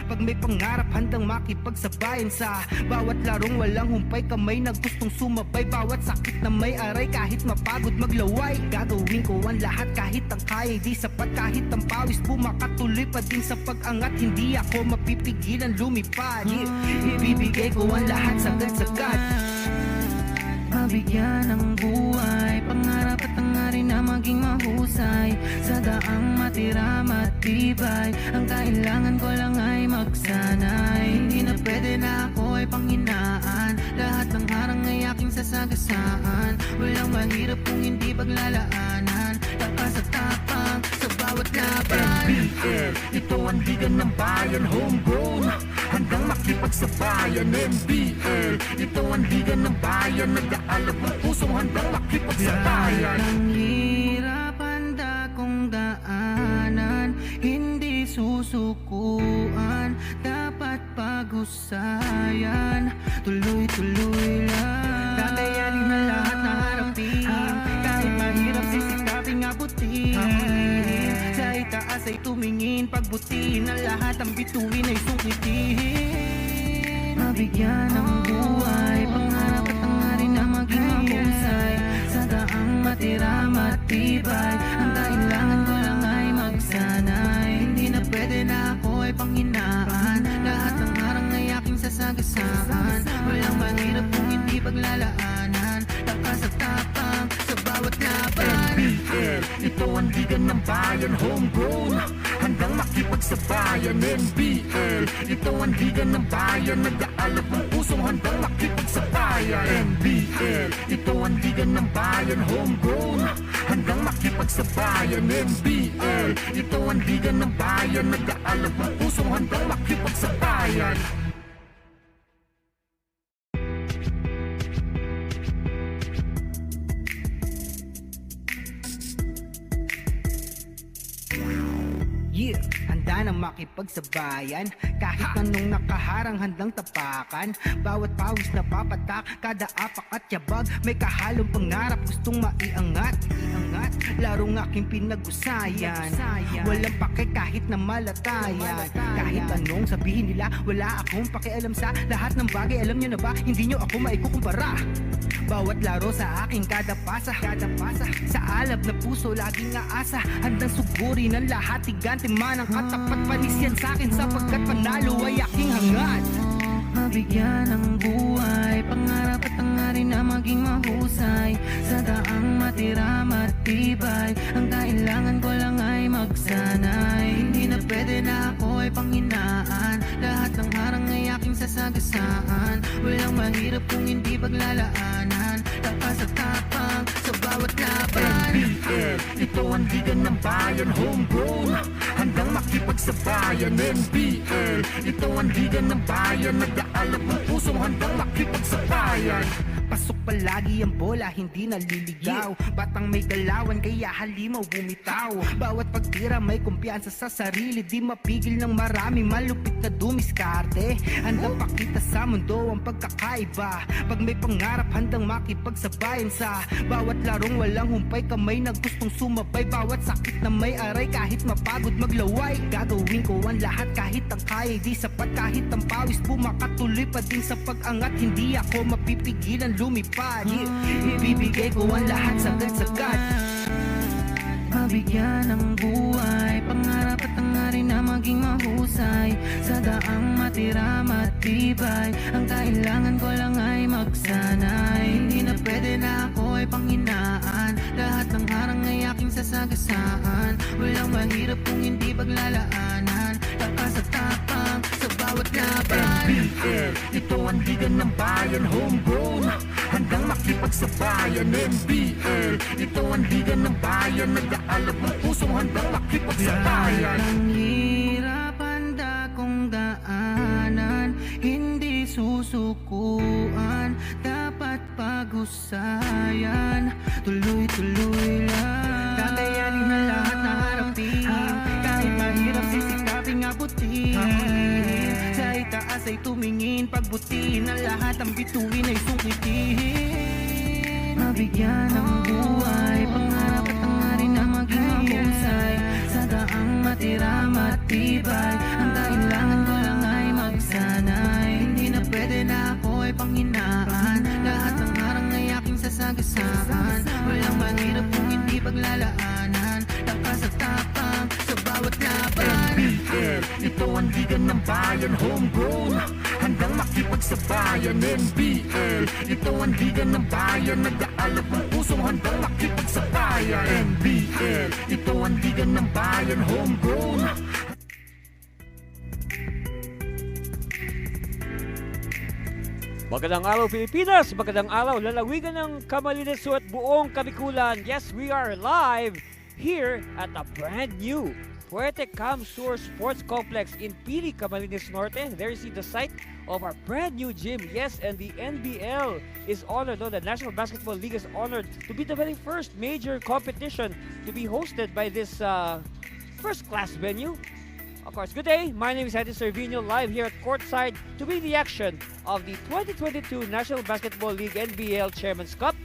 Pag may pangarap handang makipagsabayan sa bawat larong walang humpay, kamay na gustong sumabay. Bawat sakit na may aray, kahit mapagod maglaway, gagawin ko ang lahat kahit ang kaya di sapat. Kahit ang pawis bumakatuloy pa din sa pag-angat, hindi ako mapipigilan lumipad. Ibibigay ko ang lahat sagad-sagad. Mabigyan ng buhay, pangarap at hangarin na maging mahusay. Sa daang matira matibay, ang kailangan ko lang ay magsanay. Hindi na pwede na ako ay panghinaan, lahat ng harang ay aking sasagasaan. Walang mahirap kung hindi paglalaanan, lakas at tapang sa bawat laban. NBL, ito ang liga ng bayan, homegrown, handang makipagsabayan. NBL, ito ang liga ng bayan, nag-aalab ng pusong handang makipagsabayan. Ang hirap handa kong daanan, hindi susukuan, dapat pag-usayan, tuloy-tuloy lang. Kakayanin na lahat na harapin, kahit mahirap sisikaping abutin. Sa itaas ay tumingin, pagbutiin ang lahat, ang bituin ay sungkitin. Mabigyan ng buhay, pangarap at hangarin na maging mahusay. Sa daang matira matibay, ang kailangan ko lang ay magsanay. Hindi na pwede na ako ay panghinaan, lahat ng harang ay aking sasagasaan. Walang mahirap kung hindi paglalaanan, lakas at tapang sa bawat laban. NBL, ito ang liga ng bayan, homegrown, handang makipagsabayan. NBL, ito ang liga ng bayan, nag-aalab ng pusong handang makipagsabayan. NBL, ito ang liga ng bayan, homegrown, handang makipagsabayan. NBL, ito ang liga ng bayan, nag-aalab ng pusong handang makipagsabayan. Yeah, handa na makipagsabayan, kahit anong nakaharang handang tapakan. Bawat pawis na papatak, kada apak at yabag, may kahalong pangarap gustong maiangat. Larong aking pinag-usayan, walang pake kahit na malatayan. Kahit anong sabihin nila, wala akong pakialam sa lahat ng bagay. Alam nyo na ba, hindi nyo ako maikukumpara. Bawat laro sa aking kada pasa, sa alab na puso laging aasa, handang sugurin ang lahat, tigante man ang katapat, panis yan sa'kin sapagkat panalo ay aking hangad. Mabigyan ng buhay, pangarap at hangarin na maging mahusay. Sa daang matira matibay, ang kailangan ko lang ay magsanay. Hindi na pwede na ako ay panghinaan, lahat ng harang ay aking sasagasaan. Walang mahirap kung hindi paglalaanan, lakas at tapang sa bawat laban. NBL, ito ang liga ng bayan, homegrown, handang makipagsabayan. NBL, ito ang liga ng bayan, nag-aalab ng pusong handang makipagsabayan. Pasok palagi ang bola, hindi naliligaw. Batang may galawan, kaya halimaw bumitaw. Bawat pagtira may kumpiyansa sa sarili, di mapigil ng marami, malupit na dumiskarte. Handang pakita sa mundo ang pagkakaiba, pag may pangarap handang makipagsabayan. Sa bawat larong walang humpay, kamay na gustong sumabay. Bawat sakit na may aray, kahit mapagod maglaway, gagawin ko ang lahat kahit ang kaya di sapat. Kahit ang pawis bumakatuloy pa din sa pag-angat, hindi ako mapipigilan lumipad. Ibibigay ko ang lahat sagad-sagad. Mabigyan ng buhay, pangarap at hangarin na maging mahusay. Sa daang matira matibay, ang kailangan ko lang ay magsanay. Hindi na pwede na ako ay panghinaan, lahat ng harang ay aking sasagasaan. Walang mahirap kung hindi paglalaanan, lakas at tapang sa bawat laban. NBL, ito ang liga ng bayan, homegrown, handang makipagsabayan. NBL, ito ang liga ng bayan, nag-aalab ng pusong handang makipagsabayan. Ang hirap handa kong daanan, hindi susukuan, dapat pag-usayan, tuloy-tuloy lang. Kakayanin na lahat na harapin, kahit mahirap sisikaping abutin. Sa itaas ay tumingin, pagbutiin ang lahat, ang bituin ay sungkitin. Mabigyan ng buhay, pangarap at hangarin na maging mahusay. Sa daang matira matibay, ang kailangan ko lang sasagasaan. Walang mahirap kung hindi paglalaanan. Lakas at tapang sa bawat laban. NBL, ito ang liga ng bayan, homegrown, handang makipagsabayan. NBL, ito ang liga ng bayan, nag-aalab ng pusong handang makipagsabayan. NBL, ito ang liga ng bayan, homegrown. Magandang araw Pilipinas, magandang araw lalawigan ng Camarines at buong Kabikulan. Yes, we are live here at a brand new Puerte Camsur Sports Complex in Pili, Camarines Norte. There you see the site of our brand new gym. Yes, and the NBL is honored, no, the National Basketball League is honored to be the very first major competition to be hosted by this first-class venue. Of course, good day. My name is Eddie Servino, live here at courtside to bring the action of the 2022 National Basketball League NBL Chairman's Cup.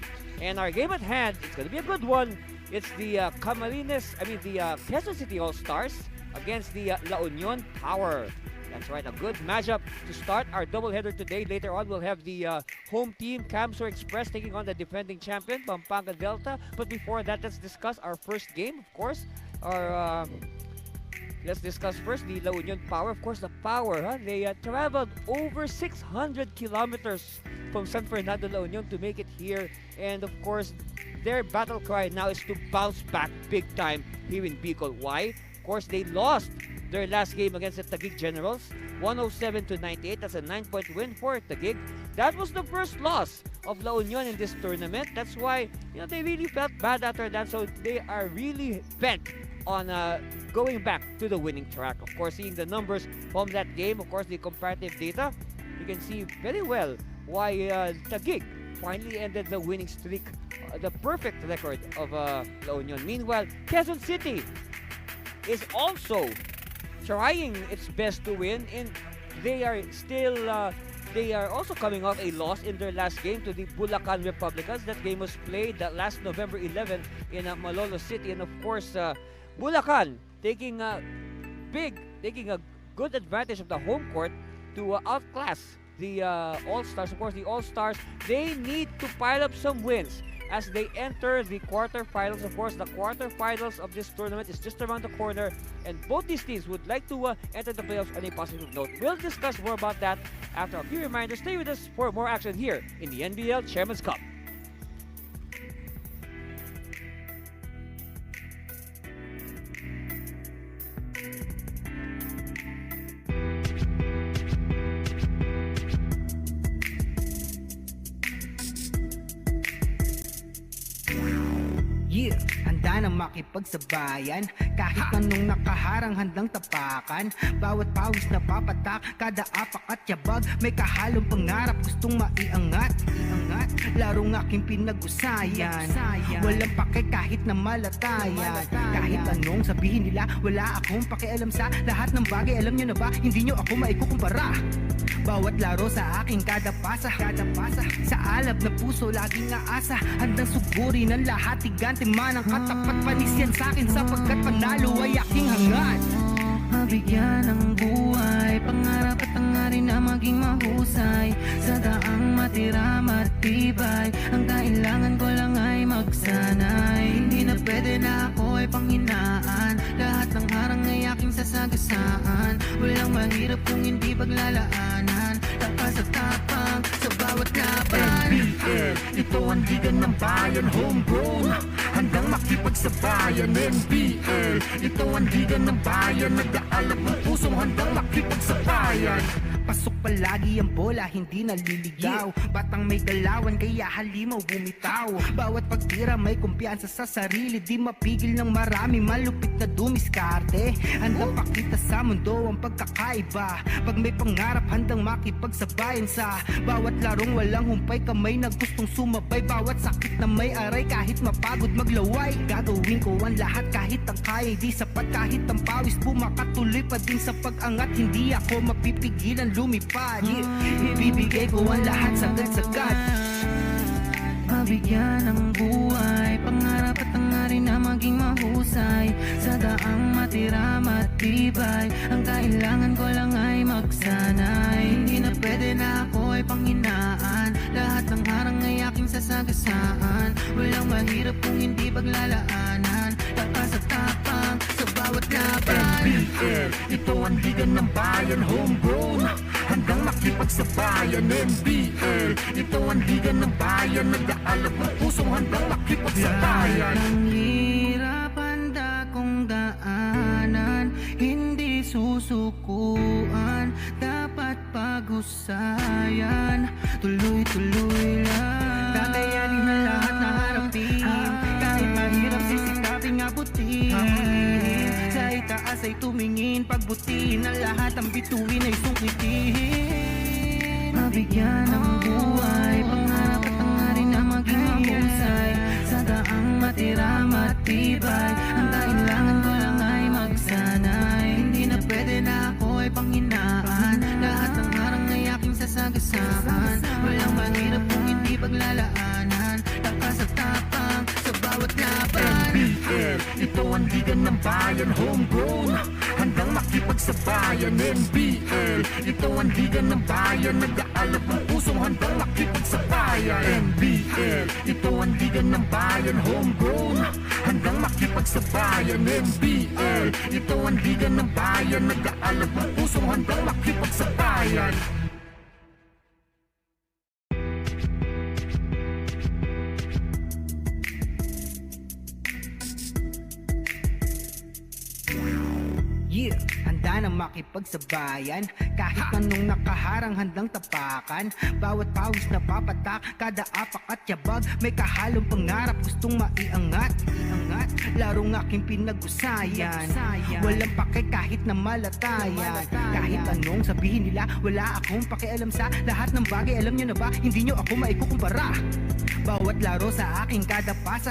And our game at hand, it's going to be a good one. It's the Quezon City All-Stars against the La Union Power. That's right, a good matchup to start our doubleheader today. Later on, we'll have the home team, Camsur Express, taking on the defending champion, Pampanga Delta. But before that, let's discuss our first game, of course. Let's discuss first the La Union Power. Of course, the Power, they traveled over 600 kilometers from San Fernando, La Union to make it here. And of course, their battle cry now is to bounce back big time here in Bicol. Why? Of course, they lost their last game against the Taguig Generals, 107-98. That's a 9-point win for Taguig. That was the first loss of La Union in this tournament. That's why, they really felt bad after that. So they are really bent on going back to the winning track. Of course, seeing the numbers from that game, of course, the comparative data, you can see very well why Taguig finally ended the winning streak, the perfect record of La Union. Meanwhile, Quezon City is also trying its best to win, and they are still they are also coming off a loss in their last game to the Bulacan Republicans. That game was played last November 11 in Malolo City, and of course, Bulacan taking a good advantage of the home court to outclass the All-Stars. Of course, the All-Stars, they need to pile up some wins as they enter the quarterfinals. Of course, the quarterfinals of this tournament is just around the corner, and both these teams would like to enter the playoffs on a positive note. We'll discuss more about that after a few reminders. Stay with us for more action here in the NBL Chairman's Cup. Yeah, handa nang makipagsabayan. Kahit anong nakaharang handang tapakan. Bawat pawis na papatak, kada apak at yabag, may kahalong pangarap gustong maiangat. Larong aking pinag-usayan, walang pake kahit na malatayan. Kahit anong sabihin nila, wala akong pakialam sa lahat ng bagay. Alam nyo na ba, hindi nyo ako maikukumpara. Bawat laro sa aking kada pasa. Sa alab na puso laging aasa, handang sugurin ang lahat. Tigante man ang katapat, panis yan sa'kin sapagkat panalo ay aking hangad. Mabigyan ng buhay, pangarap at hangarin na maging mahusay. Sa daang matira matibay, ang kailangan ko lang ay magsanay. Hindi na pwede na ako ay panghinaan, lahat ng harang ay aking sasagasaan. Walang mahirap kung hindi paglalaanan, lakas at tapang sa bawat laban. NBL, ito ang liga ng bayan, homegrown, handang makipagsabayan. NBL, ito ang liga ng bayan, nag-aalab ng pusong handang makipagsabayan. Pasok palagi ang bola, hindi naliligaw. Batang may galawan, kaya halimaw bumitaw. Bawat pagtira may kumpiyansa sa sarili, di mapigil ng marami, malupit na dumiskarte. Handang pakita sa mundo ang pagkakaiba. Pag may pangarap, handang makipagsabayan sa bawat larong walang humpay, kamay na gustong sumabay. Bawat sakit na may aray, kahit mapagod maglaway, gagawin ko ang lahat kahit ang kaya di sapat. Kahit ang pawis bumakatuloy pa din sa pag-angat, hindi ako mapipigilan lumipad. Ibibigay ko ang lahat sagad-sagad. Mabigyan ng buhay, pangarap at hangarin na maging mahusay. Sa daang matira matibay, ang kailangan ko lang ay magsanay. Hindi na pwede na ako ay panghinaan, lahat ng harang ay aking sasagasaan. Walang mahirap kung hindi paglalaanan. Lakas at tapang sa bawat laban. NBL, ito ang liga ng bayan, homegrown, handang makipagsabayan. NBL, ito ang liga ng bayan, nag-aalab ng pusong handang makipagsabayan. Ang hirap handa kong daanan, hindi susukuan, dapat pag-usayan, tuloy-tuloy lang. Kakayanin ang lahat na harapin, kahit mahirap sisikaping abutin. Sa itaas ay tumingin, pagbutiin ang lahat, ang bituin ay sungkitin. Mabigyan ng buhay, pangarap at hangarin na maging mahusay. Sa daang matira matibay, ang kailangan ko lang ay magsanay. Hindi na pwede na ako ay panghinaan, lahat ng harang ay aking sasagasaan. Walang mahirap kung hindi paglalaanan, lakas at tapang sa bawat laban. NBL, ito ang liga ng bayan, homegrown, handang makipagsabayan. NBL, ito ang liga ng bayan, nag-aalab ng pusong handang makipagsabayan. NBL, ito ang liga ng bayan, homegrown, handang makipagsabayan. NBL, ito ang liga ng bayan, nag-aalab ng pusong handang makipagsabayan. Yeah, handa na makipagsabayan, kahit anong nakaharang handang tapakan. Bawat pawis na papatak, kada apak at yabag, may kahalong pangarap gustong maiangat. Larong aking pinag-usayan, walang pake kahit na malatayan. Kahit anong sabihin nila, wala akong pakialam sa lahat ng bagay. Alam nyo na ba, hindi nyo ako maikukumpara. Bawat laro sa aking kada pasa,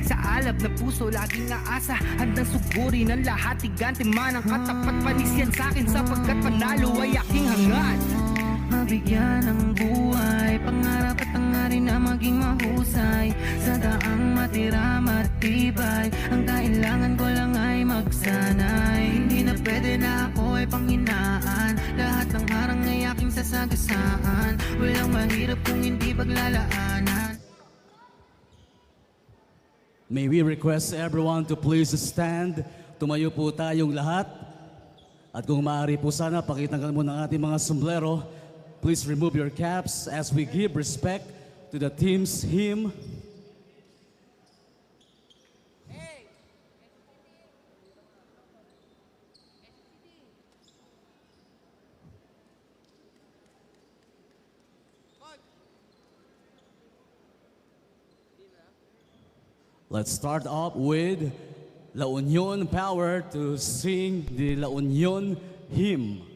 sa alab na puso laging aasa, handang sugurin ang lahat, tigante man ang katapat, panis yan sa'kin sapagkat panalo ay aking hangad. Mabigyan ng buhay, pangarap at hangarin na maging mahusay. Sa daang matira matibay, ang kailangan ko lang ay magsanay. Hindi na pwede na ako ay panghinaan, lahat ng harang ay aking sasagasaan. Walang mahirap kung hindi paglalaanan. May we request everyone to please stand. Tumayo po tayong lahat. At kung maaari po sana, pakitanggal mo ng ating mga sombrero. Please remove your caps as we give respect to the team's hymn. Let's start off with La Union Power to sing the La Union hymn.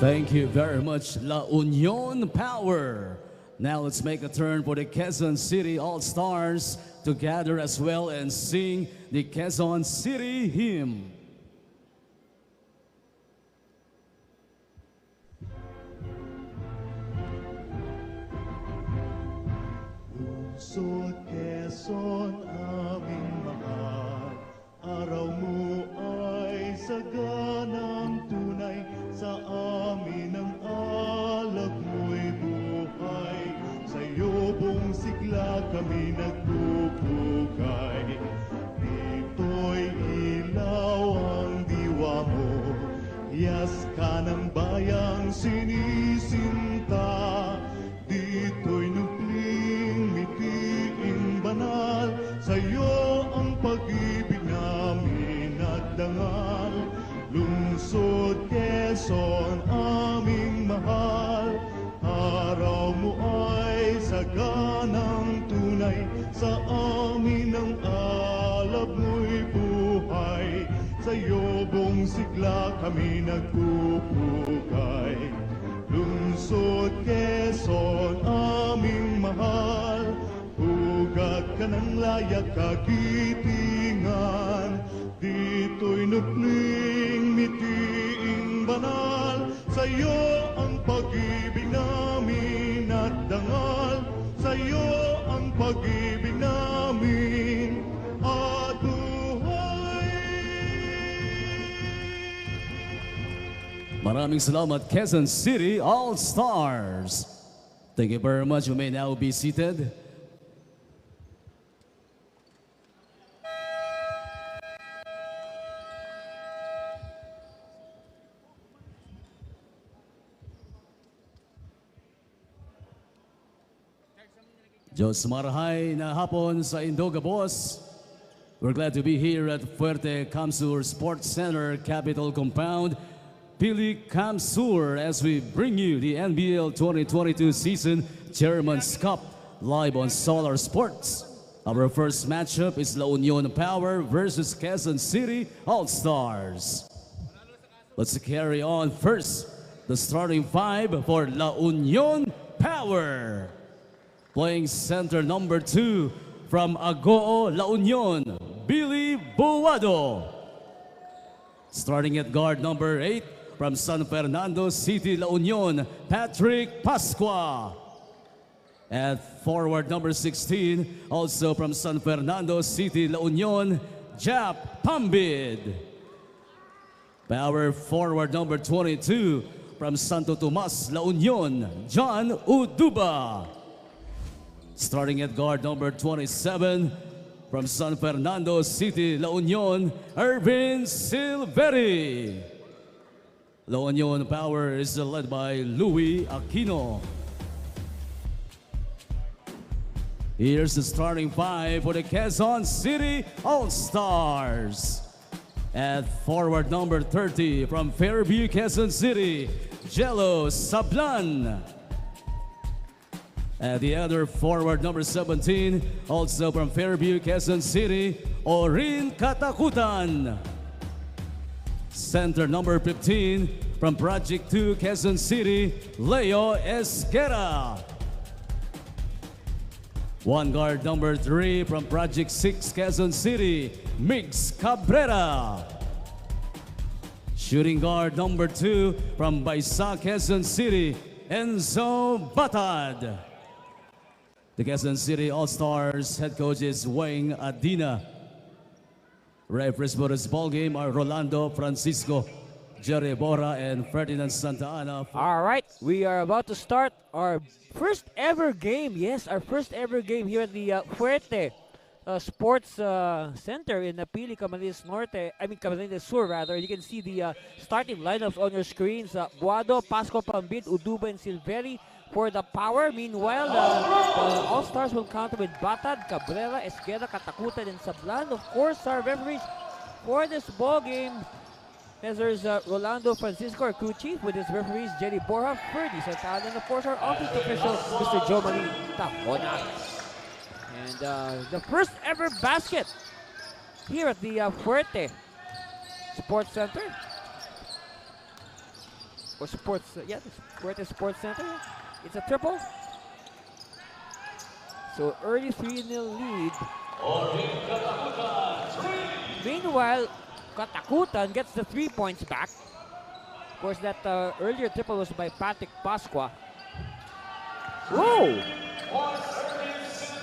Thank you very much, La Union Power. Now let's make a turn for the Quezon City All-Stars to gather as well and sing the Quezon City hymn. Lungsod Quezon, aming mahal, araw mo ay saganang tunay, sa amin ang alab mo'y buhay, sa iyo buong sigla kami nagpupugay. Dito'y ilaw ang diwa mo, hiyas ka ng bayang sinisinta. Dito'y nukling mitiing banal, sa'yo ang pag-ibig namin nagdangal. Lungsod Quezon, aming mahal, araw mo ay saganang tunay, sa amin ang alab mo'y buhay, sa'yo buong sigla kami nagpupugay. Lungsod Quezon, aming mahal, ugat ka ng layak kagitingan. Dito'y nukling mitiing banal, sa'yo ang pag-ibig namin at dangal, sa'yo ang pag-ibig namin at buhay. Maraming salamat, Quezon City All-Stars. Thank you very much. You may now be seated. Diyos marahay na hapon sa Indoga, boss. We're glad to be here at Fuerte Camsur Sports Center, Capitol Compound, Pili Camsur, as we bring you the NBL 2022 season Chairman's Cup live on Solar Sports. Our first matchup is La Union Power versus Quezon City All-Stars. Let's carry on first. The starting five for La Union Power. Playing center number 2 from Agoo, La Union, Billy Buwado. Starting at guard number 8 from San Fernando City, La Union, Patrick Pascua. At forward number 16, also from San Fernando City, La Union, Jap Pambid. Power forward number 22 from Santo Tomas, La Union, John Uduba. Starting at guard number 27 from San Fernando City, La Union, Ervin Silveri. La Union Power is led by Louis Aquino. Here's the starting five for the Quezon City All-Stars. At forward number 30 from Fairview, Quezon City, Jello Sablan. At the other forward number 17, also from Fairview, Quezon City, Orin Katakutan. Center number 15 from Project 2, Quezon City, Leo Esquera. One guard number 3 from Project 6, Quezon City, Mix Cabrera. Shooting guard number 2 from Baisa, Quezon City, Enzo Batad. The Quezon City All-Stars head coach is Wayne Adina. Referees for this ball game are Rolando Francisco, Jerry Bora, and Ferdinand Santa Ana. All right, we are about to start our first ever game. Yes, our first ever game here at the Fuerte Sports Center in Pili, Camarines Norte. I mean, Camarines Sur, rather. You can see the starting lineups on your screens. Buado, Pasco, Pambid, Uduba, and Silveri for the Power. Meanwhile, the All-Stars will counter with Batad, Cabrera, Esqueda, Katakutan, and Sablan. Of course, our referees for this ball game, as there's Rolando Francisco, our crew chief, with his referees Jerry Borja, Ferdy Santana, and of course our office official, Mr. Joe Mali Tapona. And the first ever basket here at the Fuerte Sports Center. or Sports, yeah, the Fuerte Sports Center. It's a triple. So early 3-0 lead. Meanwhile, Katakutan gets the 3 points back. Of course, that earlier triple was by Patrick Pasqua. Whoa!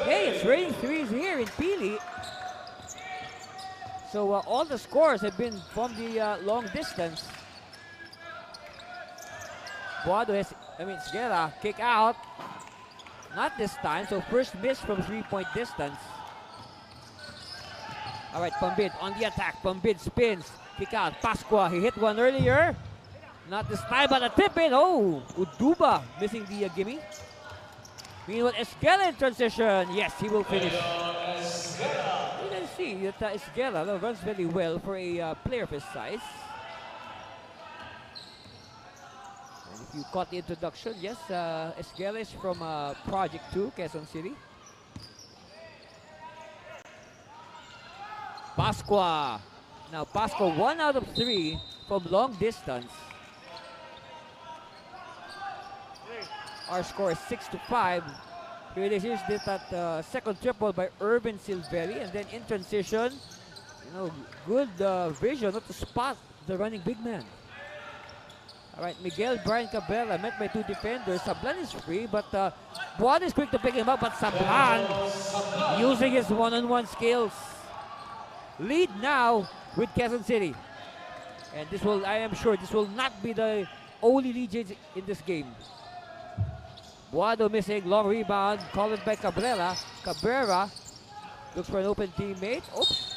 Hey, it's raining threes here in Pili. So all the scores have been from the long distance. Buado has, Esguerra, kick out. Not this time, so first miss from 3-point distance. All right, Pambid on the attack. Pambid spins, kick out. Pasqua, he hit one earlier. Not this time, but a tip in. Oh, Uduba missing the gimme. Meanwhile, Esguerra in transition. Yes, he will finish. You can see that Esguerra runs very well for a player of his size. And if you caught the introduction, yes, Esguerra is from Project 2, Quezon City. Pasqua. Now Pasqua 1 out of 3 from long distance. Our score is 6-5. Here it is. Here's that second triple by Urban Silveri, and then in transition, good vision not to spot the running big man. All right, Miguel Brian Cabrera met by 2 defenders. Sablan is free, but Buado is quick to pick him up, but Sablan using his one-on-one skills. Lead now with Quezon City. And this will, I am sure, this will not be the only lead in this game. Buado missing, long rebound, called by Cabrera. Cabrera looks for an open teammate. Oops.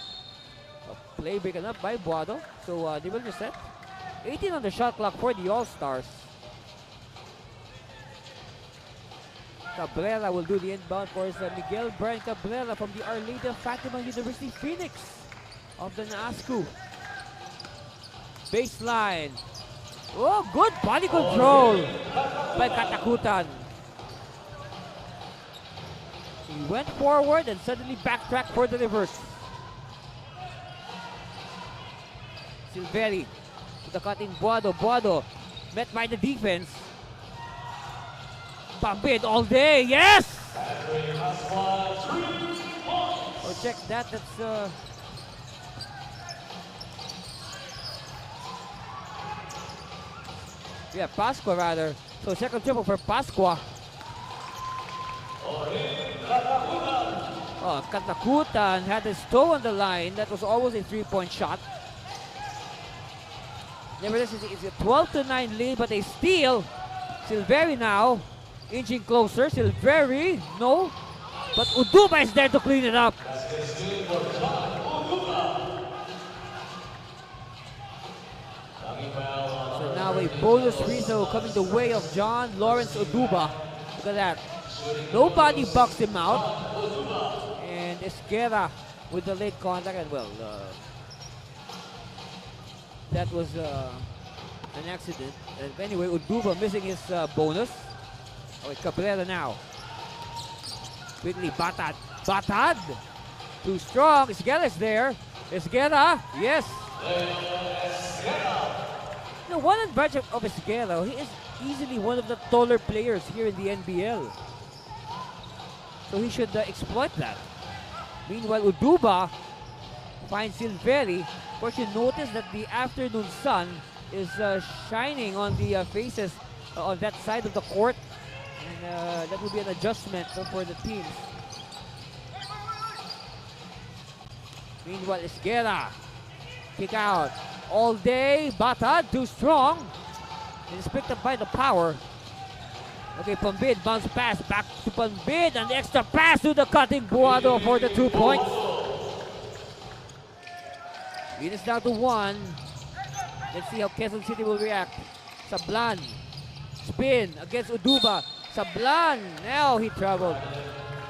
A play breaken up by Buado. So they will reset. 18 on the shot clock for the All-Stars. Cabrera will do the inbound for Miguel Brian Cabrera from the Our Lady of Fatima University Phoenix of the NASCU. Baseline. Oh, good body control by Katakutan. He went forward and suddenly backtracked for the reverse. Silveri to the cutting Buado. Buado met by the defense. Pambid all day, yes! Oh, check that, that's yeah, Pasqua rather. So second triple for Pasqua. Oh, Katakutan had his toe on the line. That was almost a 3-point shot. Nevertheless, it's a 12-9 lead, but a steal. Silveri now inching closer. Silveri, no. But Uduba is there to clean it up. So now a bonus free throw coming the way of John Lawrence Uduba. Look at that. Nobody bucks him out. And Esguerra with the late contact, and well, that was an accident. And anyway, Uduba missing his bonus. Oh, Cabrera now. Quickly, Batad. Batad! Too strong. Esguerra is there. Esguerra, yes. One advantage of Esguerra, he is easily one of the taller players here in the NBL. So he should exploit that. Meanwhile, Uduba finds Silveri. Of course, you notice that the afternoon sun is shining on the faces on that side of the court. And that will be an adjustment for the teams. Meanwhile, Esguerra. Kick out. All day. Batad, too strong. It is picked up by the power. Okay, Pambid, bounce pass back to Pambid, and the extra pass to the cutting Buado for the 2 points. It is down to 1. Let's see how Quezon City will react. Sablan, spin against Uduba. Sablan, now he traveled.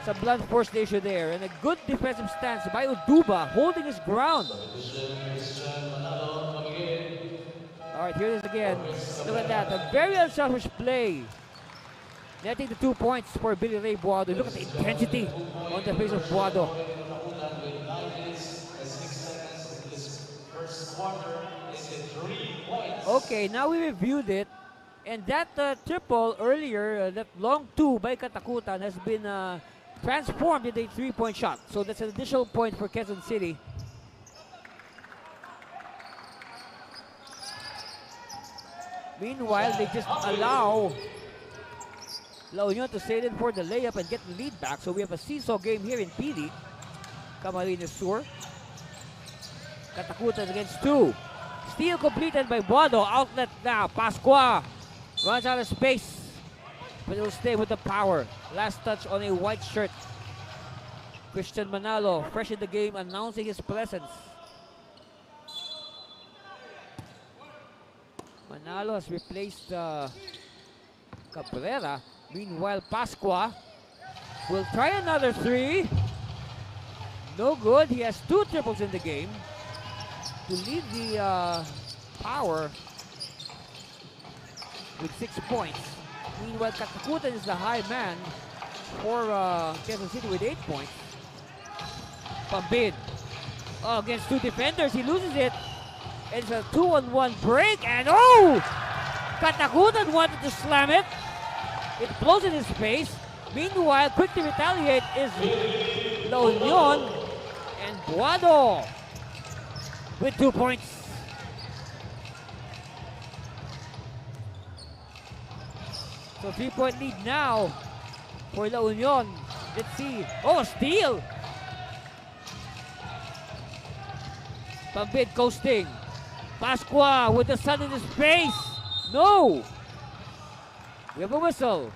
Sablan forced the issue there, and a good defensive stance by Uduba, holding his ground. All right, here it is again. Look at that, a very unselfish play. Netting the 2 points for Billy Ray Buado. Look at the intensity on the face of Buado. Okay, now we reviewed it. And that triple earlier, that long two by Katakutan has been transformed into a 3-point shot. So that's an additional point for Quezon City. Meanwhile, they just allow La Union to sail in for the layup and get the lead back. So we have a seesaw game here in PD. Camarines Sur. Katakutan against two. Steal completed by Boado. Outlet now. Pascua runs out of space, but it'll stay with the power. Last touch on a white shirt. Christian Manalo, fresh in the game, announcing his presence. Manalo has replaced Cabrera. Meanwhile, Pascua will try another three. No good. He has two triples in the game to lead the Power with 6 points. Meanwhile, Katakutan is the high man for Quezon City with 8 points. Pambid against two defenders. He loses it. It's a 2-on-1 break, and oh! Katakutan wanted to slam it. It blows in his face. Meanwhile, quick to retaliate is La Union, and Boado with 2 points. So 3-point lead now for La Union. Let's see. Oh, steal! Pambid coasting. Pascua with the sun in his face. No! We have a whistle.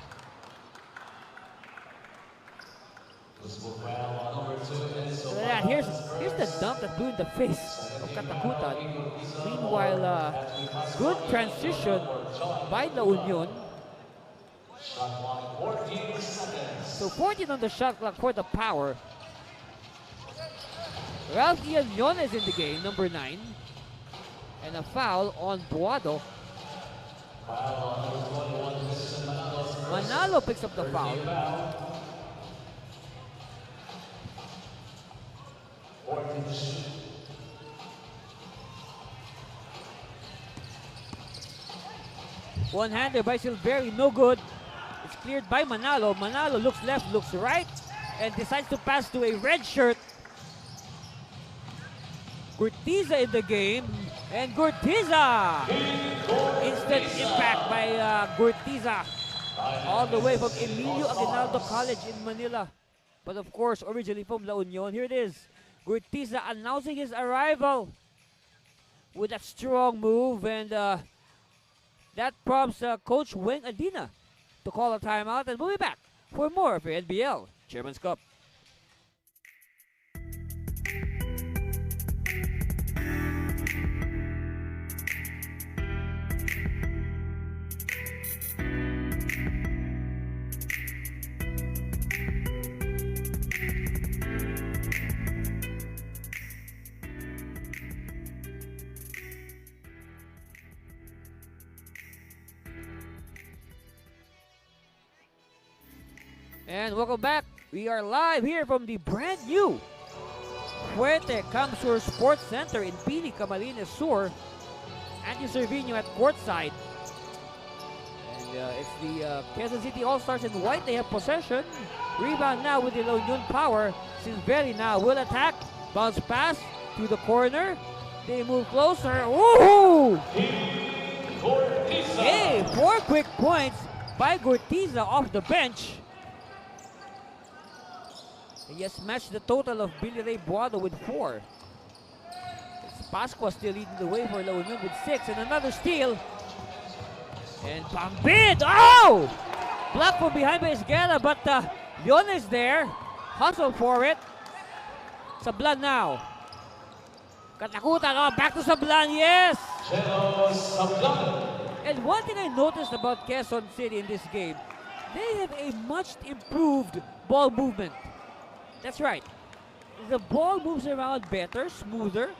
So that, here's the dump that blew in the face of Katakutan. Meanwhile, good transition by La Union. So 14 on the shot clock for the Power. Ralph Ian is in the game, number 9. And a foul on Boado. Manalo picks up the foul. One-hander by Silveri, no good. It's cleared by Manalo. Manalo looks left, looks right, and decides to pass to a red shirt. Gurtiza in the game, and Gurtiza! Instant impact by Gurtiza. All the way from Emilio Aguinaldo College in Manila. But of course, originally from La Union. Here it is. Gurtiza announcing his arrival with a strong move, and that prompts Coach Weng Adina to call a timeout, and we'll be back for more of your NBL Chairman's Cup. And welcome back. We are live here from the brand new Fuerte Camsur Sports Center in PD, Camarines Sur. Andy Cervino at courtside. And it's the Quezon City All-Stars in white. They have possession. Rebound now with the La Union Power. Silveri now will attack. Bounce pass to the corner. They move closer. Woohoo! Hey, 4 quick points by Gurtiza off the bench. He has matched the total of Billy Ray Boado with 4. It's Pascua still leading the way for La Union with 6. And another steal. And Pambid! Oh! Blocked from behind by Esguerra, but Yon is there. Hustle for it. Sablan now. Katakutan, oh, back to Sablan, yes! And one thing I noticed about Quezon City in this game, they have a much improved ball movement. That's right. The ball moves around better, smoother,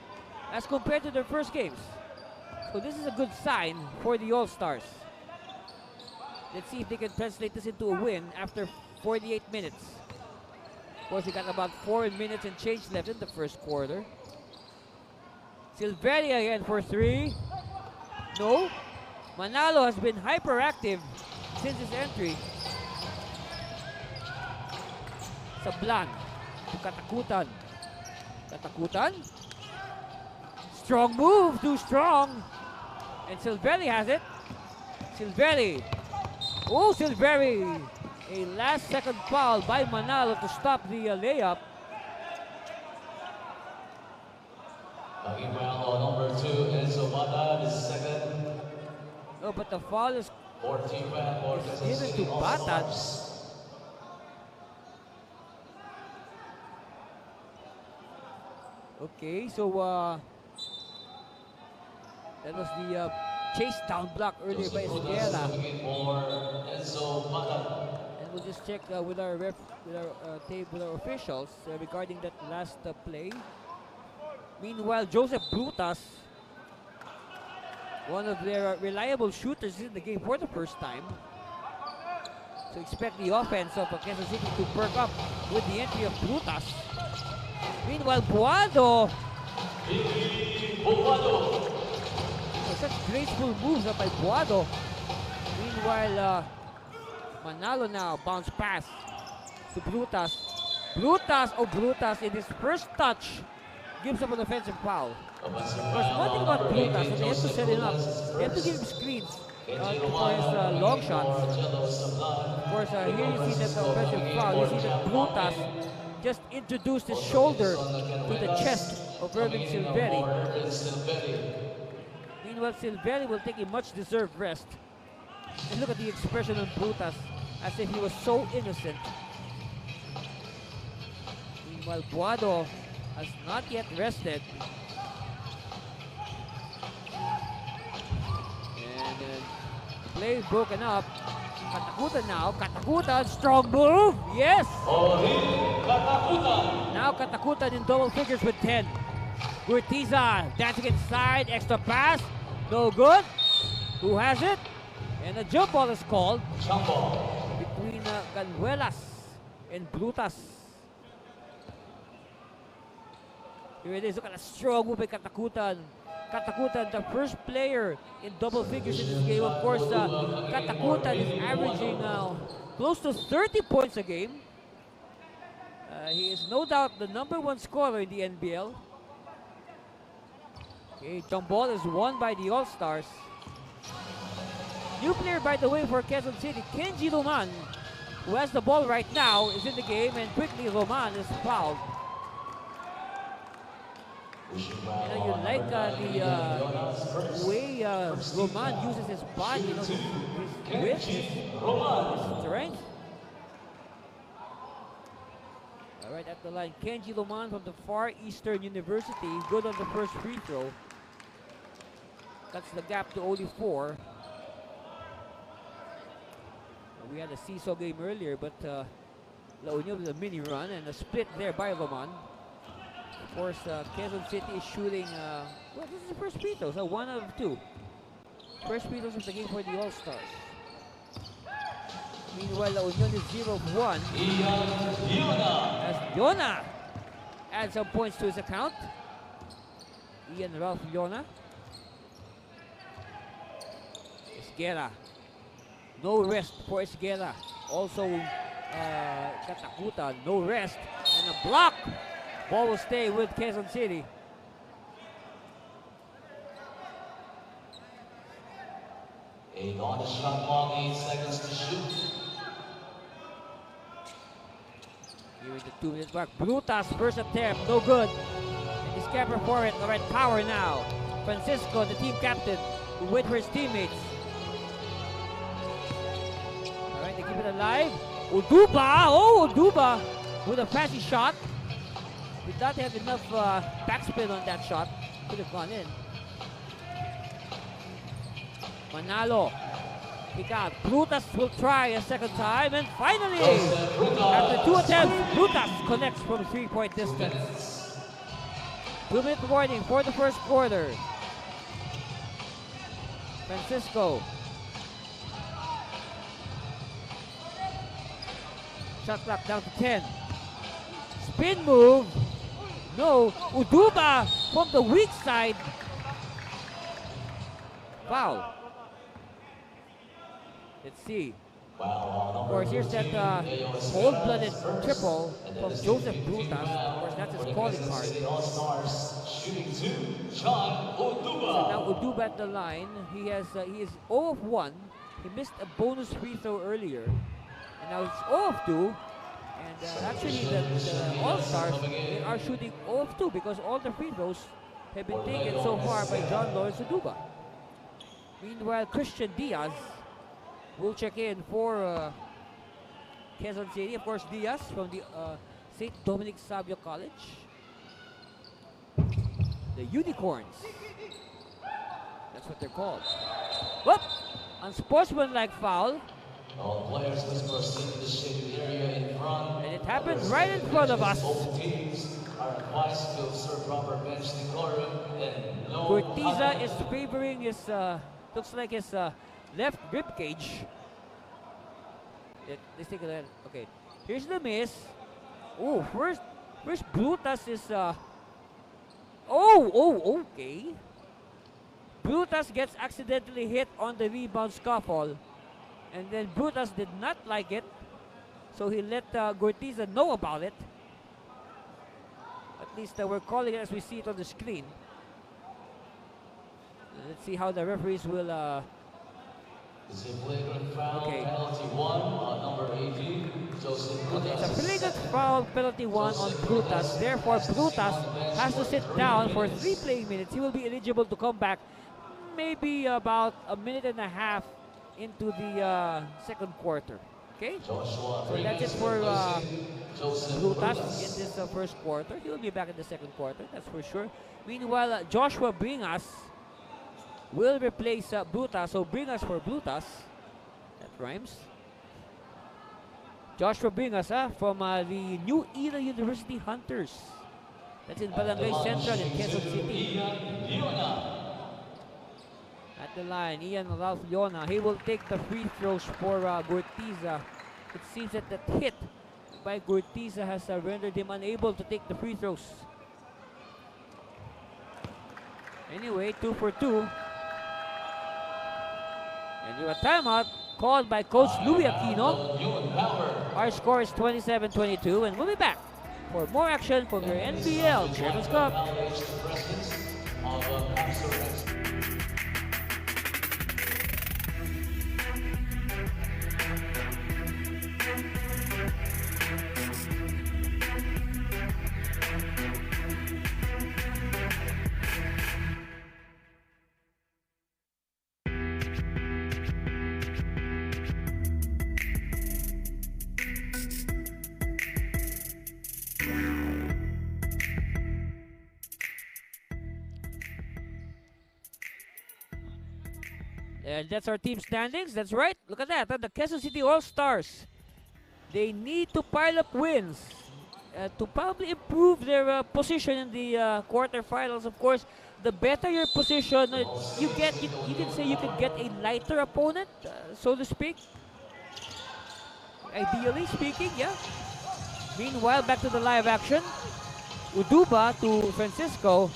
as compared to their first games. So this is a good sign for the All-Stars. Let's see if they can translate this into a win after 48 minutes. Of course, we got about 4 minutes and change left in the first quarter. Silveri again for 3. No. Manalo has been hyperactive since his entry. Sablan to Katakutan. Katakutan. Strong move, too strong. And Silveri has it. Silveri. Oh, Silveri. A last second foul by Manalo to stop the layup. Number 2 is Obata, the second. No, but the foul is 14 round for Quezon given City to All-Stars. Batan. Okay, so that was the chase down block earlier by Esquela. And we'll just check with our officials regarding that last play. Meanwhile, Joseph Brutas, one of their reliable shooters in the game for the first time. So expect the offense of Quezon City to perk up with the entry of Brutas. Meanwhile, Buado. Such graceful moves by Buado. Meanwhile, Manalo now bounce pass to Brutas. Brutas in his first touch gives up an offensive foul. Of course, one thing about Brutas, they have to set him up. They have to give him screens for his long shots. Of course, here you see that offensive foul. You see that Brutas just introduced his shoulder to the chest of Irving Silveri. Meanwhile, Silveri will take a much-deserved rest. And look at the expression on Brutas, as if he was so innocent. Meanwhile, Buado has not yet rested. And play broken up. Katakutan now. Katakutan, strong move. Yes. Now Katakutan in double figures with 10. Gurtiza dancing inside. Extra pass. No good. Who has it? And a jump ball is called. Between Ganuelas and Brutas. Here it is. Look at a strong move by Katakutan. Katakutan, the first player in double figures in this game. Of course, Katakutan is averaging close to 30 points a game. He is no doubt the #1 scorer in the NBL. Okay, jump ball is won by the All-Stars. New player, by the way, for Quezon City, Kenji Roman, who has the ball right now, is in the game, and quickly Roman is fouled. You know, you like the way Roman uses his body, you know, his width, his strength. All right, at the line, Kenji Roman from the Far Eastern University, good on the first free throw. Cuts the gap to only 4. We had a seesaw game earlier, but La Union with a mini run and a split there by Roman. Of course, Quezon City is shooting, well, this is the first free throw, so 1 out of 2. First free throws of the game for the All-Stars. Meanwhile, La Union is 0 of 1. As Yona adds some points to his account. Ian Ralph Yona. Esguerra. No rest for Esguerra. Also, Katakutan, no rest. And a block. Ball will stay with Quezon City. On the shot clock, 8 seconds to shoot. Here in the 2-minute mark. Brutas, first attempt, no good. And he's captured for it. All right, PAOwer now. Francisco, the team captain, will wait for his teammates. All right, they keep it alive. Uduba with a fancy shot. Did not have enough backspin on that shot. Could have gone in. Manalo. Pick out. Brutas will try a second time. And finally, after 2 attempts, Brutas connects from 3-point distance. 2-minute warning for the first quarter. Francisco. Shot clock down to 10. Spin move. No. Uduba from the weak side. Foul. Let's see. Of course, here's that cold-blooded triple from Joseph Brutas. Of course, that's his calling card. So now Uduba at the line. He is 0 of 1. He missed a bonus free throw earlier, and now it's 0 of 2. And actually, the All-Stars, they are shooting 0 of 2 because all the free throws have been taken so far by John Lawrence Uduba. Meanwhile, Christian Diaz will check in for Quezon City. Of course, Diaz from the St. Dominic Savio College. The Unicorns. That's what they're called. Whoop! Unsportsmanlike foul. All players must proceed to the shaded area in front. And it happened right in front of us. Both teams are advised to observe proper bench decorum and no Cortiza is favoring his, looks like his left rib cage. Let's take a look. Okay, here's the miss. Oh, first Brutas is, okay. Brutas gets accidentally hit on the rebound scuffle. And then Brutas did not like it, so he let Cortiza know about it. At least we're calling it as we see it on the screen. Let's see how the referees will. It's a flagrant foul, Okay. penalty 1 on number 18, Joseph Okay, it's a Brutas. flagrant foul, penalty 1 on Brutas. Therefore, Brutas has to sit down for 3 playing minutes. He will be eligible to come back maybe about a minute and a half into the second quarter. Okay? Joshua So that's it Briggs for Joseph Brutas Brutas. in this first quarter. He will be back in the second quarter, that's for sure. Meanwhile, Joshua Bringas will replace Brutas. So Bringas for Brutas. That rhymes. Joshua Bringas from the New Era University Hunters. That's in Barangay Central in Quezon City. At the line, Ian Ralph Leona. He will take the free throws for Cortiza. It seems that that hit by Cortiza has rendered him unable to take the free throws. Anyway, 2 for 2. And a timeout called by Coach Louis Aquino. Our score is 27-22, and we'll be back for more action from your NBL Champions Cup. And that's our team standings. That's right. Look at that. The Quezon City All-Stars. They need to pile up wins to probably improve their position in the quarterfinals. Of course, the better your position you get, you can say you can get a lighter opponent, so to speak. Ideally speaking, yeah. Meanwhile, back to the live action. Uduba to Francisco.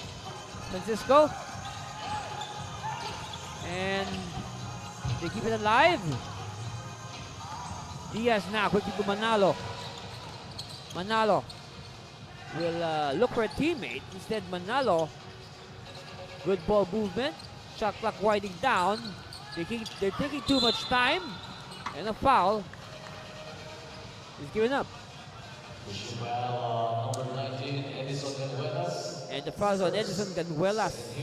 And they keep it alive. Diaz now, quickly to Manalo. Manalo will look for a teammate. Instead, Manalo, good ball movement. Shot clock winding down. They're taking too much time. And a foul is given up. And the foul is on Edison Ganuelas.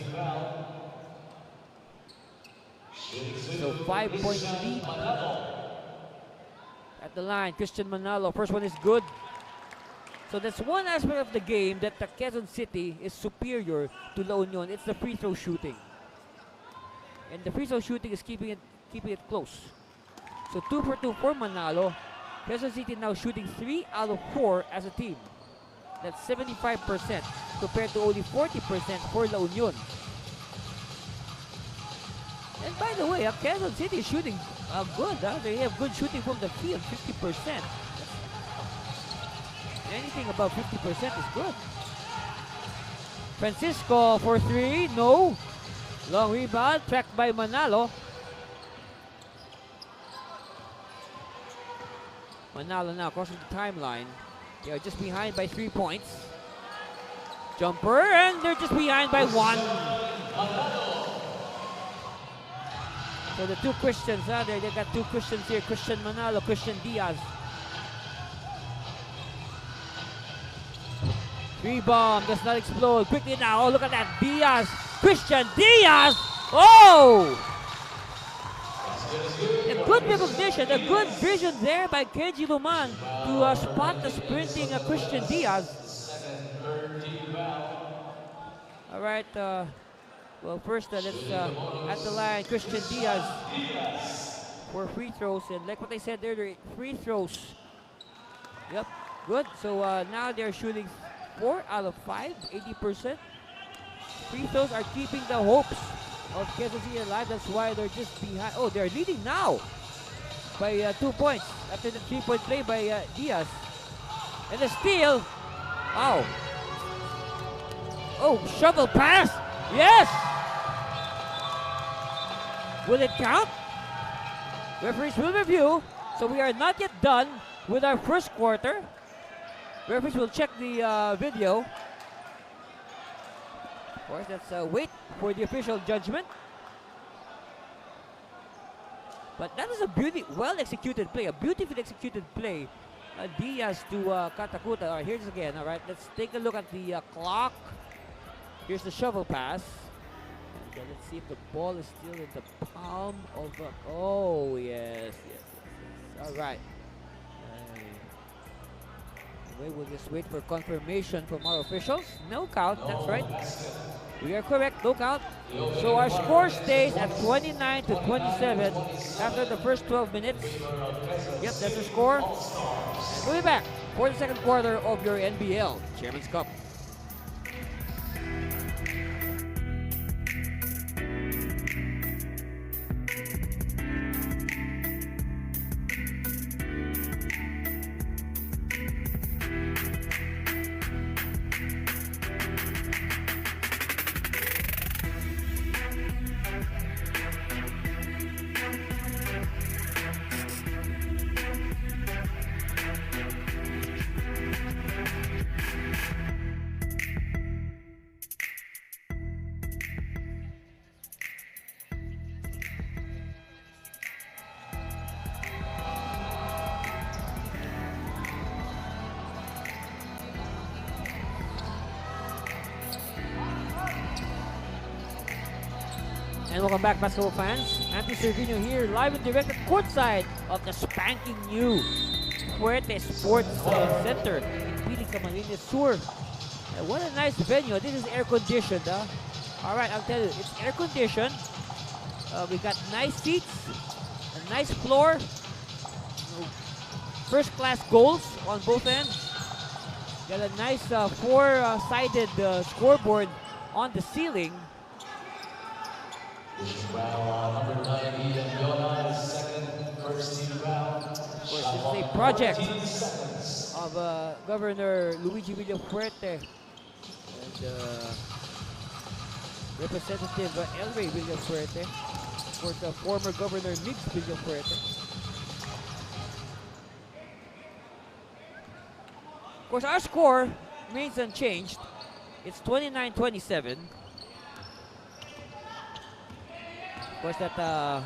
So 5-point lead at the line. Christian Manalo, first one is good. So that's one aspect of the game that the Quezon City is superior to La Union. It's the free throw shooting, and the free throw shooting is keeping it close. So 2 for 2 for Manalo. Quezon City now shooting 3 out of 4 as a team. That's 75% compared to only 40% for La Union. And by the way, Quezon City is shooting good. They have good shooting from the field, 50%. Anything above 50% is good. Francisco for 3, no. Long rebound, tracked by Manalo. Manalo now crossing the timeline. They are just behind by 3 points. Jumper, and they're just behind by 1. So the two Christians, they got two Christians here. Christian Manalo, Christian Diaz. 3 bomb does not explode. Quickly now, oh, look at that. Diaz, Christian Diaz. Oh! A good recognition, a good vision there by KG Luman to spot the sprinting Christian Diaz. All right, well, first let's at the line, Christian Diaz for free throws. And like what I said earlier, free throws. Yep, good. So now they're shooting 4 out of 5, 80%. Free throws are keeping the hopes of Quezon City alive. That's why they're just behind. Oh, they're leading now by 2 points after the 3-point play by Diaz. And the steal. Wow. Oh, shovel pass. Yes. Will it count? Referees will review. So we are not yet done with our first quarter. Referees will check the video. Of course, let's wait for the official judgment. But that is a well-executed play, a beautifully executed play. Diaz to Katakuta. All right, here's again. All right, let's take a look at the clock. Here's the shovel pass. And let's see if the ball is still in the palm of. Oh yes. All right. We'll just wait for confirmation from our officials. No count, that's right. We are correct, no count. So our score stays at 29-27 after the first 12 minutes. Yep, that's the score. And we'll be back for the second quarter of your NBL Chairman's Cup. And welcome back, basketball fans. Anthony Servino here, live and direct at courtside of the spanking new Fuerte Sports Center in Pili, Camarines Sur. What a nice venue. This is air-conditioned. All right, I'll tell you, it's air-conditioned. We got nice seats, a nice floor, first-class goals on both ends. Got a nice four-sided scoreboard on the ceiling. Round number 90, Yona, second first team round. Of course, this is a project of Governor Luigi Villafuerte and Representative Elray Villafuerte, of course, former Governor Mix Villafuerte. Of course, our score remains unchanged. It's 29-27. Of course, that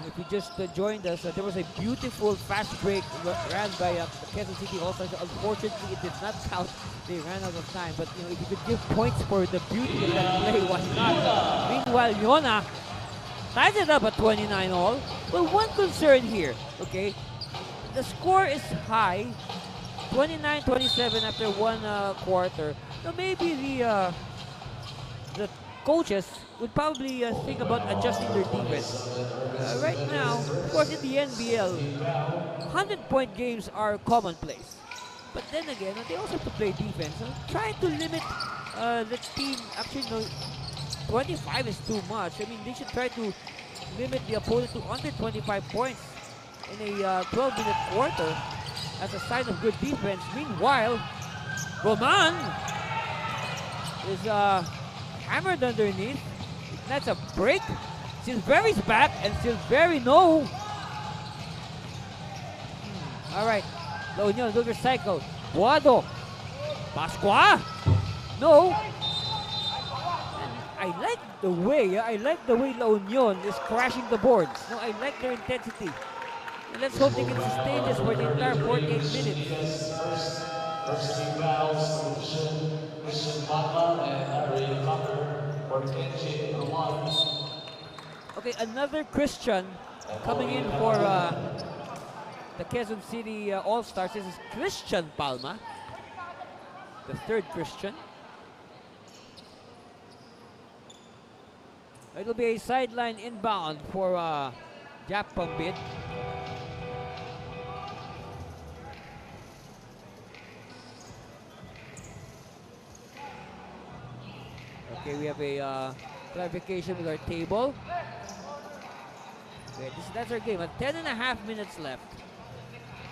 if you just joined us, there was a beautiful fast break ran by Quezon City also. Unfortunately, it did not count. They ran out of time. But you know, if you could give points for the beauty of that play, why not? Meanwhile, Yona ties it up at 29 all. Well, one concern here, okay? The score is high, 29-27 after one quarter. So maybe the coaches would probably think about adjusting their defense. Right now, of course, in the NBL, 100-point games are commonplace. But then again, they also have to play defense. Trying to limit the team, actually, no, 25 is too much. I mean, they should try to limit the opponent to under 25 points in a 12-minute quarter as a sign of good defense. Meanwhile, Roman is hammered underneath. That's a break. Silveri's back, and Silveri no. All right. La Union will recycle. Buado. Pascua. No. And I like the way La Union is crashing the boards. No, I like their intensity. And let's hope they can sustain this for the entire 48 minutes. First team fouls for Christian Mata and Ari Tucker for Kenji Roman. Okay, another Christian coming in for the Quezon City All-Stars. This is Christian Palma, the third Christian. It'll be a sideline inbound for Jap Pambid. Okay, we have a clarification with our table. Okay, that's our game. 10.5 minutes left.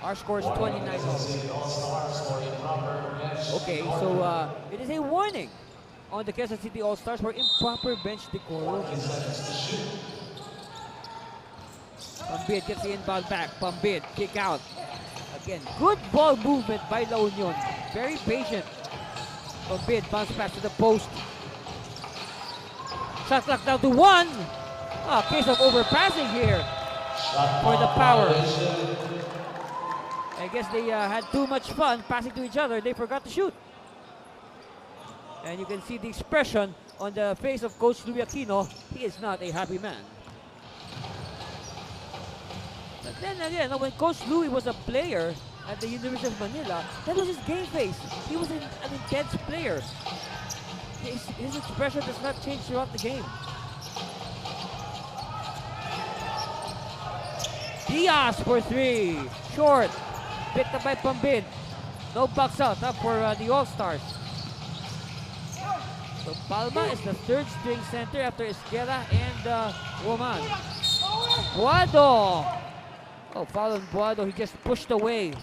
Our score is 29. Okay, so it is a warning on the Quezon City All-Stars for improper bench decorum. Pambid gets the inbound back. Pambid, kick out. Again, good ball movement by La Union. Very patient. Pambid, bounce pass to the post. Shot clock down to 1. Ah, case of overpassing here for the Power. I guess they had too much fun passing to each other. They forgot to shoot. And you can see the expression on the face of Coach Louis Aquino. He is not a happy man. But then again, when Coach Louis was a player at the University of Manila, that was his game face. He was an intense player. His expression does not change throughout the game. Diaz for 3. Short. Picked up by Pambid. No box out for the All-Stars. So Palma is the third string center after Esquera and Roman. Buado. Oh, foul on Buado. He just pushed away.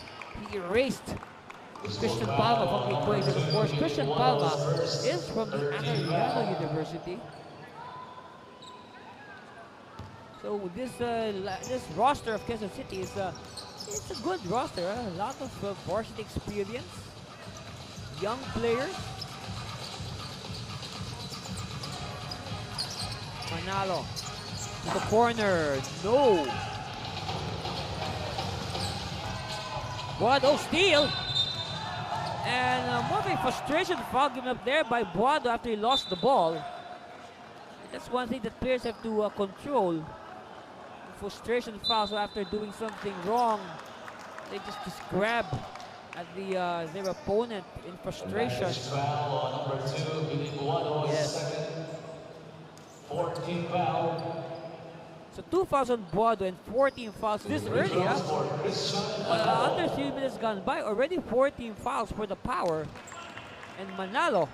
He erased Christian Palma from the equation. Of course, Christian Palma is from the Anariano University. So this roster of Quezon City is it's a good roster. A lot of varsity experience, young players. Manalo to the corner. No. Buado steal. And more of a frustration foul given up there by Buado after he lost the ball. And that's one thing that players have to control. Frustration foul, so after doing something wrong, they just grab at their opponent in frustration. Foul on number 2, Billy Buado is second. 14 foul. So 2 fouls on Buado and 14 fouls this early. Under 3 minutes gone by, already 14 fouls for the Power. And Manalo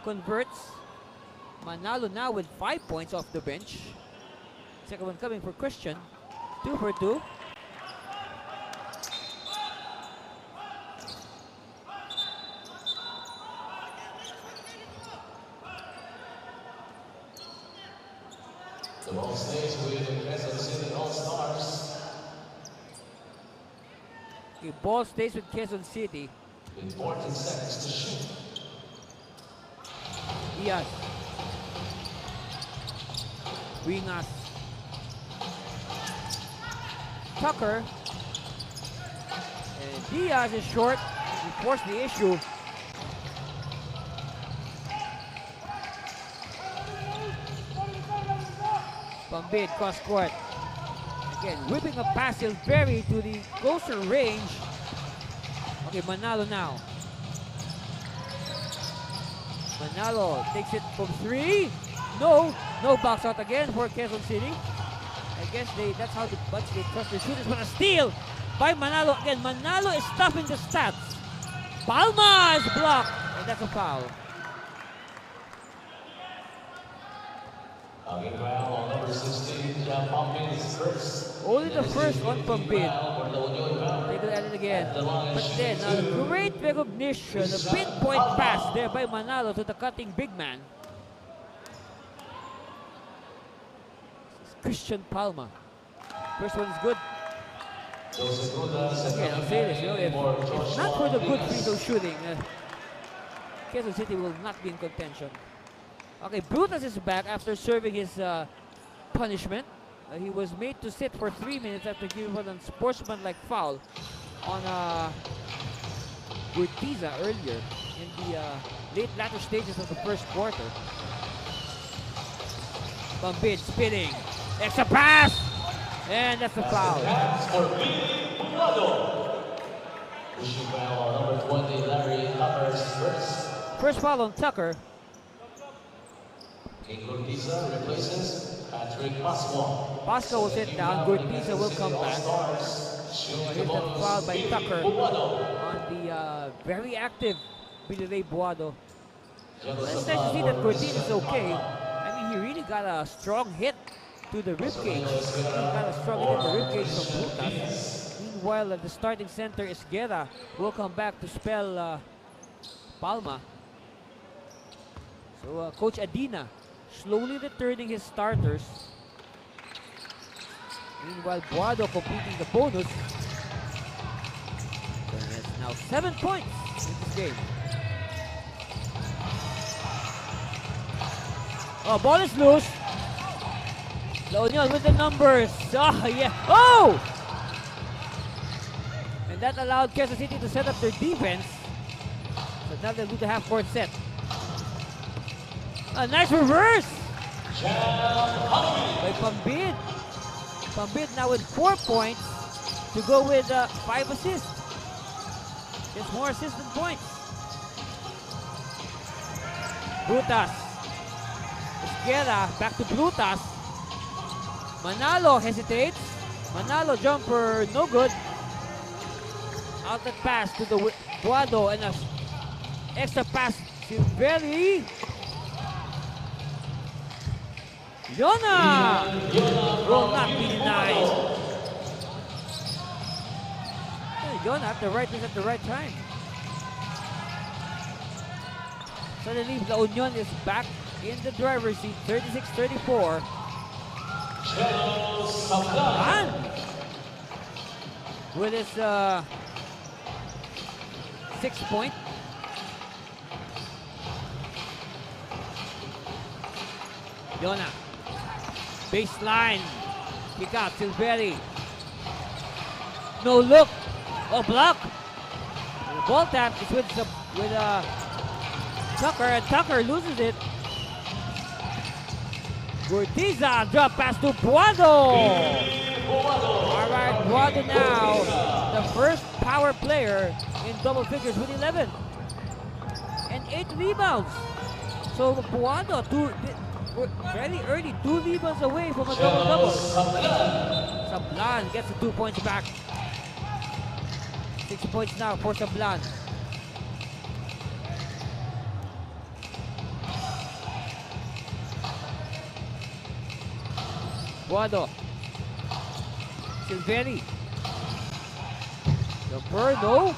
converts. Manalo now with 5 points off the bench. Second one coming for Christian. 2 for 2. The ball stays with the Quezon City All-Stars. Okay, ball stays with Quezon City. With 14 seconds to shoot. Diaz. Wingas. Tucker. And Diaz is short. He forced the issue. Pambid cross court. Again, whipping a pass Silveri to the closer range. Okay, Manalo now. Manalo takes it from 3. No box out again for Quezon City. I guess that's how much they trust their shooters. But a steal by Manalo. Again, Manalo is stuffing the stats. Palma is blocked. And that's a foul. Foul on number 16, Pambid is first. Only the first on Pambid. Take it at it again. But then, a great recognition, a pinpoint pass there by Manalo to the cutting big man. Christian Palma. First one is good. Okay, I'll say this, if not for the good free throw shooting, Quezon City will not be in contention. Okay, Brutus is back after serving his punishment. He was made to sit for 3 minutes after giving one unsportsmanlike foul on Urtiza earlier in the latter stages of the first quarter. Bambid spinning, extra pass, and that's a foul. First foul on Tucker. Pasca will sit down, Gurtiza will come back. Here's the foul by Tucker on the very active Billy Ray Buado. It's nice to see that Gurtiza is okay. I mean, he really got a strong hit to the ribcage. He got a strong hit to the ribcage from Brutas. Meanwhile, the starting center, Esguerra, will come back to spell Palma. So, Coach Adina slowly returning his starters. Meanwhile, Buado completing the bonus. And it's now 7 points in this game. Oh, ball is loose. La Union with the numbers. Oh, yeah. Oh! And that allowed Quezon City to set up their defense. So now they'll do the half-court set. A nice reverse by Pambid. Pambid now with 4 points to go with 5 assists. Gets more assists than points. Brutas. Esguerra back to Brutas. Manalo hesitates. Manalo jumper, no good. Outlet pass to the Buado and a extra pass. Silveri. Yona will not be denied. Yona at the right place at the right time. Suddenly, La Union is back in the driver's seat, 36-34. And with his 6 point. Yona. Baseline. Kick out, Silveri. No look. Oh, block. The ball tap is with Tucker, and Tucker loses it. Gurtiza, drop pass to Buado. All right, Buado now, the first power player in double figures with 11 and 8 rebounds. So Buado, very early, 2 rebounds away from a double-double. Sablan gets the 2 points back. 6 points now for Sablan. Buado. Silveri. Jumper, no.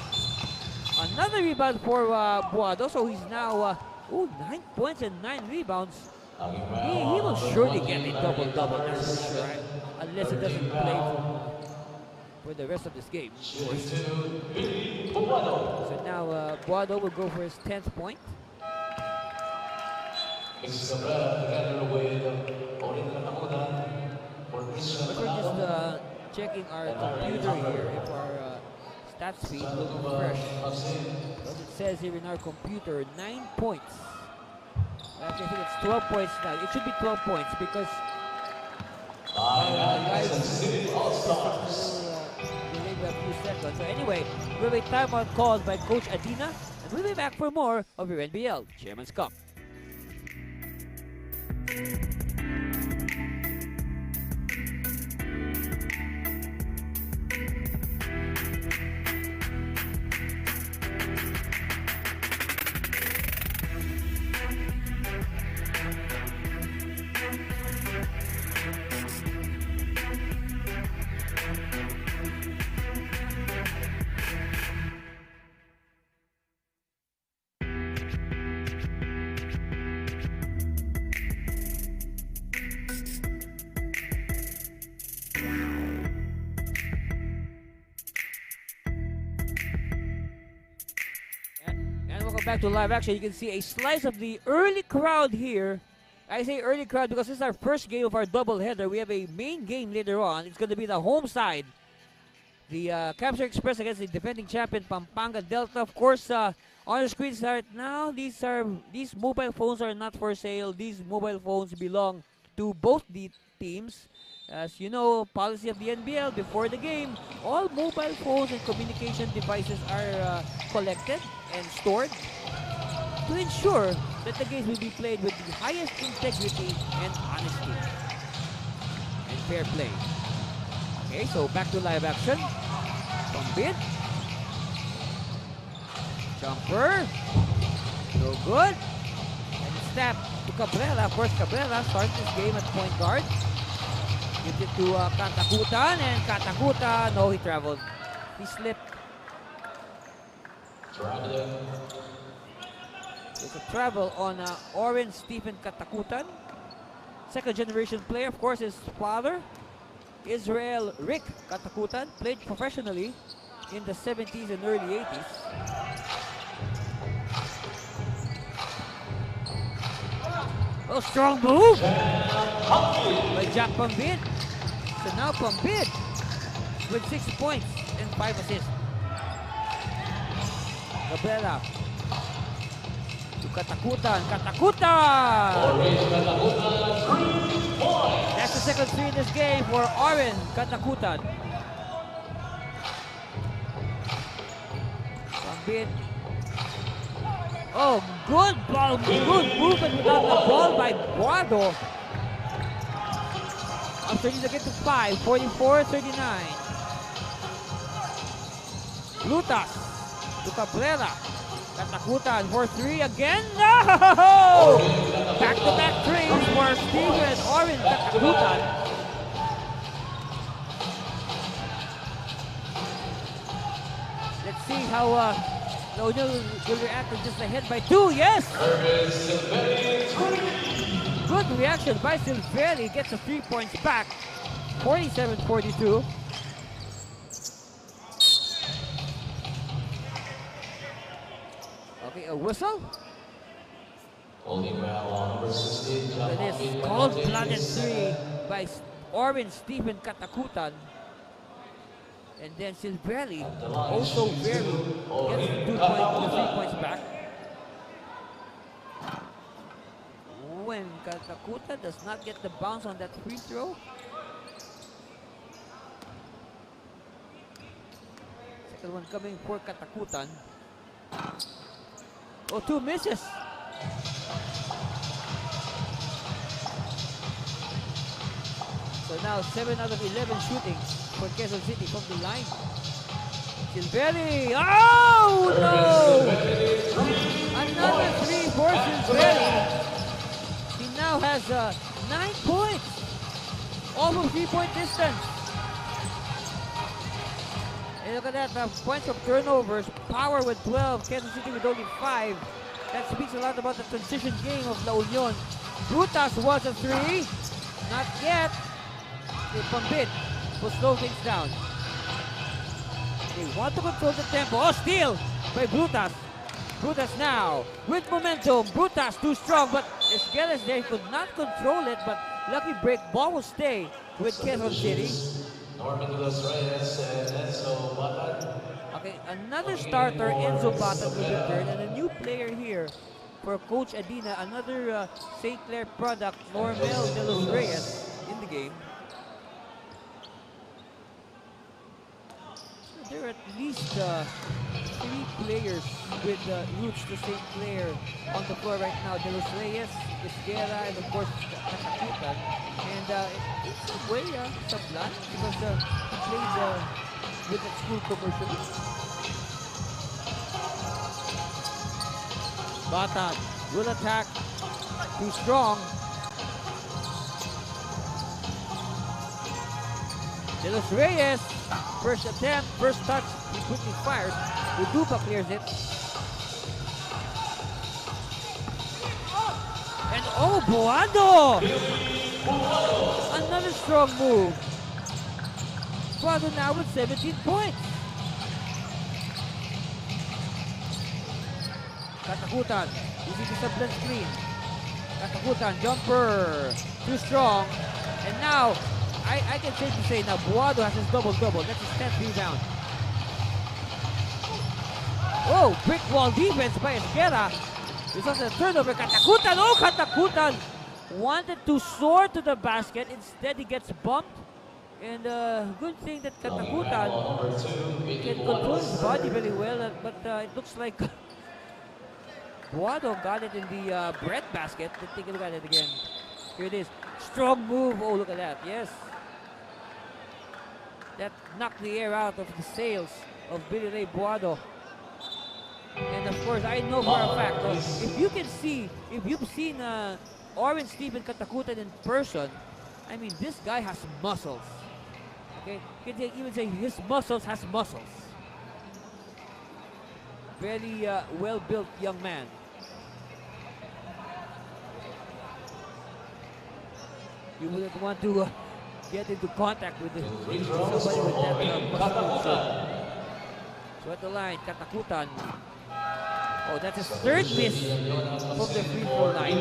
Another rebound for Buado, so he's now 9 points and 9 rebounds. He will surely get a double-double, that's for sure, right? Unless he doesn't play for the rest of this game. So now Buado will go for his 10th point. We're just checking our computer here if our stats feed will be fresh. As it says here in our computer, 9 points. Actually, I think it's 12 points now. It should be 12 points because delayed by a few seconds. So anyway, we'll be timeout called by Coach Adina, and we'll be back for more of your NBL Chairman's Cup. Go back to live action. You can see a slice of the early crowd here. I say early crowd because this is our first game of our doubleheader. We have a main game later on. It's going to be the home side. The Capture Express against the defending champion Pampanga Delta. Of course, on the screens right now, these mobile phones are not for sale. These mobile phones belong to both the teams. As you know, policy of the NBL, before the game, all mobile phones and communication devices are collected and stored to ensure that the games will be played with the highest integrity and honesty and fair play. Okay, so back to live action. Pambit. Jumper. No good. And step to Cabrera. Of course, Cabrera starts this game at point guard. Gives it to Katakutan, and Katakutan, no, he traveled. He slipped. There's a travel on Oren Stephen Katakutan. Second generation player, of course, his father, Israel Rick Katakutan, played professionally in the 70s and early 80s. Oh, strong move by Jack Pambid. So now Pambid with 6 points and 5 assists. Gabriela to Katakutan. Katakutan! That's the second three in this game for Oren Katakutan. Pambid. Oh, good ball, good movement without the ball by Guado. After he's again to 5, 44-39. Lutas to Cabrera. Katakutan for 3 again. No! Back-to-back threes for Steven Oren Katakutan. Let's see how Lojo will react with just ahead by 2. Yes! Good reaction by Silveri. Gets the 3 points back. 47-42. Okay, a whistle. That is cold-blooded 3 by Oren Stephen Katakutan. And then Silveri also very gets the 3 points back. When Katakutan does not get the bounce on that free throw. Second one coming for Katakutan. Oh, 2 misses. So now 7 out of 11 shooting for Quezon City from the line. Silveri. Oh no! Another 3 for Silveri. He now has 9 points. All from 3-point distance. And look at that, points of turnovers. PAOwer with 12, Quezon City with only 5. That speaks a lot about the transition game of La Union. Brutas was a 3. Not yet. The Pambit will slow things down. They want to control the tempo. Oh, steal by Brutas. Brutas now with momentum. Brutas too strong, but Esqueles there could not control it, but lucky break. Ball will stay with Quezon City. Okay, another starter, Enzo Batan, will return, and a new player here for Coach Adina, another St. Clair product, Normel de los Reyes, in the game. There are at least 3 players with roots to St. Clair on the floor right now. De los Reyes, Esguerra, and of course Katakutan. And it's a way Sablan because he played with that school commercial. Batan will attack. Too strong. De los Reyes, first attempt, first touch, he quickly fires. Udupa clears it. And oh, Boado! Another strong move. Boado now with 17 points. Katakutan using the sub-blend screen. Katakutan, jumper, too strong. And now, I can safely say now, Buado has his double-double. That's his 10th rebound. Oh, brick wall defense by Esquera. This was a turnover. Katakutan, oh, Katakutan wanted to soar to the basket. Instead, he gets bumped. And good thing that Katakutan can control his body very well. But it looks like Buado got it in the bread basket. Let's take a look at it again. Here it is. Strong move. Oh, look at that. Yes. That knocked the air out of the sails of Billy Ray Buado. And of course, I know for a fact, if you've seen Orange Steven Katakutan in person, I mean, this guy has muscles. Okay, you can even say his muscles has muscles. Very well-built young man. You wouldn't want to get into contact with somebody with that muscle. So at the line, Katakutan. Oh, that's his third miss from the free throw line.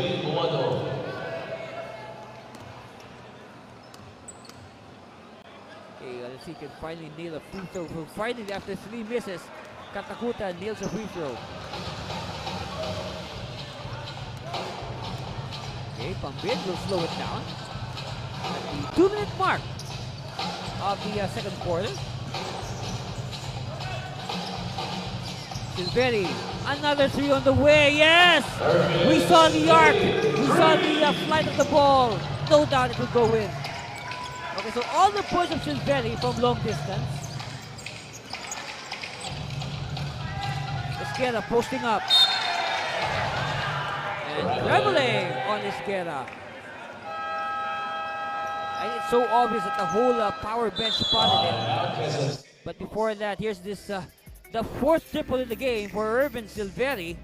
Okay, let's see if he can finally nail a free throw. So finally, after 3 misses, Katakutan nails a free throw. Okay, Pambid will slow it down at the 2-minute mark of the second quarter. Silveri, another 3 on the way, yes! We saw the arc, we saw the flight of the ball. No doubt it will go in. Okay, so all the points of Silveri from long distance. Esquera posting up. And dribbling on Esquera. It's so obvious that the whole power bench spotted it. But before that, here's this, the 4th triple in the game for Irvin Silveri.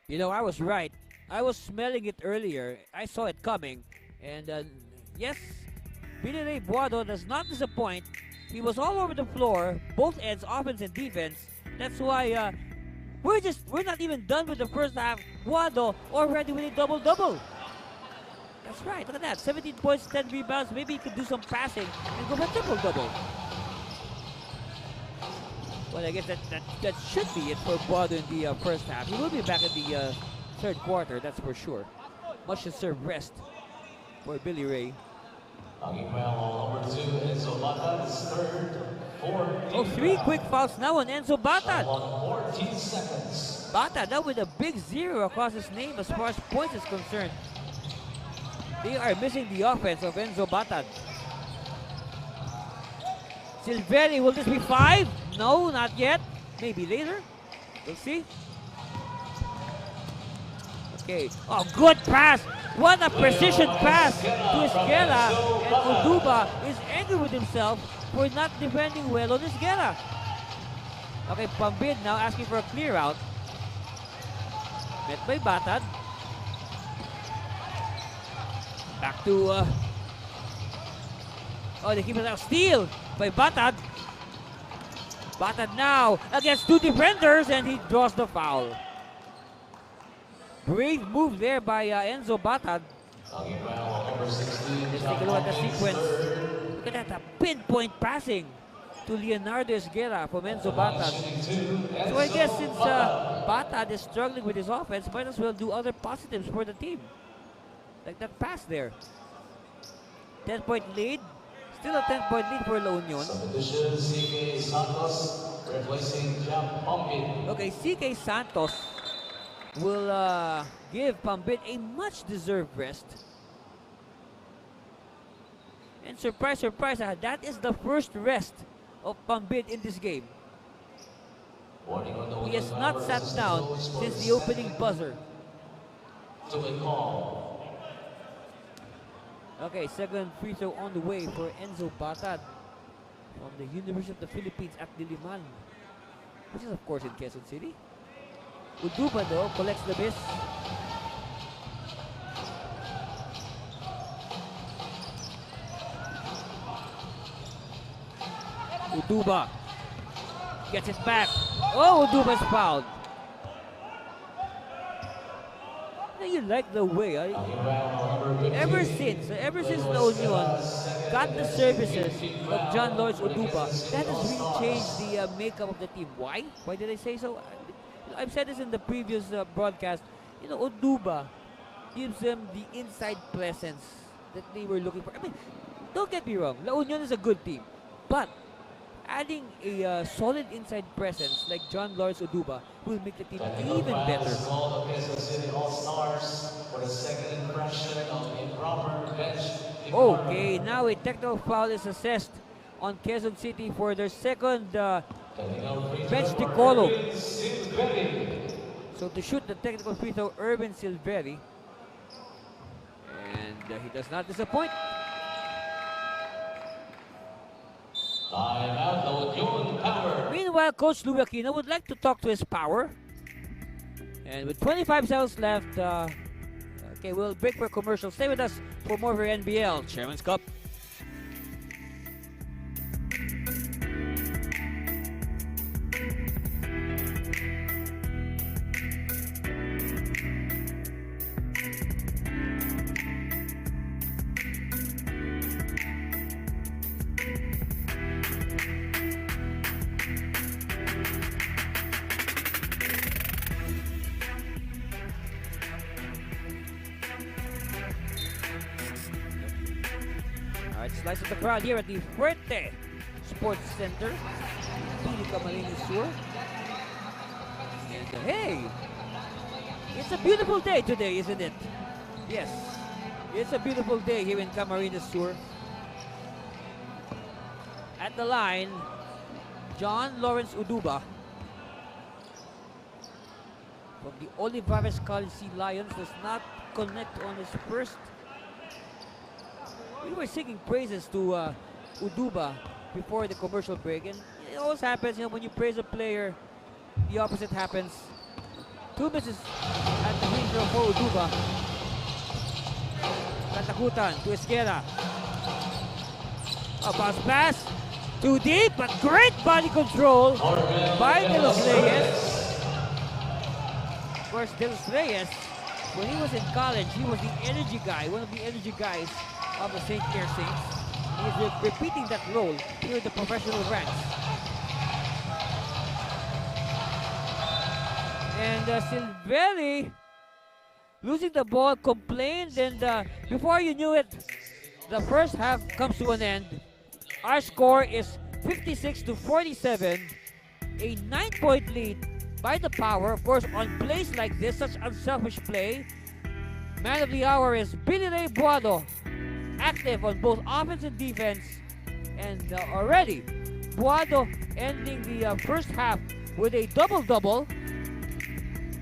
You know, I was right. I was smelling it earlier. I saw it coming. And yes, Billy Ray Buado does not disappoint. He was all over the floor, both ends, offense and defense. That's why we're not even done with the first half. Buado already with a double-double. That's right, look at that. 17 points, 10 rebounds. Maybe he could do some passing and go for a triple-double. Well, I guess that should be it for Buado in the first half. He will be back in the third quarter, that's for sure. Much deserved rest for Billy Ray. Number 2, Enzo Batad, third, 4. Oh, 3 quick fouls now on Enzo Batad. 14 seconds. Batad now with a big 0 across his name as far as points is concerned. They are missing the offense of Enzo Batad. Silveri, will this be 5? No, not yet. Maybe later. We'll see. Okay. Oh, good pass. What a precision pass to Esquera. And Uduba is angry with himself for not defending well on Esquera. Okay, Pambid now asking for a clear out. Met by Batad. Back to... oh, they keep it out. Steal by Batad. Batad now against 2 defenders and he draws the foul. Brave move there by Enzo Batad. Let's take a look at the sequence. Look at that, pinpoint passing to Leonardo Esguerra from Enzo Batad. So I guess since Batad is struggling with his offense, might as well do other positives for the team. Like that pass there. 10-point lead. Still a 10-point lead for La Union. Okay, CK Santos will give Pambid a much-deserved rest. And And surprise, surprise, that is the first rest of Pambid in this game. Warning on the He has opening not hours sat is down closed for since the second opening buzzer. To a call. Okay, second free throw on the way for Enzo Batad from the University of the Philippines at Diliman, which is of course in Quezon City. Uduba though collects the miss. Uduba gets it back. Oh, Uduba's fouled. Now you like the way, ever since La Union got the services of John Lawrence Uduba, that has really changed the makeup of the team. Why? Why did I say so? I've said this in the previous broadcast. You know, Uduba gives them the inside presence that they were looking for. I mean, don't get me wrong, La Union is a good team, but adding a solid inside presence like John Lawrence Uduba will make the team even better. Okay, now a technical foul is assessed on Quezon City for their second bench decolo. So to shoot the technical free throw, Urban Silveri, and he does not disappoint. Meanwhile, Coach Louie Aquino would like to talk to his power. And with 25 seconds left, okay, we'll break for commercial. Stay with us for more of your NBL Chairman's Cup. Slice of the crowd here at the Fuerte Sports Center, Camarines Sur. And hey, it's a beautiful day today, isn't it? Yes, it's a beautiful day here in Camarines Sur. At the line, John Lawrence Uduba from the Olivares College Sea Lions does not connect on his first. We were singing praises to Uduba before the commercial break, and it always happens, you know, when you praise a player, the opposite happens. 2 misses at the free throw for Uduba. Katakutan to Esquera. A bounce pass, too deep, but great body control by De Los Reyes. Of course, De Los Reyes, when he was in college, he was the energy guy, one of the energy guys of the St. Clair Saints. He is repeating that role here in the professional ranks. And Silveri, losing the ball, complained, and before you knew it, the first half comes to an end. Our score is 56-47, a 9-point lead by the Power. Of course, on plays like this, such unselfish play, man of the hour is Billy Ray Buado, active on both offense and defense, and already Buado ending the first half with a double-double.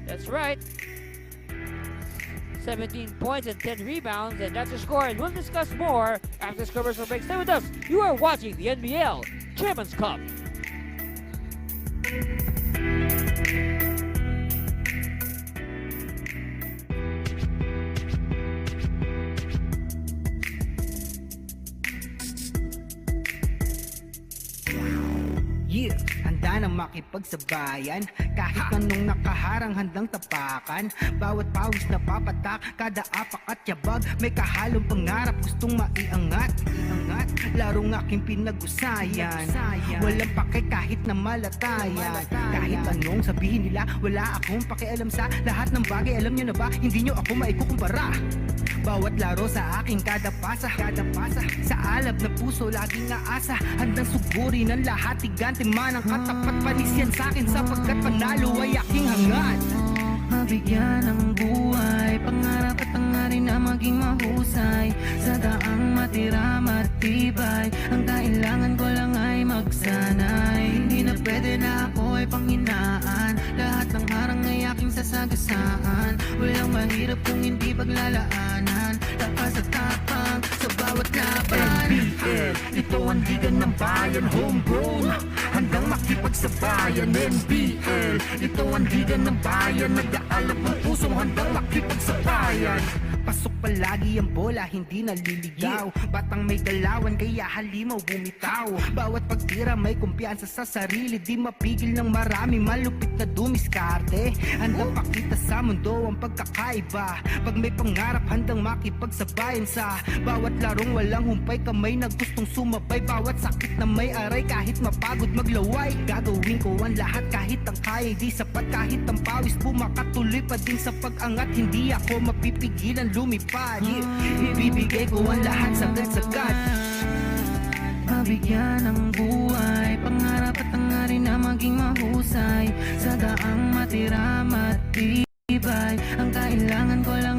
That's right, 17 points and 10 rebounds, and that's the score, and we'll discuss more after this commercial break. Stay with us. You are watching the NBL Chairman's Cup. Yeah, handa na makipagsabayan. Kahit anong nakaharang handang tapakan. Bawat pawis na papatak, kada apak at yabag. May kahalong pangarap, gustong maiangat. Larong aking pinag-usayan. Walang pake kahit na malatayan. Kahit anong sabihin nila, wala akong pakialam sa lahat ng bagay. Alam nyo na ba, hindi nyo ako maikukumpara. Bawat laro sa aking kada pasa. Sa alab na puso, laging aasa. Handang sugurin ang lahat, tigante man ang katapat. Panis yan sa'kin sapagkat panalo ay aking hangad. Mabigyan ng buhay, pangarap at hangarin na maging mahusay. Sa daang matira, matibay. sagasaan. Walang mahirap kung hindi paglalaanan. Lakas at tapang sa bawat laban. NBL, ito ang liga ng bayan, homegrown, handang makipagsabayan. NBL, ito ang liga ng bayan, nag-aalap ng pusong handang makipagsabayan. Pasok palagi ang bola, hindi naliligaw. Batang may galawan, kaya halimaw bumitaw. Bawat pagtira may kumpiyansa sa sarili. Di mapigil ng marami, malupit na dumiskarte. Handang pakita sa mundo ang pagkakaiba. Pag may pangarap, handang makipagsabayan sa bawat larong walang humpay kamay na gustong sumabay. Bawat sakit na may aray, kahit mapagod maglaway. Gagawin ko ang lahat kahit ang kaya di sapat. Kahit ang pawis bumakatuloy pa din sa pag-angat. Hindi ako mapipigilan lumipad. Ibibigay ko ang lahat sagad-sagad. Mabigyan ng buhay, pangarap at hangarin na maging mahusay. Sa daang matira matibay, ang kailangan ko lang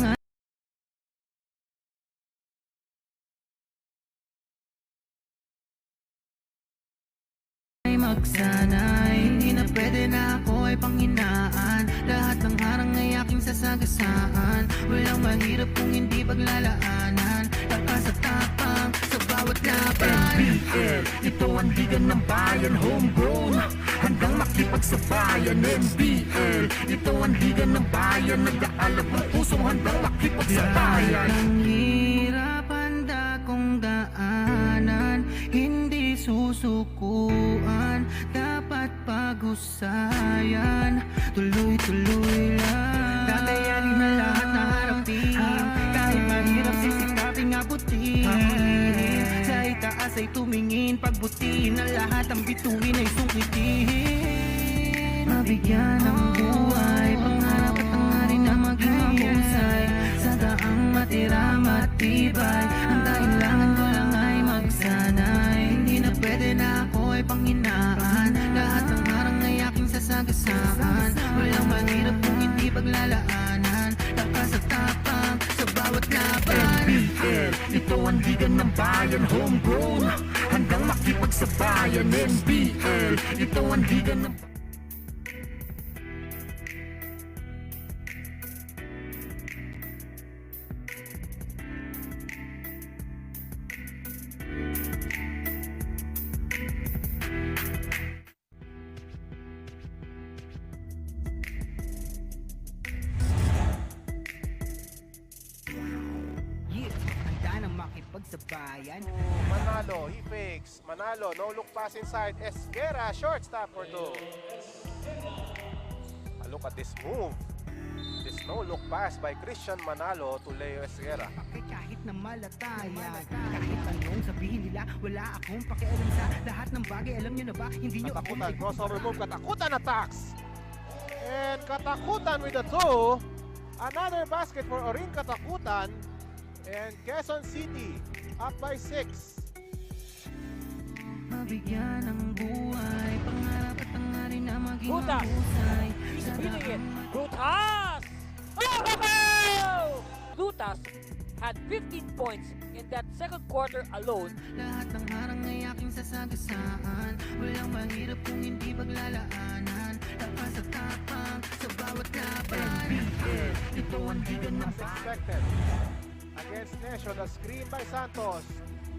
ay magsanay. Hindi na pwede na ako ay panghinaan. Lahat ng harang ay aking sasagasaan. Walang mahirap kung hindi paglalaanan. Lakas at tapang sa bawat laban. NBL, ito ang liga ng bayan, homegrown, handang makipagsabayan. NBL, ito ang liga ng bayan, nag-aalap ng pusong handang makipagsabayan. Ang hirap handa kong daanan, hindi susukuan, dapat pag-usayan. Tuloy-tuloy lang, tatayanin na lahat na harapin. Kahit mahirap sisikaping abutin. Sa itaas ay tumingin, pagbutiin na lahat ang bituin ay sungkitin. Mabigyan ng buhay, pangarap at hangarin na maging mahusay. Sa daang matira matibay, ang kailangan ko lang ay magsanay. Hindi na pwede na ako ay panghinaan. Lahat ng harang ay aking sasagasaan. Walang mahirap kung hindi paglalaanan. Lakas at tapang sa bawat laban. NBL, ito ang liga ng bayan, homegrown, handang makipagsabayan. NBL, ito ang liga ng makipagsabayan. Manalo, he fakes. Manalo, no look pass inside. Esguera, short stop for two. Look at this move. This no look pass by Christian Manalo to Leo Esguera. Kahit na malatayan, kahit anong sabihin nila, wala akong pakialam sa lahat ng bagay. Alam nyo na ba, hindi nyo ako Katakutan, crossover move. Katakutan attacks. And Katakutan with the two. Another basket for Orin Katakutan. And Quezon City up by 6. Mabigyan ng buhay, pangarap at hangarin na maging Butas. mahusay. He's beating it. Butas! Oh! Butas had 15 points in that second quarter alone. Lahat ng harang ay aking sasagasaan. Walang mahirap kung hindi paglalaanan. Lakas at tapang sa bawat laban. NBL, ito ang liga ng As expected. Against Nesho, the screen by Santos.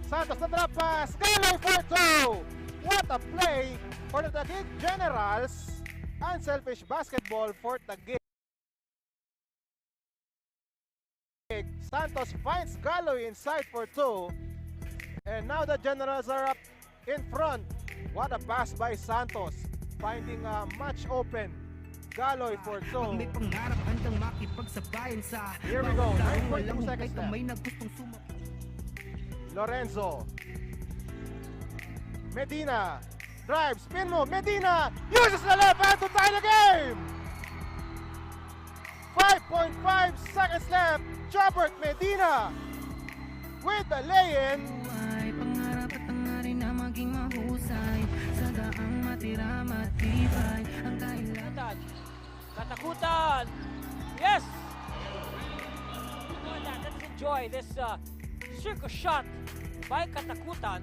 Santos, the drop pass. Galoy for two. What a play for the Taguig Generals. Unselfish basketball for Taguig. Santos finds Galoy inside for two. And now the Generals are up in front. What a pass by Santos. Finding a much open Galoy for two. Pag may pangarap, handang makipagsabayan sa Here we go. bawat 9.2 walang seconds humpay left. kamay na gustong sumabay. Lorenzo. Medina. Drive, spin move. Medina uses the left hand to tie the game. 5.5 seconds left. Jobert Medina with the lay-in. Buhay, pangarap at hangarin na maging mahusay. Sa daang matira matibay, ang kailangan. Katakutan! Yes! Let's enjoy this circus shot by Katakutan.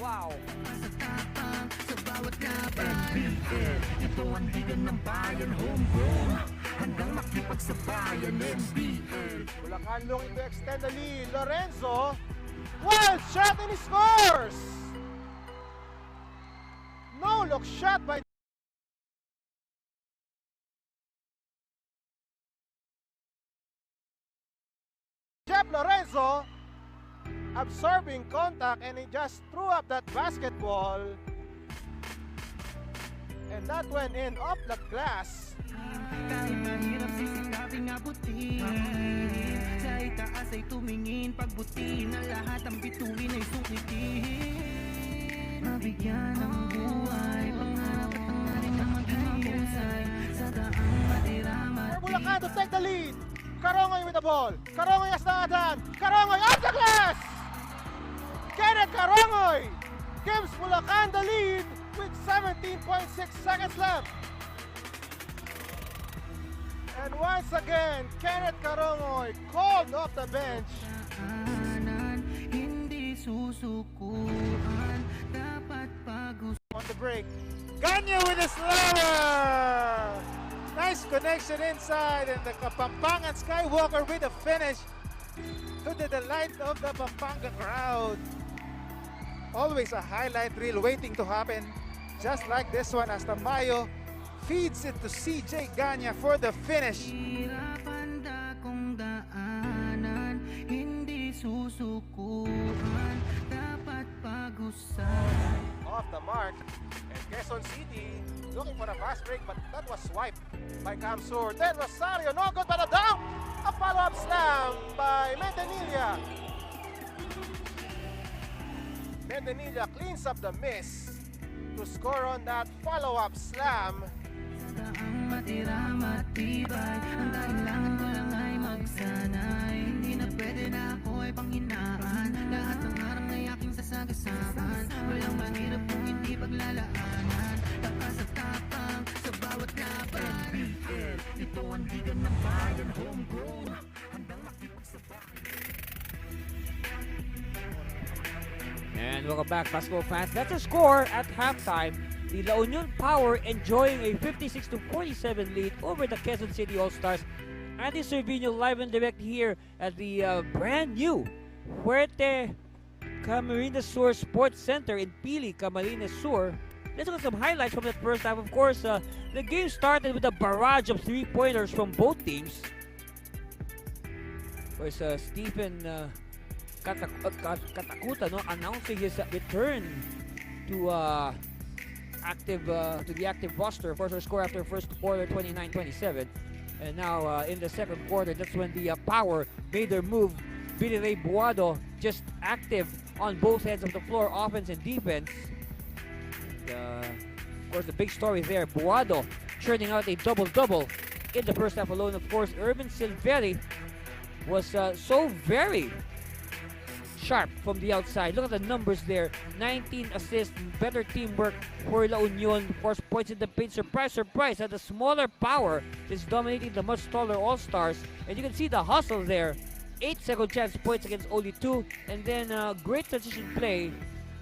Wow! Sa tapang sa bawat laban. NBL, ito ang liga ng bayan, homegrown, handang makipagsabayan NBL. Bulacan looking to extend the lead. Lorenzo, wild shot and he scores! No look shot by Jeff Lorenzo, absorbing contact, and he just threw up that basketball. And that went in off the glass. Kahit mahirap sisikaping abutin, sa itaas ay tumingin, pagbutin na lahat ang bituin ay sungkitin. Mabigyan ng buhay, pangarap at tangarin na maging mahusay, sa daang matiramat. For Bulacan to take the lead. Karongoy with the ball. Karongoy as naatan. Karongoy off the glass! Kenneth Karongoy gives Bulacan the lead with 17.6 seconds left. And once again, Kenneth Karongoy called off the bench. Daanan, hindi susukuan, dapat On the break, Ganya with a slammer! Nice connection inside, and the Kapampangan Skywalker with a finish to the delight of the Pampanga crowd. Always a highlight reel waiting to happen, just like this one as Tamayo feeds it to CJ Ganya for the finish. Hirapan dakong daanan, hindi susukuan, dapat pag-usapan. Off the mark, and Quezon City looking for a fast break, but that was swiped by Camsur. Then Rosario, no good, but a dunk! A follow-up slam by Mendenilla. Mendenilla cleans up the miss to score on that follow-up slam. Daang matira matibay, ang kailangan ko lang ay magsanay. Hindi na pwede na ako ay panghinaan, lahat ng harang ay aking sasagasaan. Walang mahirap kung hindi paglalaanan, lakas at tapang sa bawat laban. NBL, ito ang liga ng bayan, homegrown, handang makipagsabayan. And welcome back, basketball fans. That's the score at halftime. The La Union Power enjoying a 56-47 lead over the Quezon City All-Stars. Andy Cervino live and direct here at the brand new Fuerte Camarines Sur Sports Center in Pili, Camarines Sur. Let's look at some highlights from that first half. Of course, the game started with a barrage of three-pointers from both teams. Of course, Stephen Katakuta announcing his return to the active roster. First score after first quarter, 29-27. And now in the second quarter, that's when the Power made their move. Billy Ray Buado just active on both ends of the floor, offense and defense. Of course, the big story there, Buado churning out a double-double in the first half alone. Of course, Urban Silveri was so very sharp from the outside. Look at the numbers there. 19 assists, better teamwork for La Union. Of course, points in the paint. Surprise, surprise. At the smaller Power is dominating the much taller All-Stars. And you can see the hustle there. 8 second chance points against only 2. And then great transition play.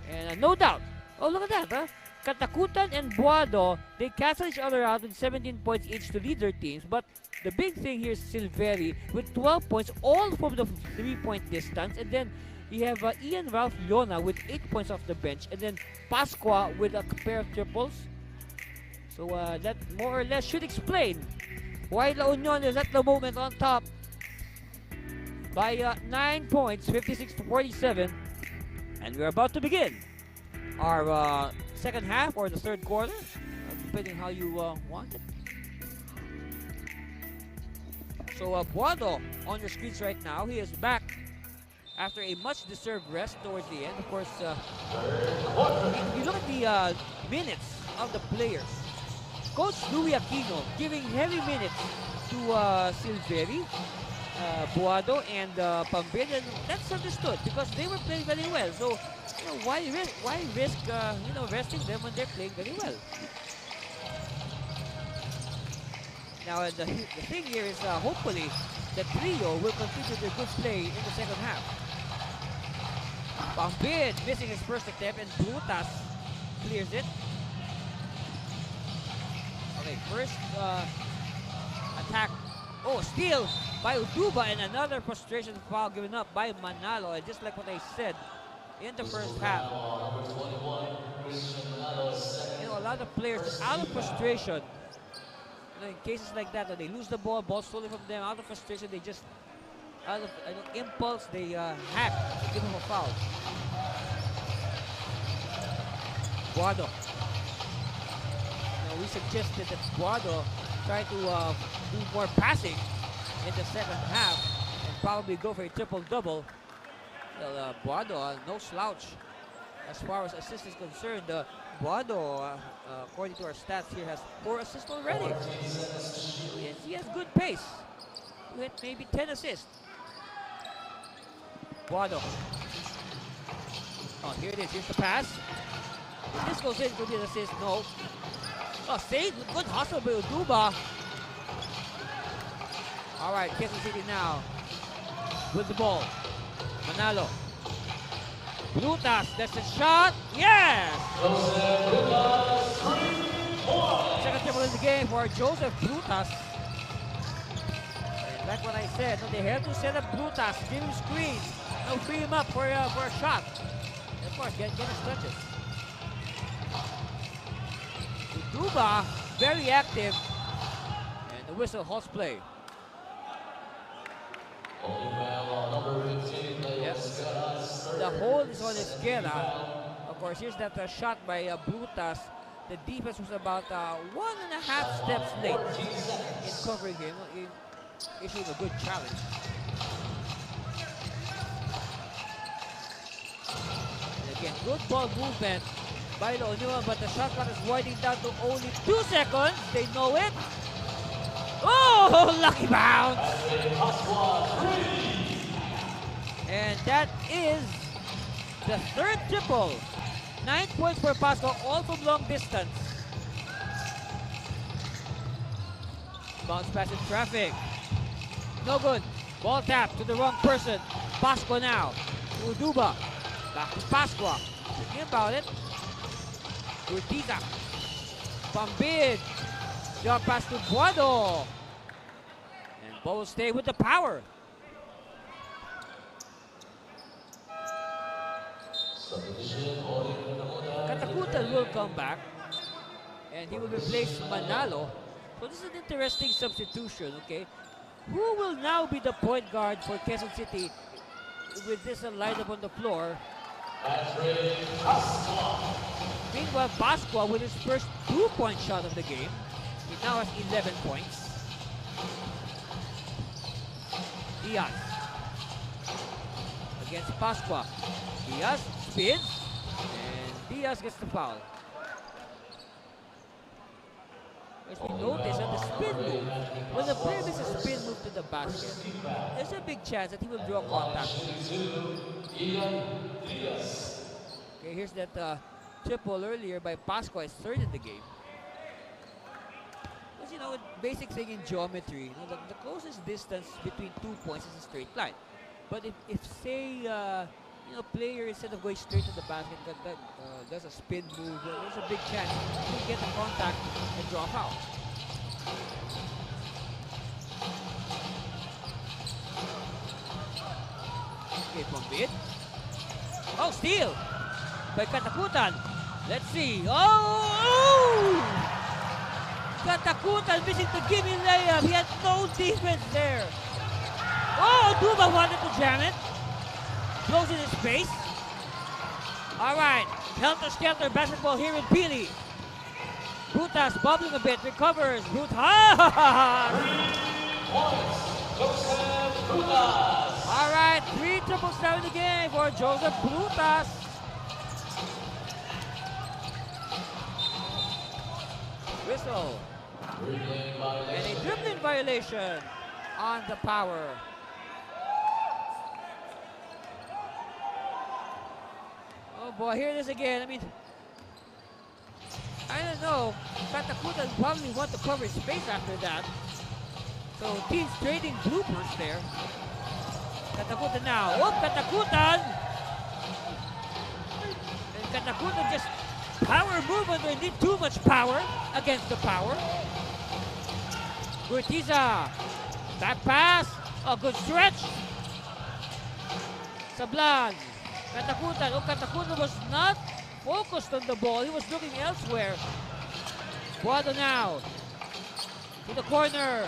And no doubt. Oh, look at that, huh? Katakutan and Buado, they cancel each other out with 17 points each to lead their teams. But the big thing here is Silveri with 12 points, all from the 3-point distance. And then you have Ian Ralph Leona with 8 points off the bench. And then Pasqua with a pair of triples. So that more or less should explain why La Union is at the moment on top by 9 points, 56-47. And we're about to begin our second half or the third quarter, depending how you want it. So Buado on your screens right now. He is back after a much-deserved rest towards the end. Of course, if you look at the minutes of the players, Coach Louis Aquino giving heavy minutes to Silveri, Buado, and Pambin, and that's understood because they were playing very well. So, you know, why risk resting them when they're playing very well? Now, the thing here is hopefully the trio will continue their good play in the second half. Pambin missing his first attempt, and Brutas clears it. Okay, first attack. Oh, steal by Uduba and another frustration foul given up by Manalo. And just like what I said in the first half, you know, a lot of players out of frustration, you know, in cases like that, when they lose the ball, ball stolen from them, out of frustration, they just, out of impulse, they hack, give him a foul. Guado. We suggested that Guado try to do more passing in the second half and probably go for a triple-double. Well, Guado, no slouch as far as assists is concerned. Guado, according to our stats here, has 4 assists already. Yes, he has good pace. With maybe 10 assists. Guado. Oh, here it is. Here's the pass. If this goes in, it could be an assist. No. Oh, saved with good hustle by Uduba. All right, Quezon City now with the ball. Manalo. Brutas, that's a shot. Yes! Second triple in the game for Joseph Brutas. And like what I said, they have to set up Brutas, give him screens, free him up for a shot. And of course, get his touches. Uduba, very active. And the whistle halts play. Yes. The hold is on Esquerra. Of course, here's that shot by Brutas. The defense was about 1.5 steps late in covering him, in issuing a good challenge. And again, good ball movement by Laonua, but the shot clock is winding down to only 2 seconds. They know it. Oh, lucky bounce! And that is the third triple. 9 points for Pasco, all from long distance. Bounce pass in traffic. No good. Ball tap to the wrong person. Pasco now. Uduba. Back to Pasqua. Thinking about it. Urtiza. Pambid. Jump pass to Guado. And ball will stay with the power. Katakutan will come back. And he will replace Manalo. So this is an interesting substitution, okay? Who will now be the point guard for Quezon City with this lineup on the floor? Meanwhile, Pasqua with his first 2-point shot of the game. He now has 11 points. Diaz against Pasqua. Diaz spins, and Diaz gets the foul. As we notice on the spin move, when the player makes a spin move to the basket, there's a big chance that he will draw contact. Okay, here's that triple earlier by Pasqua, his third in the game. Because, you know, basic thing in geometry, you know, the closest distance between 2 points is a straight line. But if say, you know, player instead of going straight to the basket does a spin move, there's a big chance he'll get the contact and draw a foul. Okay, Pambid. Oh, steal by Katakutan. Let's see. Oh! Katakutan missing the gimme layup. He had no defense there. Oh, Duba wanted to jam it. Blows in his face. All right, helter-skelter basketball here in Pili. Brutas bubbling a bit, recovers. Brutas. All right, 3 triples now in the game for Joseph Brutas. Whistle. And a dribbling violation on the power. Oh boy, here it is again. I mean, I don't know. Katakutan probably want to cover his face after that. So teams trading bloopers there. Katakutan now. Oh, Katakutan! And Katakutan just power move when they need too much power against the power. Gurtiza. Back pass. A good stretch. Sablan. Katakutan. Oh, Katakutan was not focused on the ball. He was looking elsewhere. Buado now. To the corner.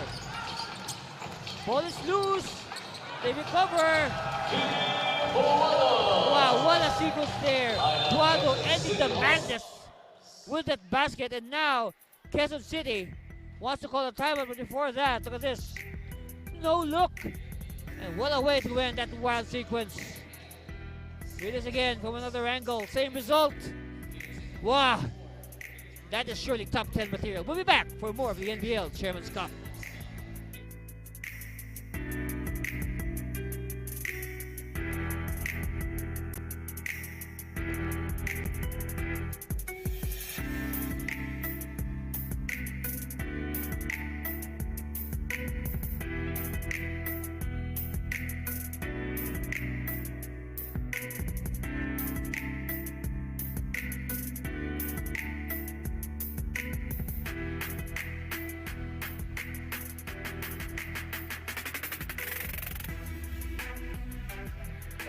Ball is loose. They recover. Wow, what a sequence there. Buado ending the madness with that basket. And now, Quezon City wants to call a timeout, but before that, look at this. No look. And what a way to end that wild sequence. Here it is again from another angle. Same result. Wow. That is surely top 10 material. We'll be back for more of the NBL Chairman's Cup.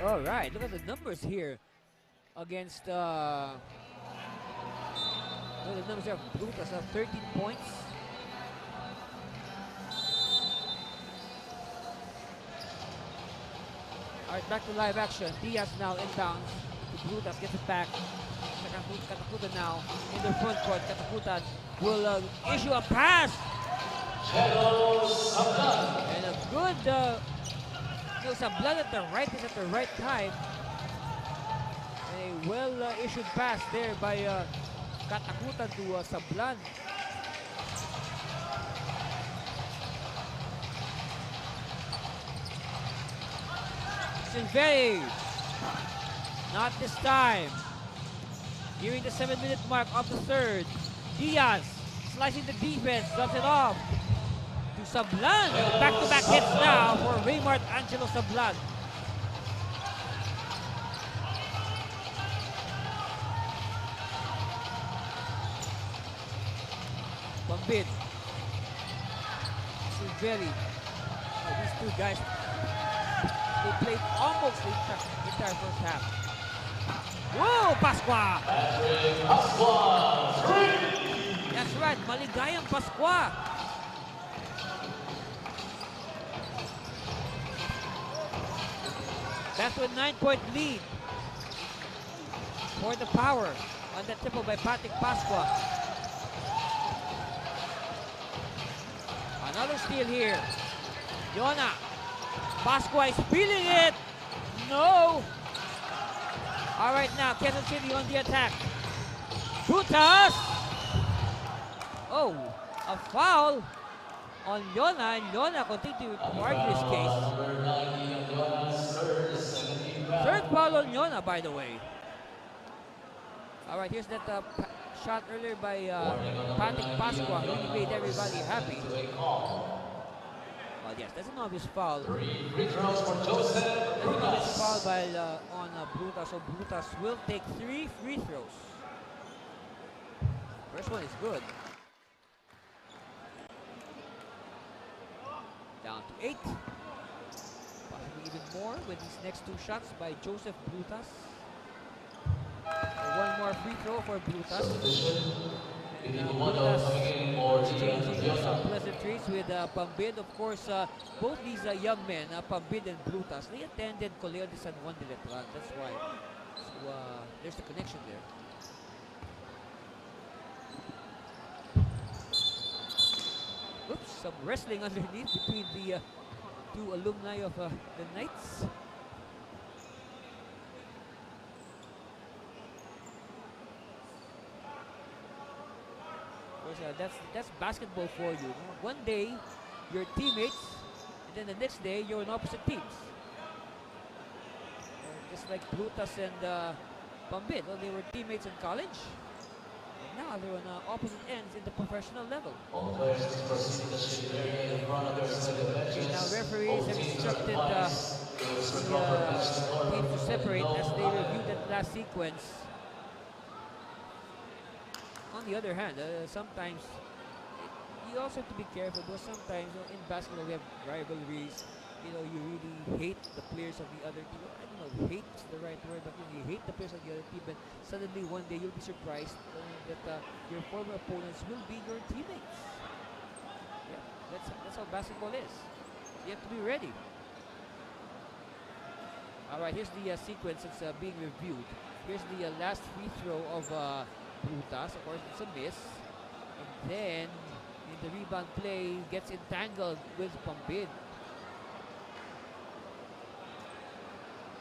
All right, look at the numbers here against. Look at the numbers here of Brutas have 13 points. All right, back to live action. Diaz now inbounds. Brutas gets it back. Katakutan now in the front court. Katakutan will issue a pass. And a good. Sablan at the right is at the right time. A well-issued pass there by Katakutan to Sablan. Silveri. Not this time. Nearing the 7-minute mark of the third. Diaz slicing the defense, drops it off. Sablan, back-to-back hits now for Raymart Angelo Sablan. Bambid. Silveri. These two guys, they played almost the entire first half. Whoa, Pasqua! That's right, maligayang Pasqua. Back to a 9-point lead for the PAOwer on that triple by Patrick Pasqua. Another steal here. Yona. Pasqua is feeling it. No. All right, now Quezon City on the attack. Brutas. Oh, a foul on Yona, and Yona continued to argue his case. Third foul on Yona, by the way. All right, here's that shot earlier by Patrick Pasqua. Really made everybody happy. Well, yes, that's an obvious foul. That's an obvious foul by, on Brutas. So Brutas will take 3 free throws. First one is good. Down to 8. Possibly even more with these next 2 shots by Joseph Brutas. So one more free throw for Brutas. And Brutas exchanging some pleasantries with Pambid. Of course, both these young men, Pambid and Brutas, they attended Colegio de San Juan de Letran. That's why. So there's the connection there. Oops, some wrestling underneath between the 2 alumni of the Knights. Of course, that's basketball for you. One day, you're teammates, and then the next day, you're on opposite teams. Just like Brutas and Pambid. Well, they were teammates in college. Now they're on opposite ends in the professional level. Now referees have instructed the teams to separate as they review that last sequence. On the other hand, sometimes you also have to be careful because sometimes in basketball we have rivalries. You really hate the players of the other team. I don't know, hate is the right word, but you hate the players of the other team, and suddenly one day you'll be surprised that your former opponents will be your teammates. Yeah, that's how basketball is. You have to be ready. All right, here's the sequence that's being reviewed. Here's the last free throw of Brutas. Of course, it's a miss. And then, in the rebound play, gets entangled with Pambid.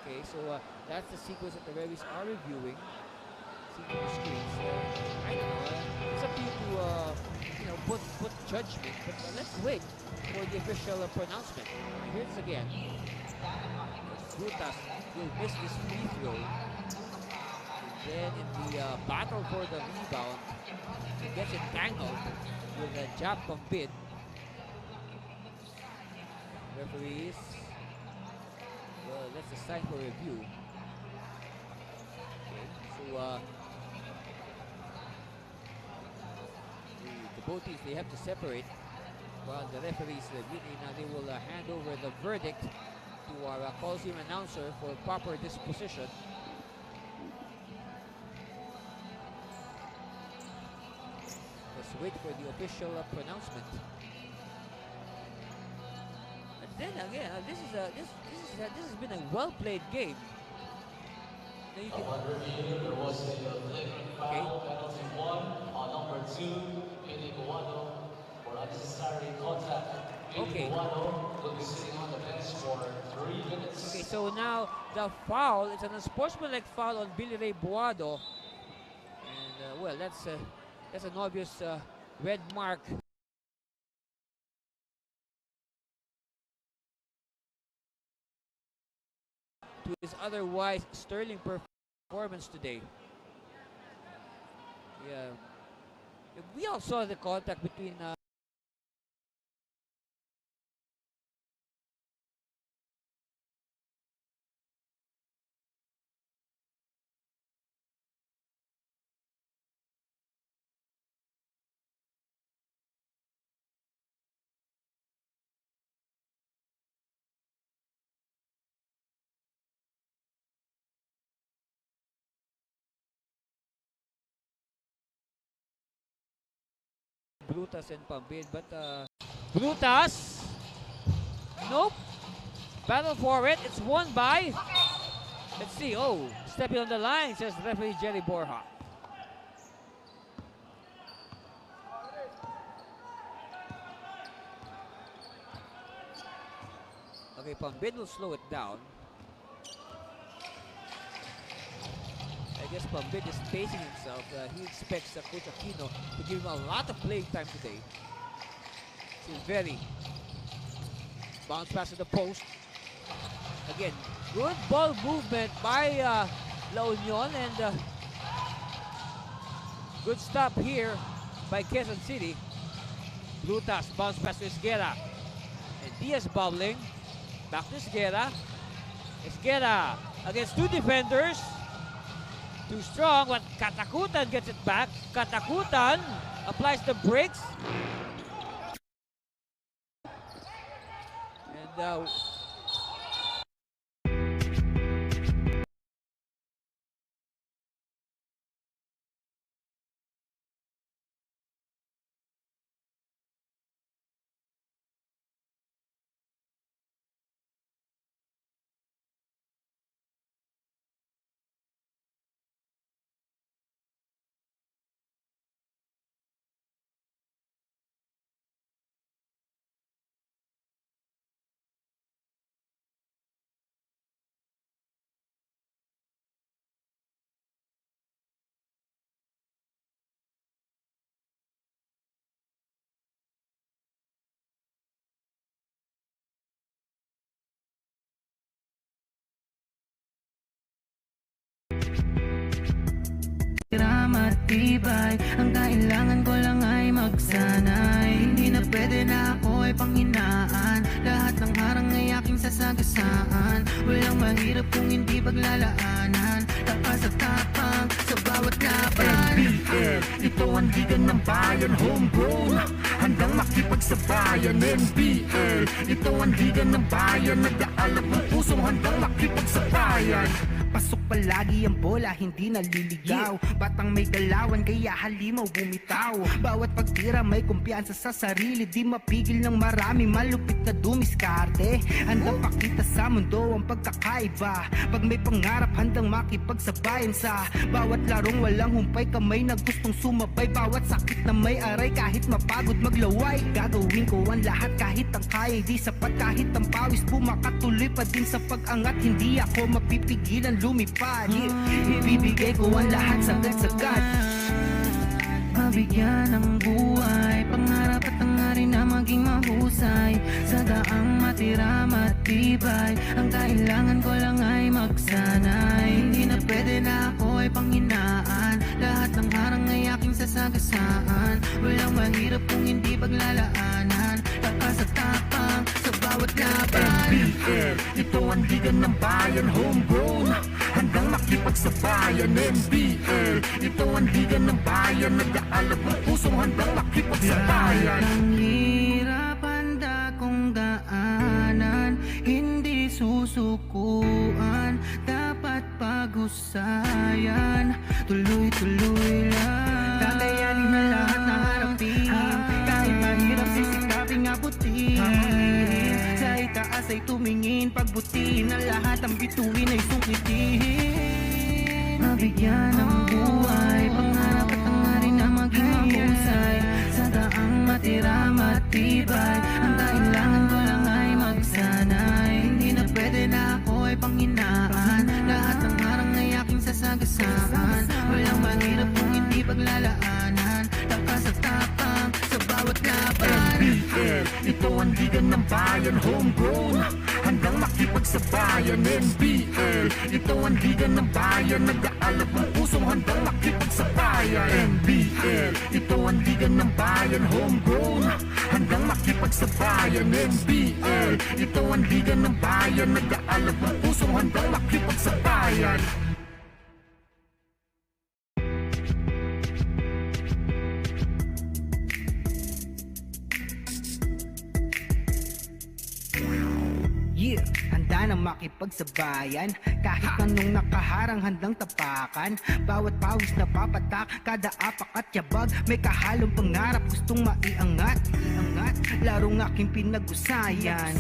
Okay, so that's the sequence that the referees are reviewing. See on the screen. So, I don't know. It's up to you to, put judgment. But let's wait for the official pronouncement. Here's it again. Brutas will miss this free throw. And then in the battle for the rebound, he gets entangled with Jab Pambid. Referees. Well, that's a sign for review. Okay, so the both teams, they have to separate while the referees reviewing. Now they will hand over the verdict to our Coliseum announcer for proper disposition. Let's wait for the official pronouncement. Then again, this has been a well-played game. Now you can, There was a flagrant foul, penalty 1 on number 2, Billy Guado, for unnecessary contact. Okay. Billy Guado will be sitting on the bench for 3 minutes. Okay, so now the foul, it's an unsportsmanlike foul on Billy Ray Buado. And well, that's an obvious red mark. To his otherwise sterling performance today. Yeah, we all saw the contact between Brutas and Pambid, but Brutas, nope, battle for it, it's won by, let's see, stepping on the line, says referee Jerry Borja. Okay, Pambid will slow it down. I guess Pambid is pacing himself. He expects Coach Aquino to give him a lot of playing time today. Silveri. Bounce pass to the post. Again, good ball movement by La Union, and good stop here by Quezon City. Brutas, bounce pass to Esguerra. And Diaz bubbling. Back to Esguerra. Esguerra against two defenders. Too strong, but Katakutan gets it back. Katakutan applies the brakes. And matibay, ang kailangan ko lang ay magsanay. Hindi na pwede na ako ay panghinaan. Lahat ng harang ay aking sasagasaan. Walang mahirap kung hindi paglalaanan. Tapas at tapang sa bawat laban. NBL, ito ang ang liga ng bayan, homegrown, handang makipagsabayan. NBL, ito ang liga ng bayan, nag-aalab ng pusong handang makipagsabayan. Pasok palagi ang bola, hindi naliligaw. Batang may galawan, kaya halimaw bumitaw. Bawat pagtira may kumpiyansa sa sarili, di mapigil ng marami, malupit na dumiskarte. Handang pakita sa mundo ang pagkakaiba. Pag may pangarap, handang makipagsabayan sa bawat larong walang humpay, kamay na gustong sumabay. Bawat sakit na may aray, kahit mapagod maglaway, gagawin ko ang lahat kahit ang kaya di sapat. Kahit ang pawis pumakatuloy pa din sa pag-angat, hindi ako mapipigilan lumipad. Ibibigay ko ang lahat sagad-sagad. Mabigyan ng buhay, pangarap at hangarin na maging mahusay. Sa daang matira matibay, ang kailangan ko lang ay magsanay. Hindi na pwede na ako ay panghinaan, lahat ng harang ay aking sasagasaan. Walang mahirap kung hindi paglalaanan, lakas at tapang sa bawat laban. NBL, ito ang liga ng bayan, homegrown, handang makipagsabayan. NBL, ito ang liga ng bayan, nag-aalab ng pusong handang makipagsabayan. Ang hirap handa kong daanan, hindi susukuan, dapat paghusayan, tuloy-tuloy lang. Kakayanin na lahat na harapin, kahit mahirap sisikaping abutin. Sa itaas ay tumingin, pagbutiin ang lahat, ang bituin ay sungkitin. Mabigyan ng buhay, pangarap at hangarin na maging mahusay. Sa daang matira matibay, ang kailangan ko lang ay magsanay. Hindi na pwede na ako ay panghinaan, lahat ng harang ay aking sasagasaan. Walang mahirap kung hindi paglalaanan, lakas at tapang sa bawat laban. NBL, ito ang liga ng bayan, homegrown, handang makipagsabayan. NBL, ito ang liga ng bayan, nag-aalab ng pusong handang makipagsabayan. NBL, ito ang liga ng bayan, homegrown, handang makipagsabayan. NBL, ito ang liga ng bayan, nag-aalab ng pusong handang makipagsabayan. Yeah, handa na makipagsabayan, kahit anong nakaharang handang tapakan. Bawat pawis na papatak, kada apak at yabag, may kahalong pangarap gustong maiangat. Larong aking pinag-usayan,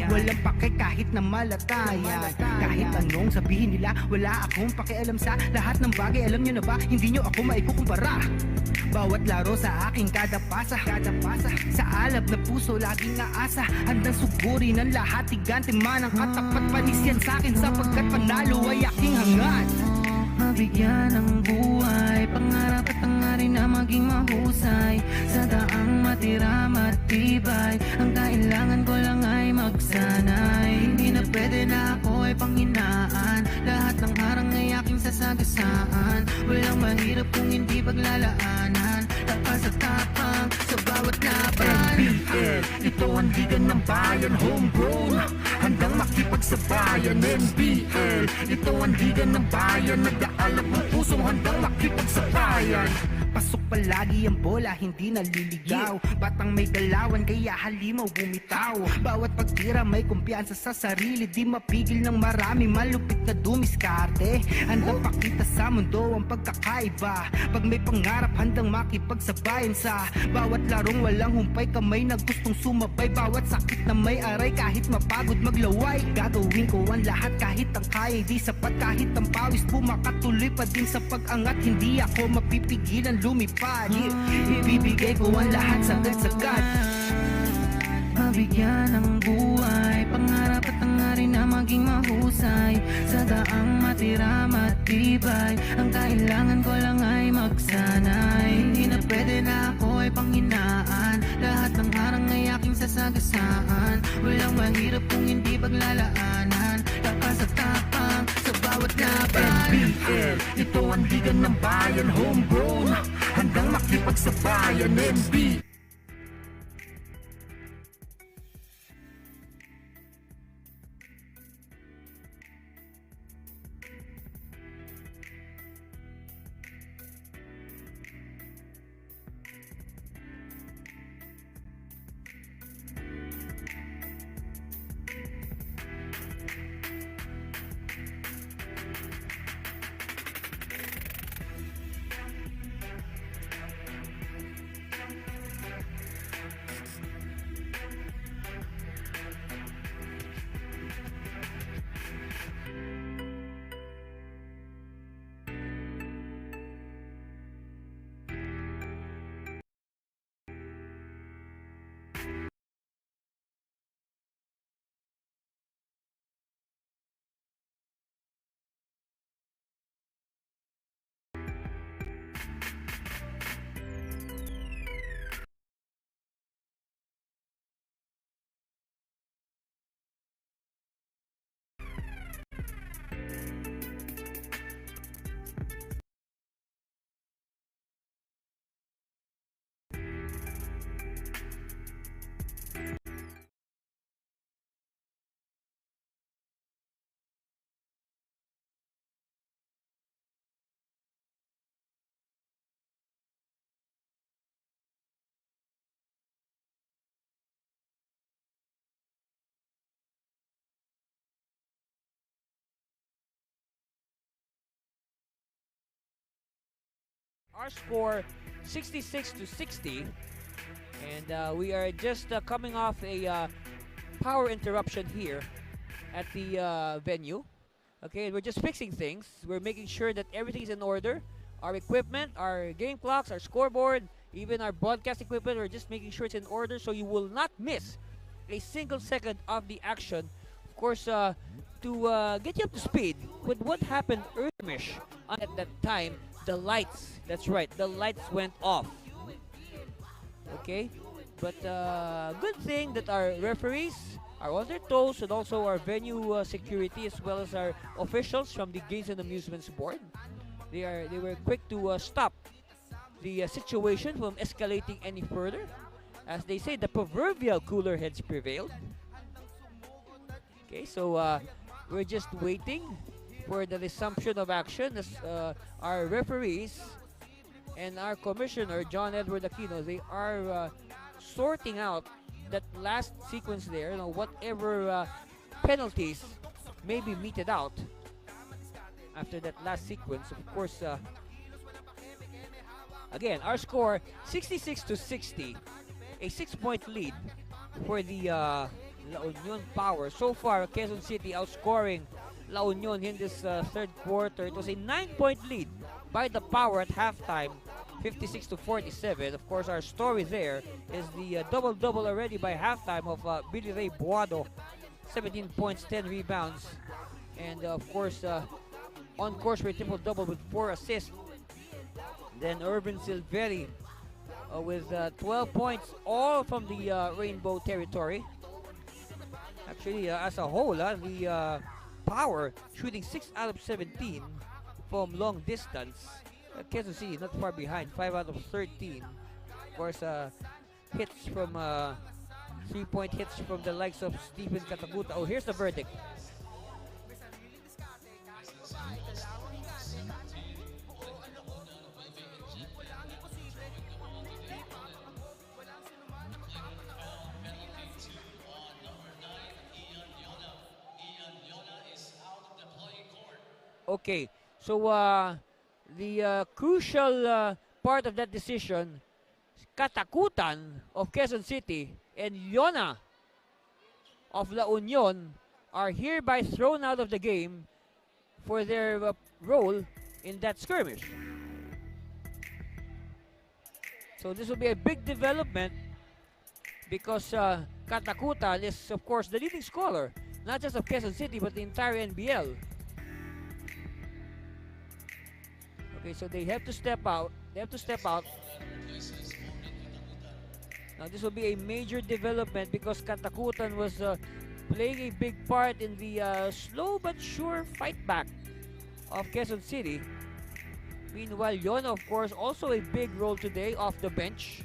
walang pake kahit na malatayan. Kahit anong sabihin nila, wala akong pakialam sa lahat ng bagay. Alam nyo na ba, hindi nyo ako maikukumpara. Bawat laro sa aking kada pasa, sa alab na puso laging naasa. Handang sugurin ang lahat, tigante man ang katapat, panis yan sa'kin sapagkat panalo ay aking hangad. Mabigyan ng buhay, pangarap at hangarin na maging mahusay. Sa daang matira matibay, ang kailangan ko lang ay magsanay. Hindi na pwede na ako ay panghinaan, lahat ng harang ay aking sasagasaan. Walang mahirap kung hindi paglalaanan, lakas at tapang sa bawat laban. NBL, ito ang liga ng bayan, homegrown, handang makipagsabayan. NBL, ito ang liga ng bayan, nag-aalab ng pusong handang makipagsabayan. Pasok palagi ang bola, hindi naliligaw. Batang may galawan, kaya halimaw bumitaw. Bawat pagtira may kumpiyansa sa sarili, di mapigil ng marami, malupit na dumiskarte. Handang pakita sa mundo ang pagkakaiba. Pag may pangarap, handang makipagsabayan sa bawat larong walang humpay, kamay na gustong sumabay. Bawat sakit na may aray, kahit mapagod maglaway, gagawin ko ang lahat kahit ang kaya di sapat. Kahit ang pawis pumakatuloy pa din sa pag-angat, hindi ako mapipigilan lumipad. Ibibigay ko ang lahat sagad-sagad. Mabigyan ng buhay, pangarap at hangarin na maging mahusay. Sa daang matira matibay, ang kailangan ko lang ay magsanay. Hindi na pwede na ako ay panghinaan, lahat ng harang ay aking sasagasaan. Walang mahirap kung hindi paglalaanan, lakas at tapang sa bawat laban. NBL, ito ang liga ng bayan, homegrown, handang makipagsabayan. NBL. Our score 66 to 60, and we are just coming off a power interruption here at the venue. Okay, we're just fixing things. We're making sure that everything's in order. Our equipment, our game clocks, our scoreboard, even our broadcast equipment, we're just making sure it's in order so you will not miss a single second of the action. Of course, to get you up to speed with what happened earlier at that time, the lights, that's right, the lights went off. Okay, but good thing that our referees are on their toes, and also our venue security, as well as our officials from the Games and Amusements Board. They were quick to stop the situation from escalating any further. As they say, the proverbial cooler heads prevailed. Okay, so we're just waiting for the resumption of action as our referees and our commissioner, John Edward Aquino, they are sorting out that last sequence there, you know, whatever penalties may be meted out after that last sequence. Of course, again, our score 66 to 60, a 6-point lead for the La Union Power. So far, Quezon City outscoring La Union in this third quarter. It was a 9-point lead by the Power at halftime, 56 to 47. Of course, our story there is the double-double already by halftime of Billy Ray Boado, 17 points, 10 rebounds, and of course, on course for a triple-double with 4 assists. Then Urban Silveri with 12 points, all from the Rainbow territory. Actually, as a whole, the Power shooting 6 out of 17 from long distance. Quezon City not far behind, 5 out of 13. Of course, hits from 3-point hits from the likes of Stephen Kataguta. Oh, here's the verdict. Okay, so the crucial part of that decision, Katakutan of Quezon City and Yona of La Union are hereby thrown out of the game for their role in that skirmish. So this will be a big development because Katakutan is, of course, the leading scorer, not just of Quezon City, but the entire NBL. Okay, so they have to step out. Now this will be a major development because Katakutan was playing a big part in the slow but sure fight back of Quezon City. Meanwhile, Yona, of course, also a big role today off the bench.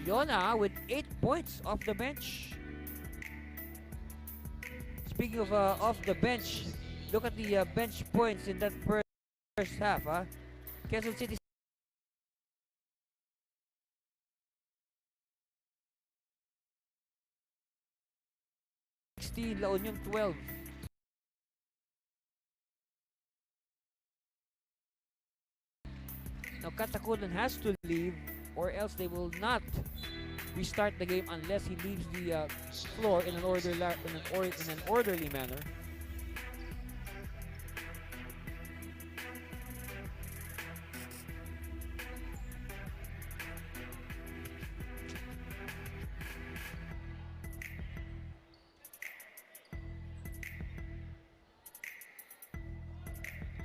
Yona with 8 points off the bench. Speaking of off the bench, look at the bench points in that first half. Quezon City 16, La Union 12. Now Katakutan has to leave, or else they will not restart the game unless he leaves the floor in an orderly manner.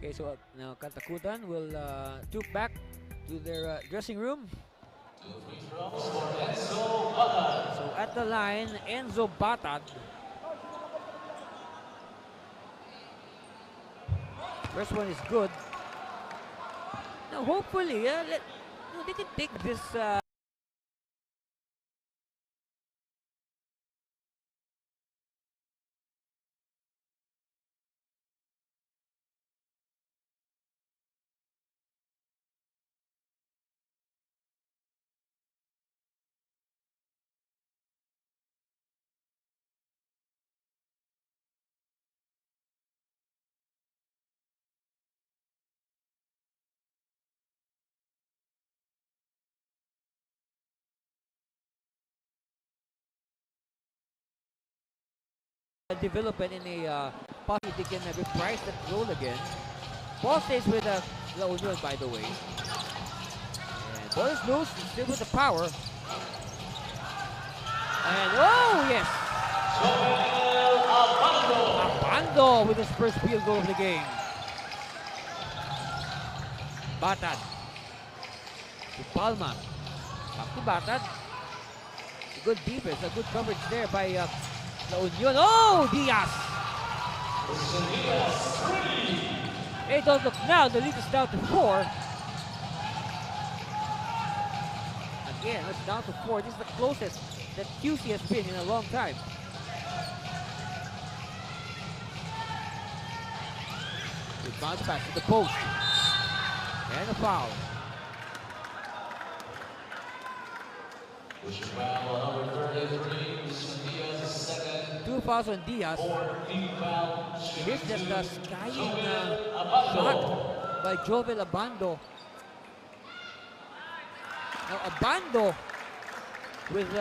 Okay, so now Katakutan will took back to their dressing room. So at the line, Enzo Batad. First one is good. Now hopefully, they can take this development in a possibly they can reprise that role again. Ball stays with La Union, by the way. And ball is loose, still with the power. And oh yes! Abando with his first field goal of the game. Batad. To Palma. Back to Batad. Good defense, a good coverage there by La Union. Oh, Diaz! Hey, don't look now. The lead is down to 4. Again, it's down to 4. This is the closest that QC has been in a long time. Good bounce pass to the post. And a foul. Number 33, Diaz is second. 2 fouls on Diaz. Here's that skying shot by Jovel Abando. Now Abando with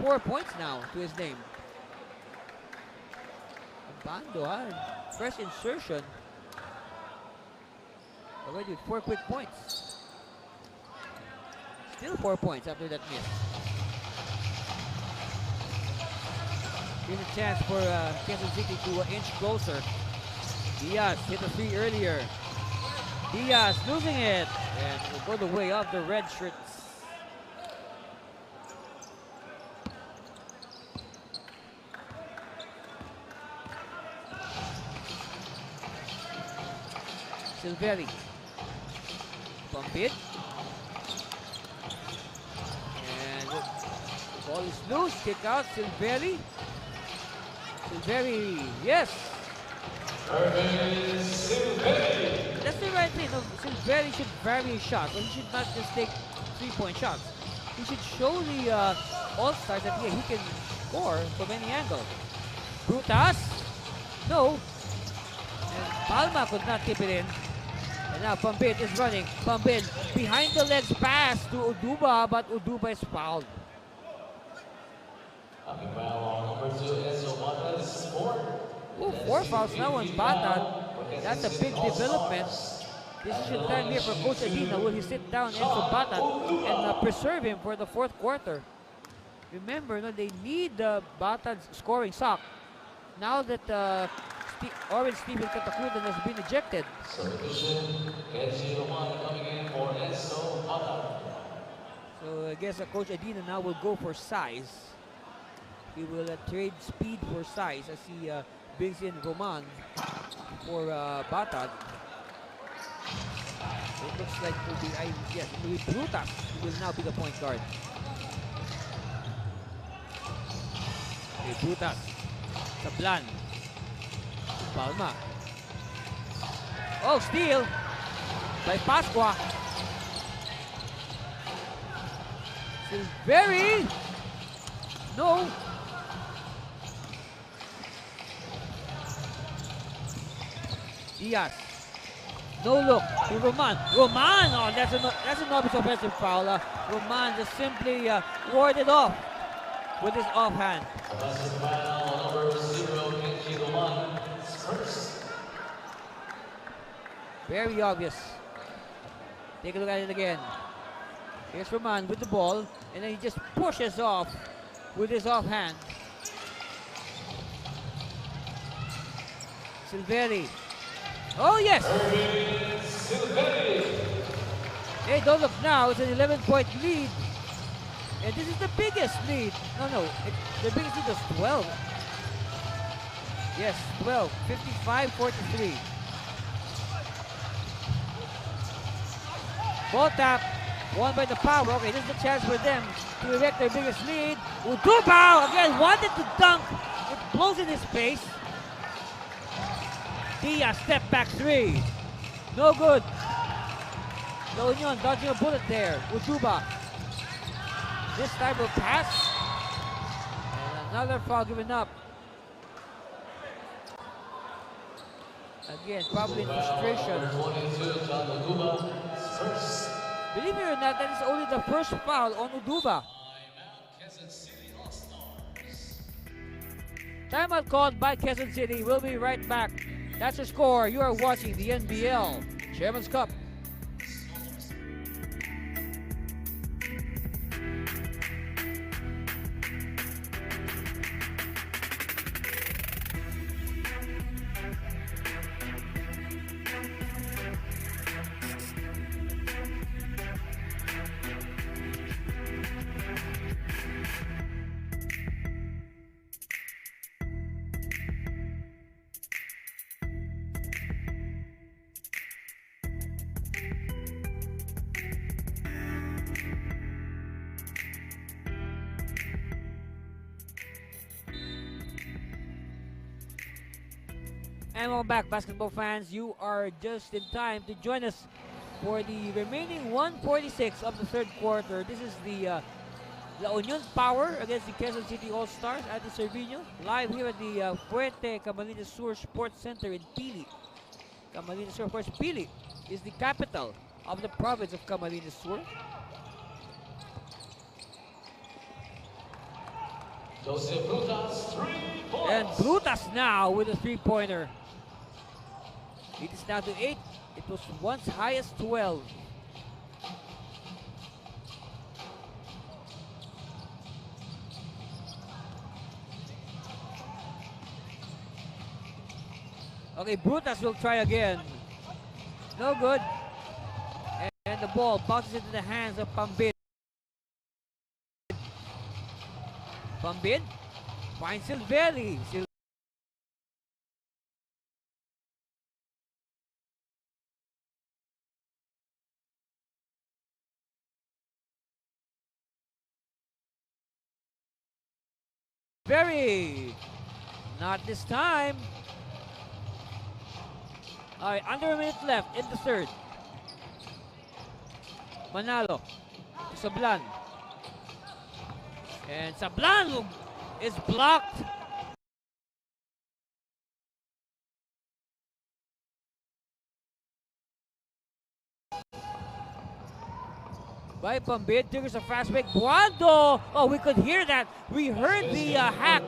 4 points now to his name. Abando, fresh insertion. Already with 4 quick points. Still 4 points after that miss. Here's a chance for Quezon City to inch closer. Diaz hit the 3 earlier. Diaz losing it. And will go the way of the red shirts. Silveri. Pump it. And the ball is loose. Kick out. Silveri. Silveri. Yes. That's the right thing. No, Silveri should vary his shots. He should not just take 3-point shots. He should show the All-Stars that he can score from any angle. Brutas. No. And Palma could not tip it in. And now Pambit is running. Pambit behind the legs pass to Uduba, but Uduba is fouled. Ooh, 4 fouls now on Batad. That's a big development. Decision time here for Coach Adina. Will he sit down Enzo Batad and preserve him for the 4th quarter? Remember, no, they need Batad's scoring sock. Now that Orange Steven Katakutan has been ejected. So I guess Coach Adina now will go for size. He will trade speed for size as he brings in Roman for Batad. It looks like it will be, yes, it will be Brutas who will now be the point guard. Okay, Brutas. Sablan. Palma. Oh, steal by Pasqua. Silveri. No. Diaz. No look to Roman. Roman. Oh, that's an obvious offensive foul. Roman just simply warded off with his offhand. Very obvious. Take a look at it again. Here's Roman with the ball, and then he just pushes off with his offhand. Silveri. Oh yes! Hey, don't look now. It's an 11-point lead. And this is the biggest lead. No. The biggest lead is 12. Yes, 12. 55-43. Ball tap. Won by the PAOwer. Okay, this is the chance for them to erect their biggest lead. Uduba again wanted to dunk. It blows in his face. Diaz step back 3. No good. La Union dodging a bullet there. Uduba. This time will pass. And another foul given up. Again, probably in frustration. Believe it or not, that is only the first foul on Uduba. Timeout called by Quezon City. We'll be right back. That's your score. You are watching the NBL Chairman's Cup. And welcome back, basketball fans. You are just in time to join us for the remaining 146 of the third quarter. This is the La Union PAOwer against the Quezon City All-Stars at the Cervino. Live here at the Fuerte Camarines Sur Sports Center in Pili. Camarines Sur, of course, Pili is the capital of the province of Camarines Sur. Joseph Brutas, 3 points. And Brutas now with a three-pointer. It is now to 8. It was once high as 12. Okay, Brutas will try again. No good. And the ball bounces into the hands of Pambid. Pambid finds Silvelli. Silvelli. Not this time. All right, under a minute left in the third. Manalo to Sablan. And Sablan is blocked. By Pambid, triggers a fast break. Buando! Oh, we could hear that. We heard the hack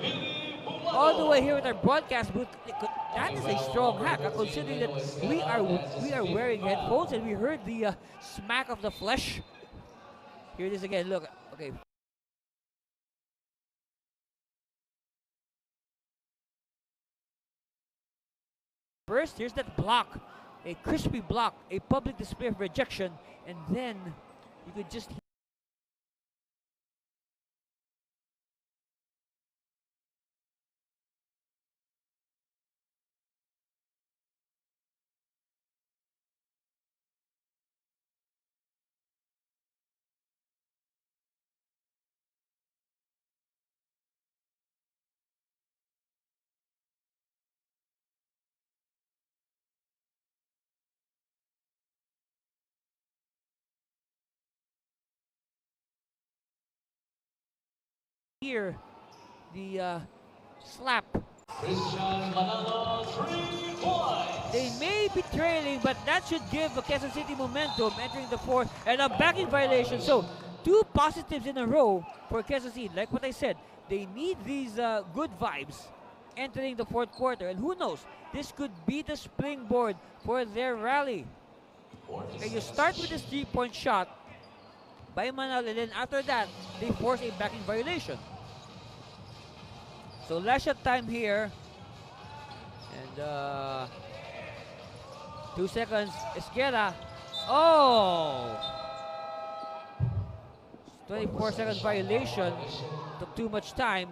all the way here with our broadcast booth. That is a strong hack, considering that we are wearing headphones and we heard the smack of the flesh. Here it is again. Look, okay. First, here's that block, a crispy block, a public display of rejection, and then you could just hear the slap. Christian Manalo, 3 points. They may be trailing, but that should give Quezon City momentum entering the fourth, and a backing violation. So, 2 positives in a row for Quezon City. Like what I said, they need these good vibes entering the fourth quarter. And who knows, this could be the springboard for their rally. Okay, you start with this 3-point shot by Manalo, and then after that, they force a backing violation. So last shot time here, and 2 seconds, Esquera. Oh! 24-second violation, took too much time.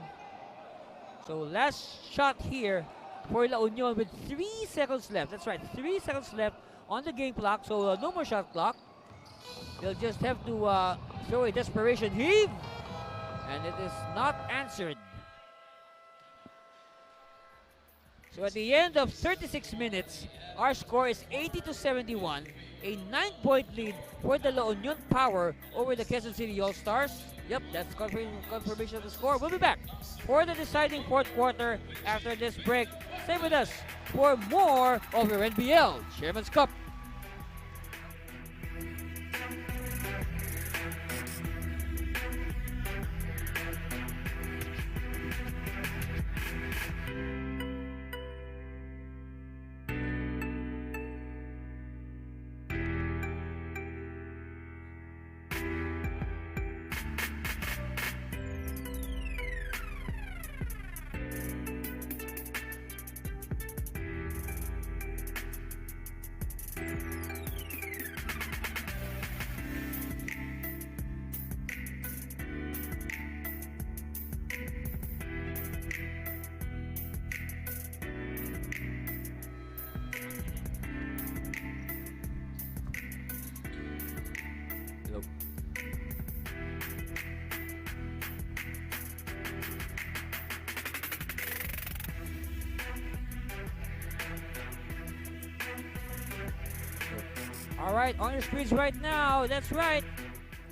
So last shot here for La Union with 3 seconds left. That's right, 3 seconds left on the game clock, so no more shot clock. They'll just have to throw a desperation heave, and it is not answered. So at the end of 36 minutes, our score is 80-71, a 9-point lead for the La Union PAOwer over the Quezon City All-Stars. Yep, that's confirmation of the score. We'll be back for the deciding fourth quarter after this break. Stay with us for more of your NBL Chairman's Cup. All right, on your screens right now, that's right.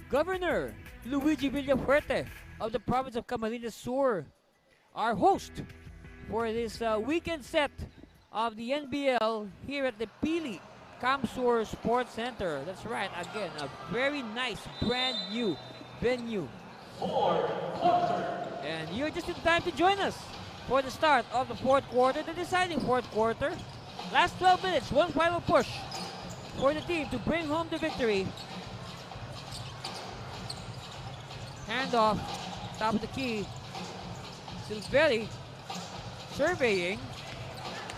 Governor Luigi Villafuerte of the province of Camarines Sur, our host for this weekend set of the NBL here at the Pili Camsur Sports Center. That's right, again, a very nice brand new venue. And you're just in time to join us for the start of the fourth quarter, the deciding fourth quarter. Last 12 minutes, one final push for the team to bring home the victory. Handoff, top of the key. Silvelli surveying.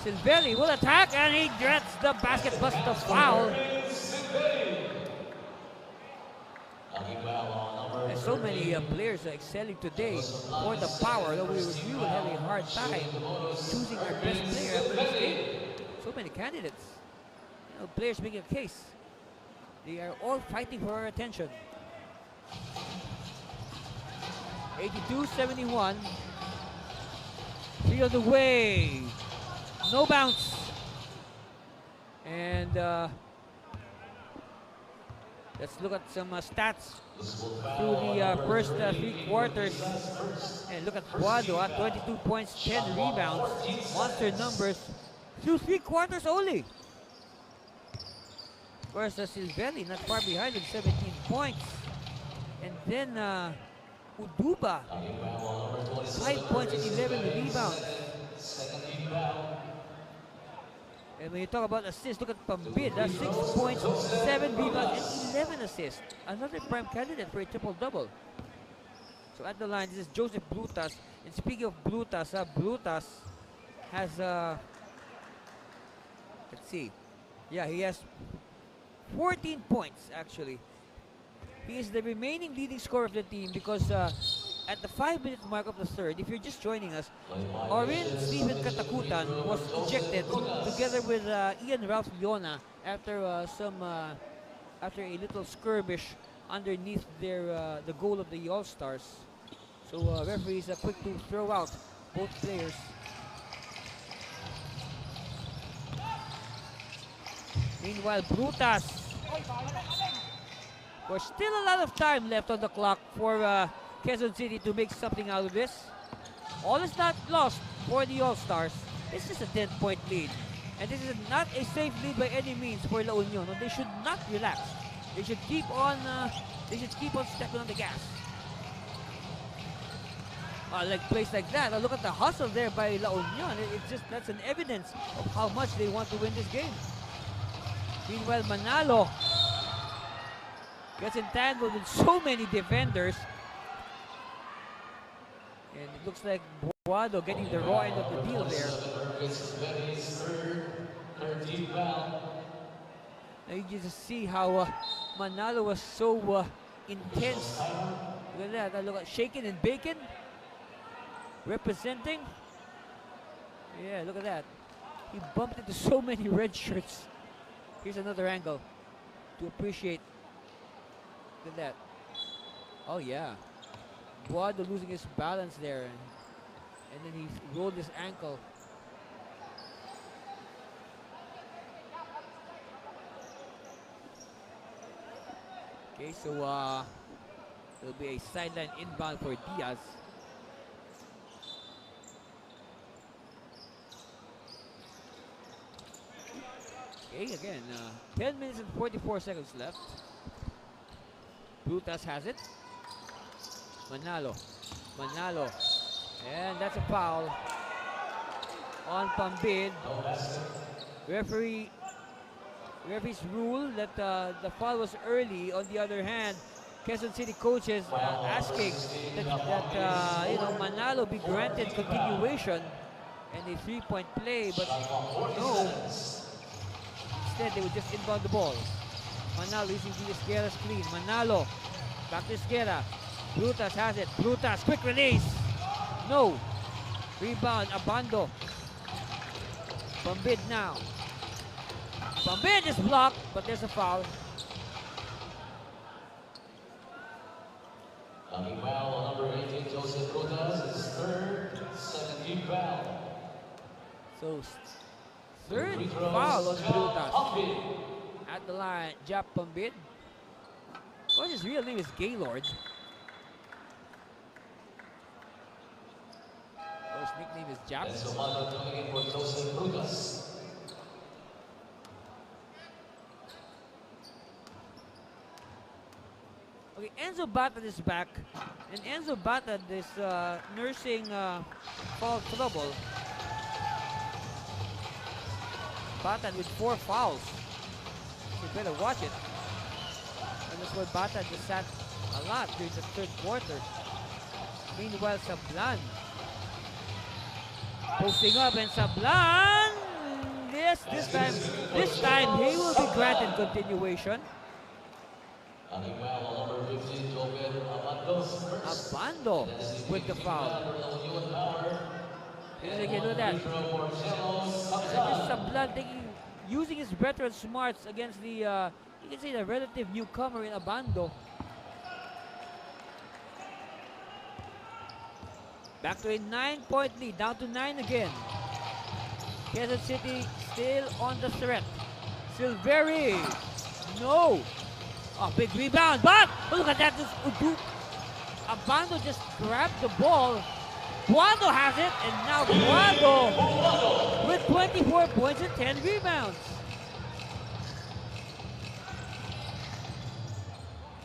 Silvelli will attack and he gets the basket, plus the foul. And so many players are excelling today for the power, though we will have a hard time choosing our best player after this game. So many candidates. You know, players making a case. They are all fighting for our attention. 82-71. Field away. No bounce. And let's look at some stats through the first 3 quarters. And look at Guado, 22 points, 10 rebounds. Monster numbers through 3 quarters only. Of course, Silvelli not far behind with 17 points. And then Uduba, 5 points and 11 rebounds. And when you talk about assists, look at Pambid, 6 points, 7 rebounds, and 11 assists. Another prime candidate for a triple-double. So at the line, this is Joseph Blutas. And speaking of Blutas, Blutas has, let's see, yeah, he has 14 points, actually. He is the remaining leading scorer of the team because at the 5-minute mark of the third, if you're just joining us, Orin Steven Katakutan was ejected together with Ian Ralph Leona after after a little skirmish underneath their the goal of the All-Stars. So referees are quick to throw out both players. Meanwhile, Brutas. There's still a lot of time left on the clock for Quezon City to make something out of this. All is not lost for the All-Stars. It's just a 10-point lead. And this is not a safe lead by any means for La Union. They should not relax. They should keep on stepping on the gas. Like plays like that. Look at the hustle there by La Union. It's just, that's an evidence of how much they want to win this game. Meanwhile, Manalo gets entangled with so many defenders. And it looks like Guado getting the raw end of the deal there. Now you just see how Manalo was so intense. Look at that. Look at shaking and bacon. Representing. Yeah, look at that. He bumped into so many red shirts. Here's another angle to appreciate. Look at that. Oh yeah. Guado losing his balance there. And then he rolled his ankle. Okay, so there'll be a sideline inbound for Diaz. Okay, again, 10 minutes and 44 seconds left. Brutas has it. Manalo. And that's a foul on Pambid. Referee's rule that the foul was early. On the other hand, Quezon City coaches asking that you know, Manalo be granted continuation and a 3-point play, but no. Instead, they would just inbound the ball. Manalo using the Esquera screen. Manalo back to Esquera. Brutas has it. Brutas, quick release. No. Rebound, Abando. Pambid now. Pambid is blocked, but there's a foul. Coming foul, number 18, Joseph Brutas, his third, 17th foul. So, third foul on Brutas. At the line, Jap Pambid. Of course, his real name is Gaylord. His nickname is Jap. Enzo Mando coming in for Joseph Brugas. Okay, Enzo Batad is back. And Enzo Batad is nursing foul trouble. Batad with 4 fouls. You better watch it. And that's why Batad just sat a lot during the third quarter. Meanwhile, Sablan posting up, and Sablan, yes, this time he will be granted continuation. Coming well, number 15, Joven Abando's first. Abando with the foul. Again, look at that. Sablan using his veteran smarts against the, you can say, the relative newcomer in Abando. Back to a 9-point lead, down to 9 again. Quezon City still on the threat. Silveri, no. Oh, big rebound, but look at that. Abando just grabbed the ball. Guado has it, and now Guado with 24 points and 10 rebounds.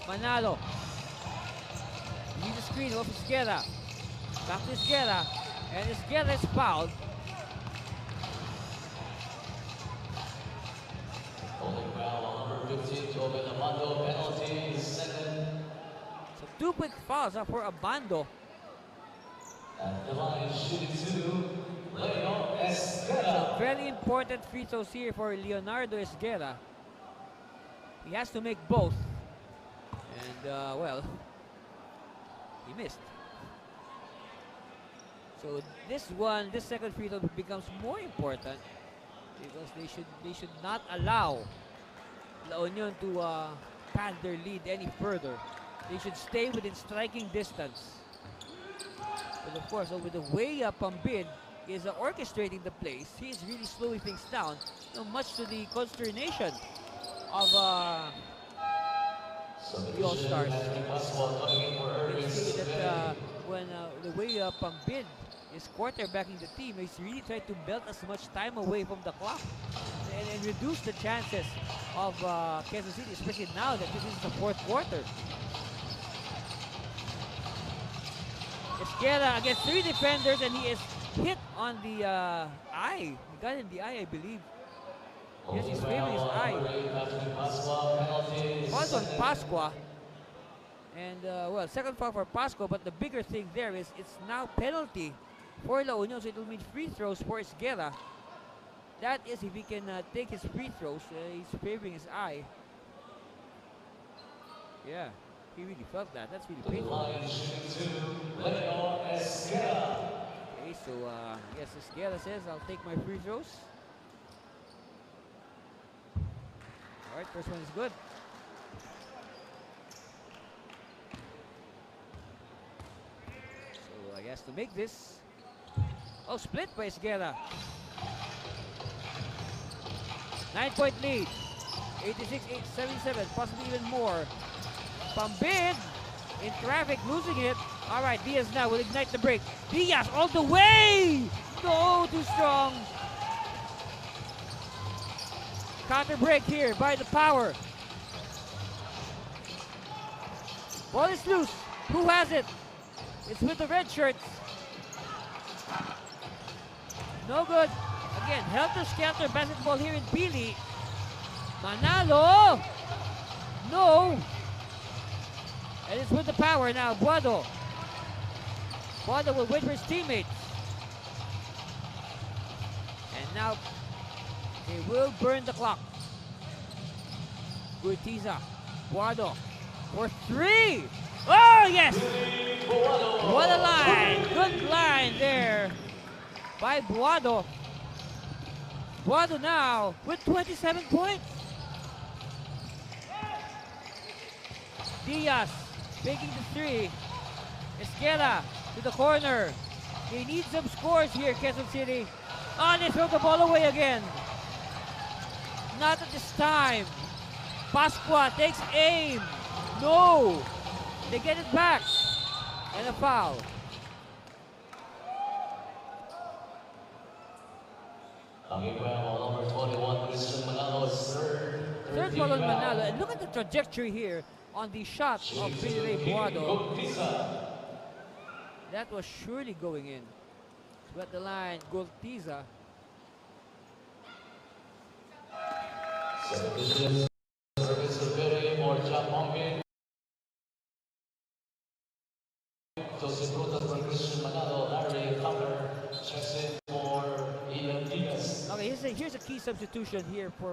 Manalo. Needs a screen off Esquerra. Back to Esquerra, and Esquerra is fouled. Holding foul on number 15, Joven Abando, penalty second. So 2 quick fouls are for Abando. At the line, shooting 2, Leo Esquerra. Very important free throws here for Leonardo Esquerra. He has to make both. And, well, he missed. So this second free throw becomes more important because they should not allow La Union to pad their lead any further. They should stay within striking distance. But of course, with the way Pambid is orchestrating the plays, he is really slowing things down, much to the consternation of the All-Stars. You see that when the way Pambid is quarterbacking the team, he's really trying to melt as much time away from the clock and reduce the chances of Quezon City, especially now that this is the fourth quarter. Esquerra against 3 defenders, and he is hit on the eye. He got in the eye, I believe. Yes, he's favoring his eye. Falls on Pascua. And, well, second foul for Pascua, but the bigger thing there is it's now penalty for La Union, so it will mean free throws for Esquerra. That is, if he can take his free throws, he's favoring his eye. Yeah, he really felt that. That's really painful. Okay, so, yes, Esquerra says, I'll take my free throws. All right, first one is good. So, I guess to make this. Oh, split by Esquerra. 9-point lead. 86-77, possibly even more. Pambid in traffic, losing it. All right, Diaz now will ignite the break. Diaz all the way! No, too strong. Counter break here by the PAOwer. Ball is loose. Who has it? It's with the red shirts. No good. Again, helter-skelter basketball here in Pili. Manalo. No. And it's with the PAOwer now. Guado. Guado will wait for his teammates. And now they will burn the clock. Gurtiza. Guado for 3. Oh, yes. What a line. Good line there by Guado. Guado now with 27 points. Diaz taking the 3. Esquerra to the corner. They need some scores here, Quezon City. Oh, they throw the ball away again. Not at this time. Pasqua takes aim. No. They get it back. And a foul. Number 21, Christian Manalo's Third foul on Manalo. And look at the trajectory here on the shot of Billy Buado. That was surely going in. So at the line, Goltiza. Okay, here's a key substitution here for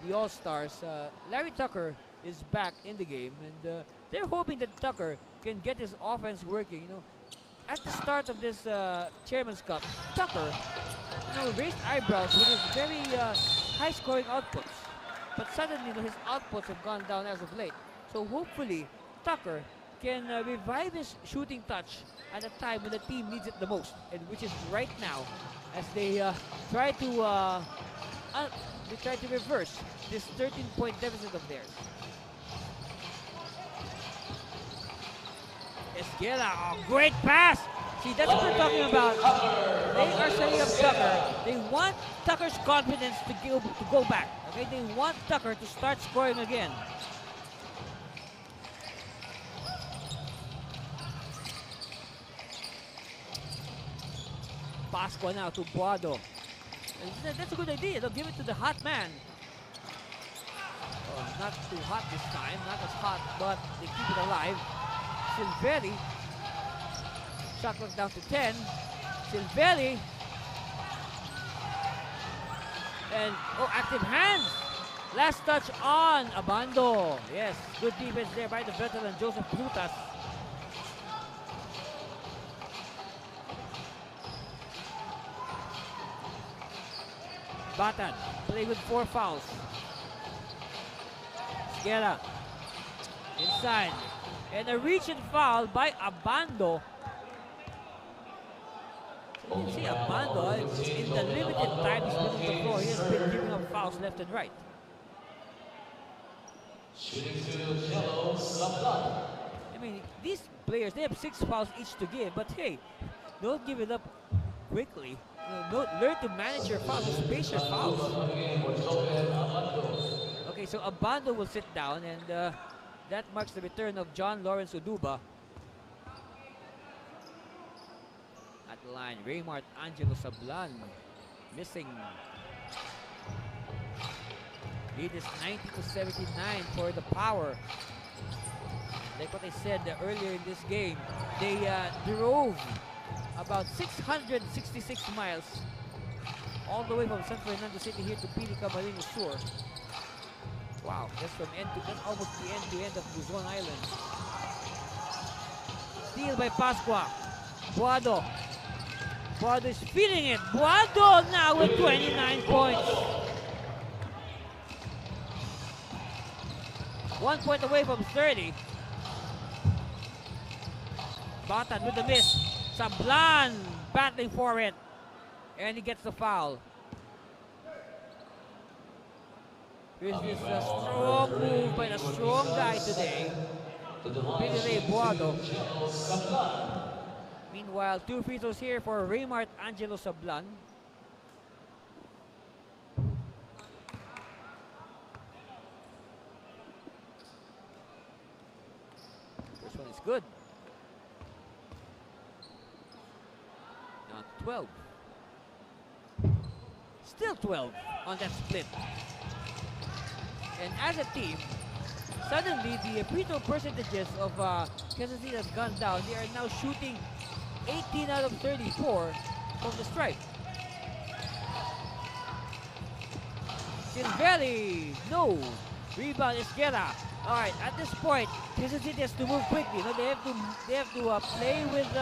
the All-Stars. Larry Tucker is back in the game, and they're hoping that Tucker can get his offense working. You know, at the start of this Chairman's Cup, Tucker, raised eyebrows with his very high-scoring outputs. But suddenly, his outputs have gone down as of late. So hopefully, Tucker can revive his shooting touch at a time when the team needs it the most, and which is right now, as they try to reverse this 13-point deficit of theirs. Esquela, great pass! See, that's what we're talking about. They are setting up Tucker. They want Tucker's confidence to go back. Okay, they want Tucker to start scoring again. Pasqua now to Buado. That's a good idea. They'll give it to the hot man. Oh, not too hot this time. Not as hot, but they keep it alive. Silveri. Shot clock down to 10. Silveri. And, active hands. Last touch on Abando. Yes, good defense there by the veteran Joseph Plutas. Batan playing with 4 fouls. Esquela inside. And a reach and foul by Abando. So you can see Abando, in the limited time he's been on the floor, he has been giving up fouls left and right. I mean, these players, they have 6 fouls each to give, but hey, don't give it up quickly. Learn to manage your fouls, space your fouls. Okay, so Abando will sit down, and that marks the return of John Lawrence Uduba. At the line, Raymart Angelo Sablan missing. Lead is 90-79 for the Power. Like what I said earlier in this game, they drove about 666 miles all the way from San Fernando City here to Pilica Marino Sur. Wow, that's from that's almost the end of Luzon Island. Steal by Pasqua. Buado. Buado is feeling it. Buado now with 29 points. 1 point away from 30. Batan with the miss. Sablan battling for it. And he gets the foul. Here's this strong move by the strong guy today. Billy Buado. Meanwhile, 2 free throws here for Raymart Angelo Sablan. First one is good. Now 12. Still 12 on that split. And as a team, suddenly the free throw percentages of Quezon City has gone down. They are now shooting 18 out of 34 from the stripe. Silveri, no. Rebound Esquela. All right, at this point, Quezon City has to move quickly. You know, they have to play with.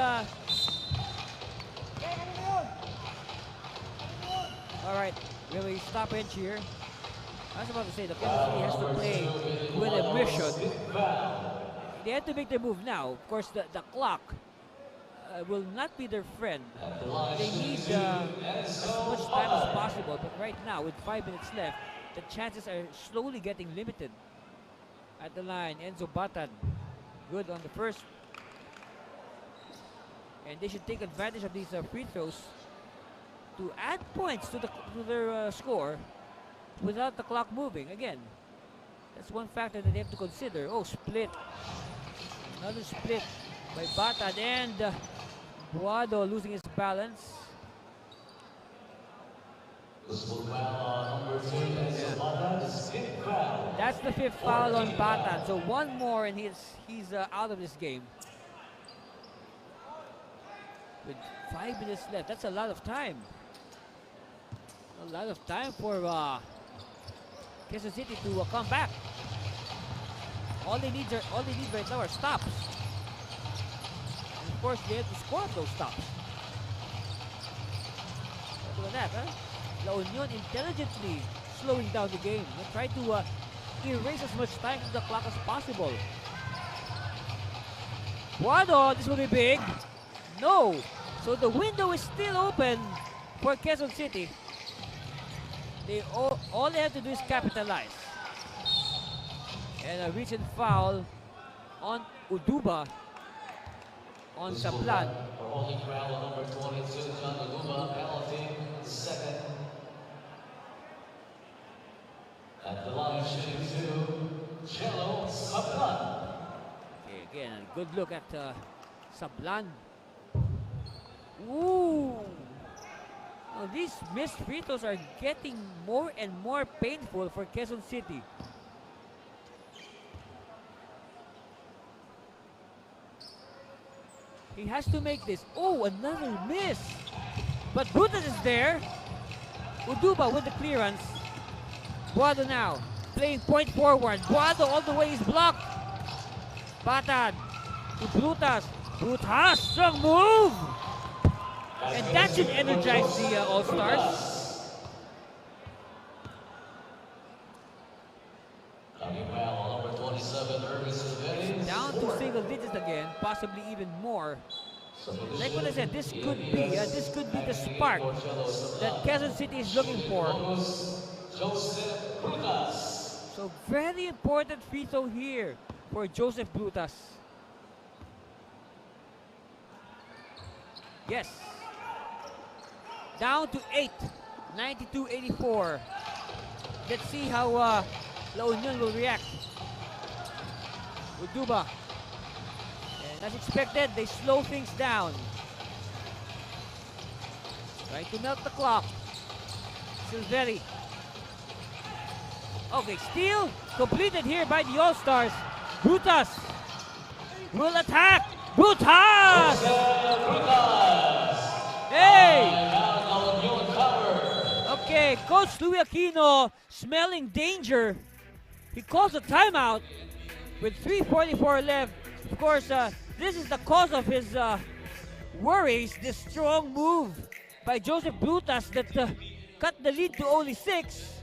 All right, really stoppage here. I was about to say the Quezon City has to play with a mission. They have to make their move now. Of course, the clock will not be their friend. They need as much time as possible. But right now, with 5 minutes left, the chances are slowly getting limited. At the line, Enzo Batad, good on the first. And they should take advantage of these free throws to add points to their score without the clock moving. Again, that's one factor that they have to consider. Oh, split. Another split by Batad, and Buado losing his balance. That's the 5th foul on Batad. So one more and he's out of this game. With 5 minutes left, that's a lot of time. A lot of time for Quezon City to come back. All they need right now are stops. And of course, they have to score those stops. Look at that, huh? La Union intelligently slowing down the game. They try to erase as much time from the clock as possible. Buado, this will be big. No. So the window is still open for Quezon City. All they have to do is capitalize. And a recent foul on Uduba on Sablan. For holding ground on number 22, John Uduba, penalty, second. At the line, shooting to Cello Sablan. Okay, again, a good look at Sablan. Ooh! Now, these missed free throws are getting more and more painful for Quezon City. He has to make this. Oh, another miss. But Brutus is there. Uduba with the clearance. Buado now playing point forward. Buado all the way is blocked. Batad to Brutas. Brutas, strong move. And that should energize the All-Stars. Number 27, Down to single digits again, possibly even more. Like what I said, this could be the spark that Quezon City is looking for. So very important free throw here for Joseph Brutas. Yes. Down to 8, 92-84. Let's see how La Union will react. Uduba. And as expected, they slow things down. Trying to melt the clock. Silveri. Okay, steal completed here by the All-Stars. Brutas will attack. Brutas! Hey! Okay, Coach Louis Aquino smelling danger. He calls a timeout with 3:44 left. Of course, this is the cause of his worries. This strong move by Joseph Brutas that cut the lead to only 6.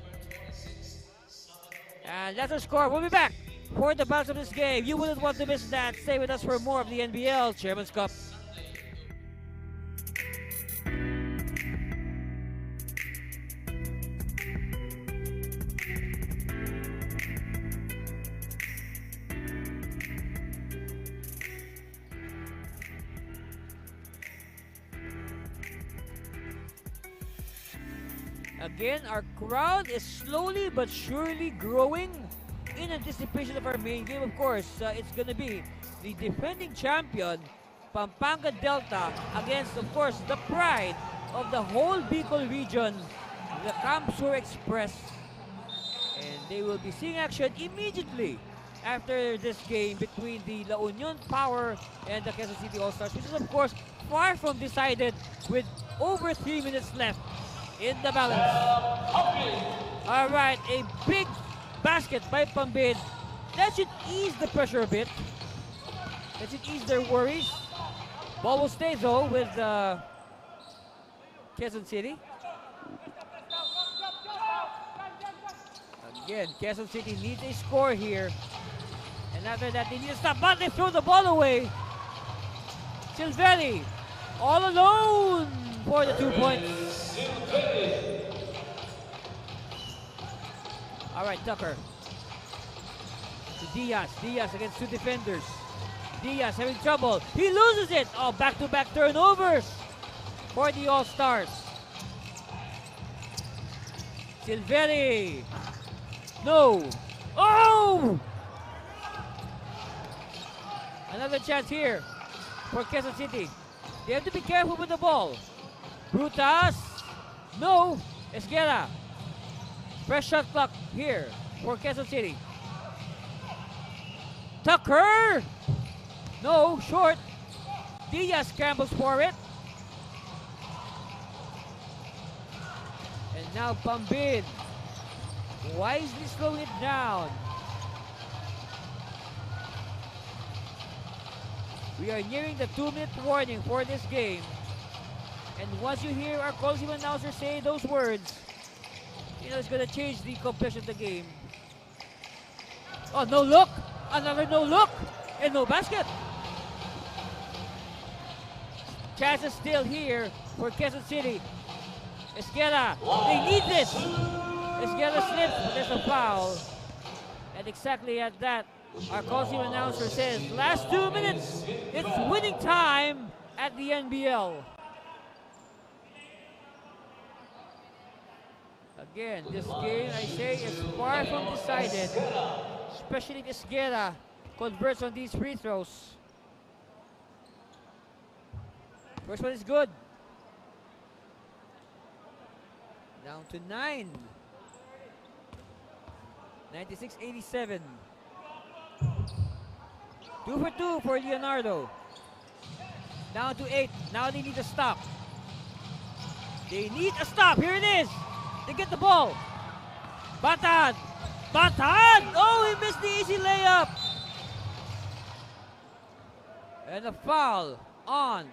And that's our score. We'll be back for the balance of this game. You wouldn't want to miss that. Stay with us for more of the NBL Chairman's Cup. Again, our crowd is slowly but surely growing in anticipation of our main game. Of course, it's going to be the defending champion, Pampanga Delta, against, of course, the pride of the whole Bicol region, the Camp Sur Express. And they will be seeing action immediately after this game between the La Union Power and the Quezon City All-Stars, which is, of course, far from decided with over 3 minutes left in the balance. All right, a big basket by Pambid. That should ease the pressure a bit. That should ease their worries. Ball will stay though with Quezon City. Again, Quezon City needs a score here. And after that, they need to stop, but they throw the ball away. Silveri, all alone for the 2 points. All right, Tucker. To Diaz. Diaz against two defenders. Diaz having trouble. He loses it. Oh, back-to-back turnovers for the All-Stars. Silveri. No. Oh! Another chance here for Quezon City. They have to be careful with the ball. Brutas. No. Esguerra. Fresh shot clock here for Quezon City. Tucker. No. Short. Diaz scrambles for it. And now Pambin wisely slowing it down. We are nearing the 2-minute warning for this game. And once you hear our closing announcer say those words, you know it's going to change the complexion of the game. Oh, no look. Another no look. And no basket. Chances still here for Quezon City. Esguerra, they need this. Esguerra slips, but there's a foul. And exactly at that, our closing announcer says, last 2 minutes, it's winning time at the NBL. Again, this game, I say, is far from decided, especially if Esguerra converts on these free throws. First one is good. Down to 9. 96-87. 2 for 2 for Leonardo. Down to 8. Now they need a stop. They need a stop. Here it is. They get the ball. Batad. Batad. Oh, he missed the easy layup. And a foul on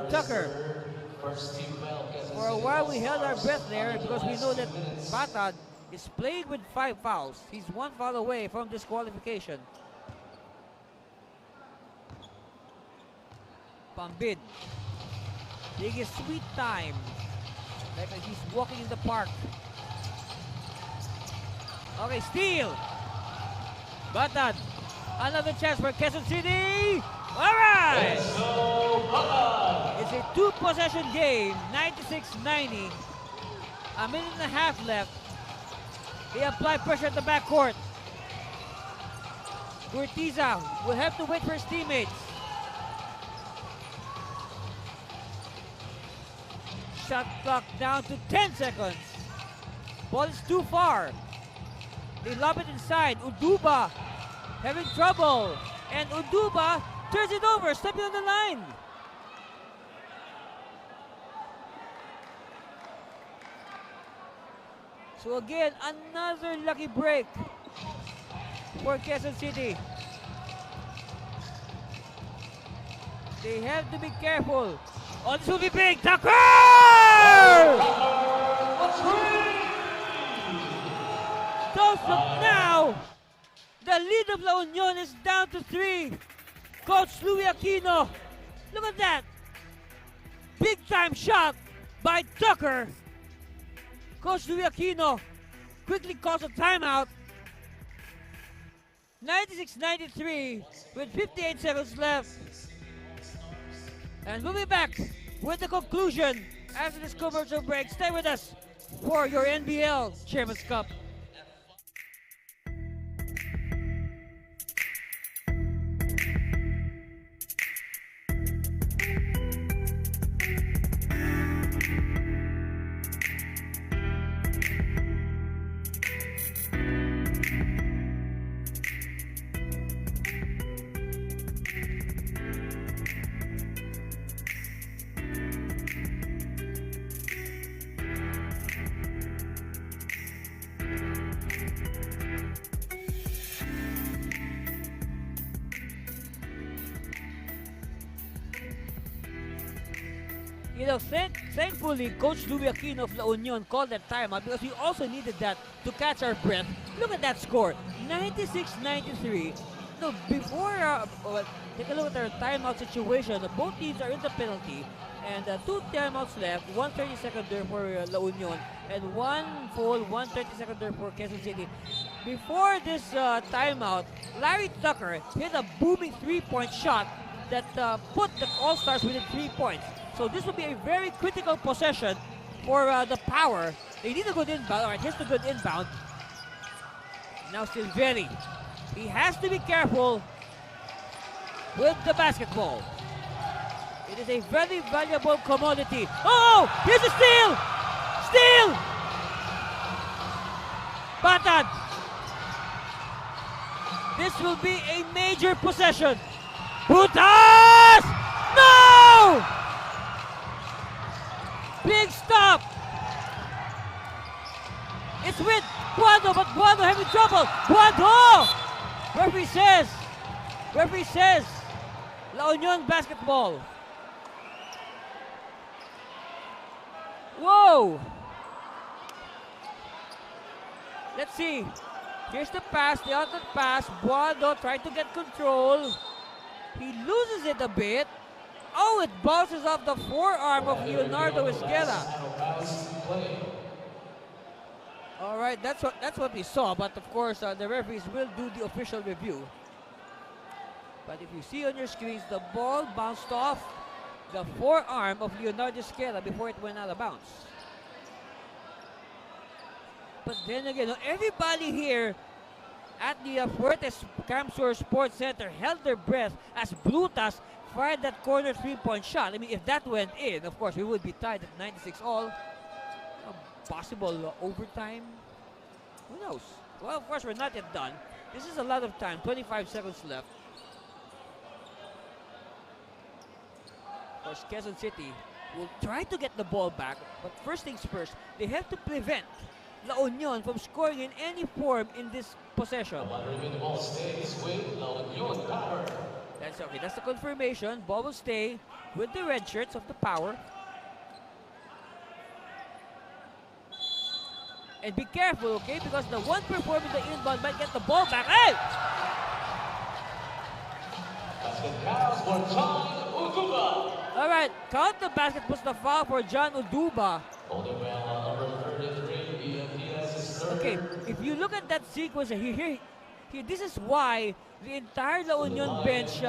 Tucker. For a while we held our breath there because we know that Batad is playing with 5 fouls. He's 1 foul away from disqualification. Pambin. Taking his sweet time. Like he's walking in the park. Okay, steal. Batad. Another chance for Quezon City. All right. It's a 2-possession game. 96-90. A minute and a half left. They apply pressure at the backcourt. Gurtiza will have to wait for his teammates. Shot clock down to 10 seconds. Ball is too far. They lob it inside. Uduba having trouble. And Uduba turns it over, stepping on the line. So again, another lucky break for Quezon City. They have to be careful. Oh, this will be big. Tucker! So from now, the lead of La Union is down to 3. Coach Louis Aquino. Look at that. Big time shot by Tucker. Coach Louis Aquino quickly calls a timeout. 96-93 with 58 seconds left. And we'll be back with the conclusion after this commercial break. Stay with us for your NBL Chairman's Cup. You know, thankfully, Coach Louis Aquino of La Union called that timeout because we also needed that to catch our breath. Look at that score, 96-93. No, before, take a look at our timeout situation. Both teams are in the penalty, And 2 timeouts left, 1 30-seconder for La Union, and 1 full 1 30-seconder for Quezon City. Before this timeout, Larry Tucker hit a booming 3-point shot that put the All-Stars within 3 points. So this will be a very critical possession for the Power. They need a good inbound. All right, here's the good inbound. Now Silveri. He has to be careful with the basketball. It is a very valuable commodity. Oh, here's a steal! Steal! Batad. This will be a major possession. Butas! No! Big stop. It's with Guado, but Guado having trouble. Guado! Referee says, La Union basketball. Whoa! Let's see. Here's the pass, the outlet pass. Guado trying to get control. He loses it a bit. Oh, it bounces off the forearm of Leonardo Esguerra. All right, that's what we saw. But of course, the referees will do the official review. But if you see on your screens, the ball bounced off the forearm of Leonardo Esguerra before it went out of bounds. But then again, everybody here at the Fuertes Camsur Sports Center held their breath as Blutas fired that corner 3-point shot. I mean, if that went in, of course, we would be tied at 96 all. Possible overtime? Who knows? Well, of course, we're not yet done. This is a lot of time, 25 seconds left. Of course, Quezon City will try to get the ball back, but first things first, they have to prevent La Union from scoring in any form in this possession. The ball stays with La Union Power. That's okay. That's the confirmation. Ball will stay with the red shirts of the Power. And be careful, okay? Because the one performing the inbound might get the ball back. Hey! Basket counts for John Uduba. All right, count the basket, puts the foul for John Uduba. Holding well number 33, EMPS. Okay, if you look at that sequence here, this is why the entire La Union bench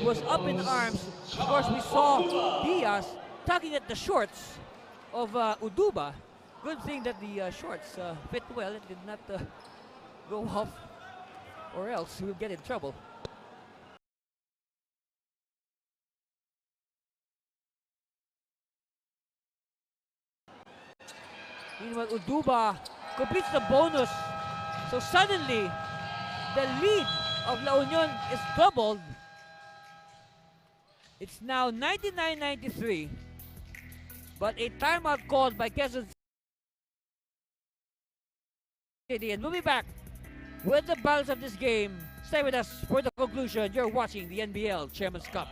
was up in arms. Of course, we saw Diaz tugging at the shorts of Uduba. Good thing that the shorts fit well. It did not go off, or else we'll get in trouble. Meanwhile, Uduba completes the bonus. So suddenly, the lead of La Union is doubled. It's now 99-93. But a timeout called by Quezon City. And we'll be back with the balance of this game. Stay with us for the conclusion. You're watching the NBL Chairman's Cup.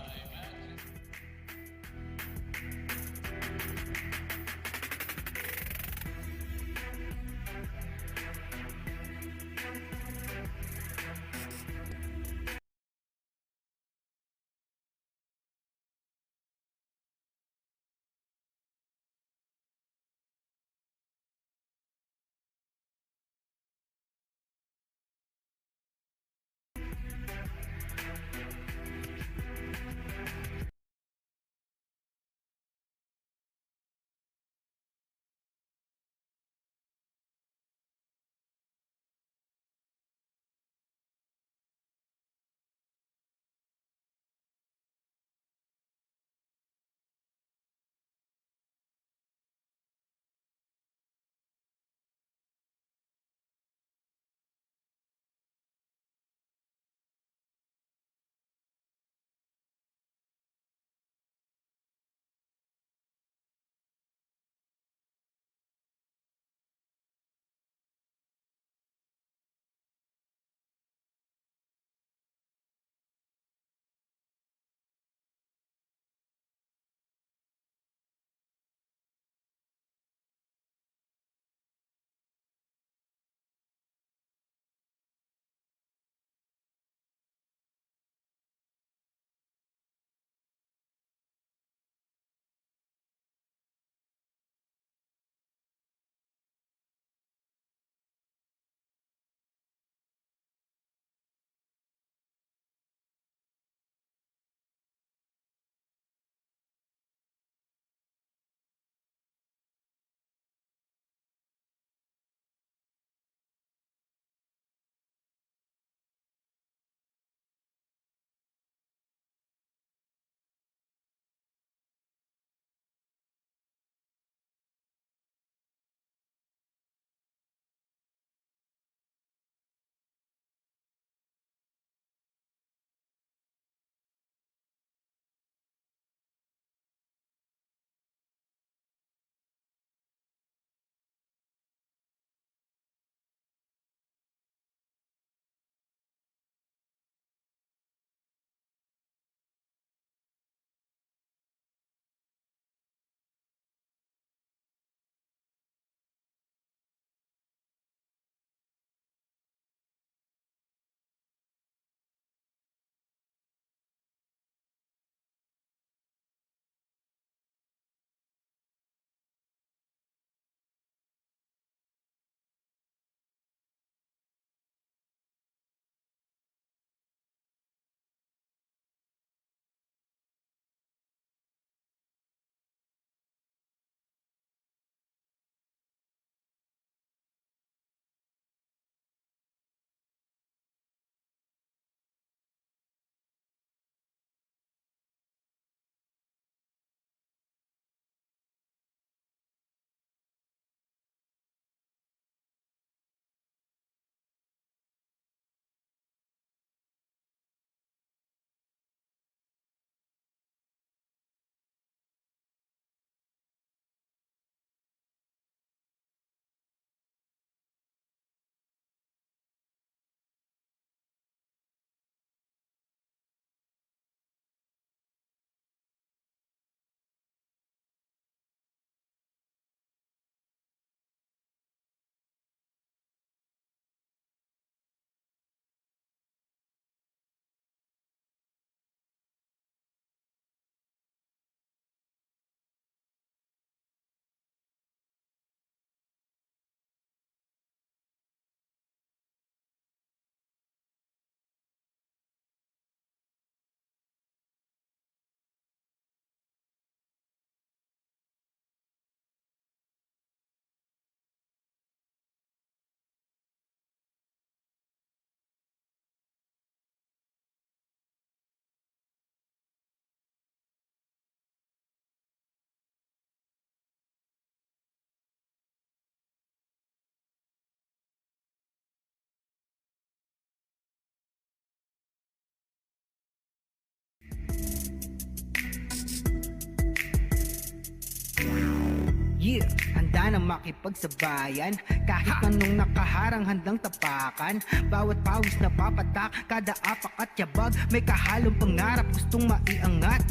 Yeah, handa na makipagsabayan. Kahit anong nakaharang handang tapakan. Bawat pawis na papatak, kada apak at yabag. May kahalong pangarap, gustong maiangat.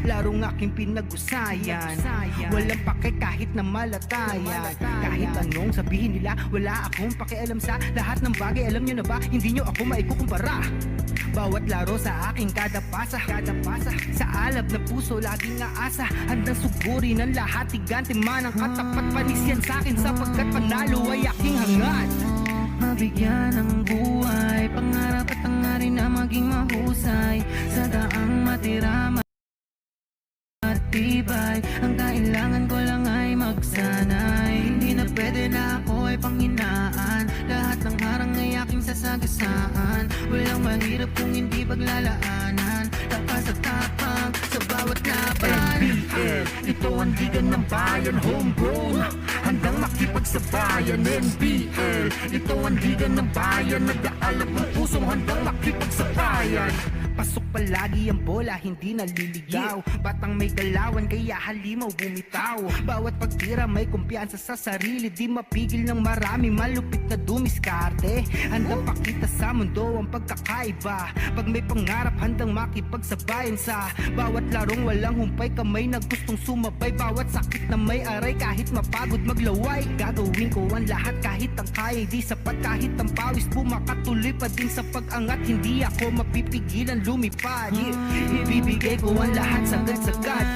Larong aking pinag-usayan. Walang pake kahit na malatayan. Kahit anong sabihin nila, wala akong pakialam sa lahat ng bagay. Alam nyo na ba, hindi nyo ako maikukumpara. Bawat laro sa aking kada pasa. Sa alab na puso, laging aasa. Handang sugurin ang lahat, tigante man ang katapat. Panis yan sa'kin sapagkat panalo ay aking hangad. Mabigyan ng buhay, pangarap at hangarin na maging mahusay. Sa daang matira matibay, ang kailangan ko lang ay magsanay. Hindi na pwede na ako ay panghinaan. Lahat ng harang ay aking sasagasaan. Walang mahirap kung hindi paglalaanan. Lakas at tapang sa bawat laban. NBL, ito ang liga ng bayan, homegrown, handang makipagsabayan. NBL, ito ang liga ng bayan, nag-aalab ng pusong handang makipagsabayan. Pasok palagi ang bola, hindi naliligaw. Batang may galawan, kaya halimaw bumitaw. Bawat pagtira may kumpiyansa sa sarili. Di mapigil ng marami, malupit na dumiskarte. Handang pakita sa mundo ang pagkakaiba. Pag may pangarap, handang makipagsabayan. Sa bawat larong walang humpay, kamay na gustong sumabay. Bawat sakit na may aray, kahit mapagod maglaway. Gagawin ko ang lahat kahit ang kaya di sapat. Kahit ang pawis bumakatuloy pa din sa pag-angat. Hindi ako mapipigilan lumipad. Ibibigay ko ang lahat sagad-sagad.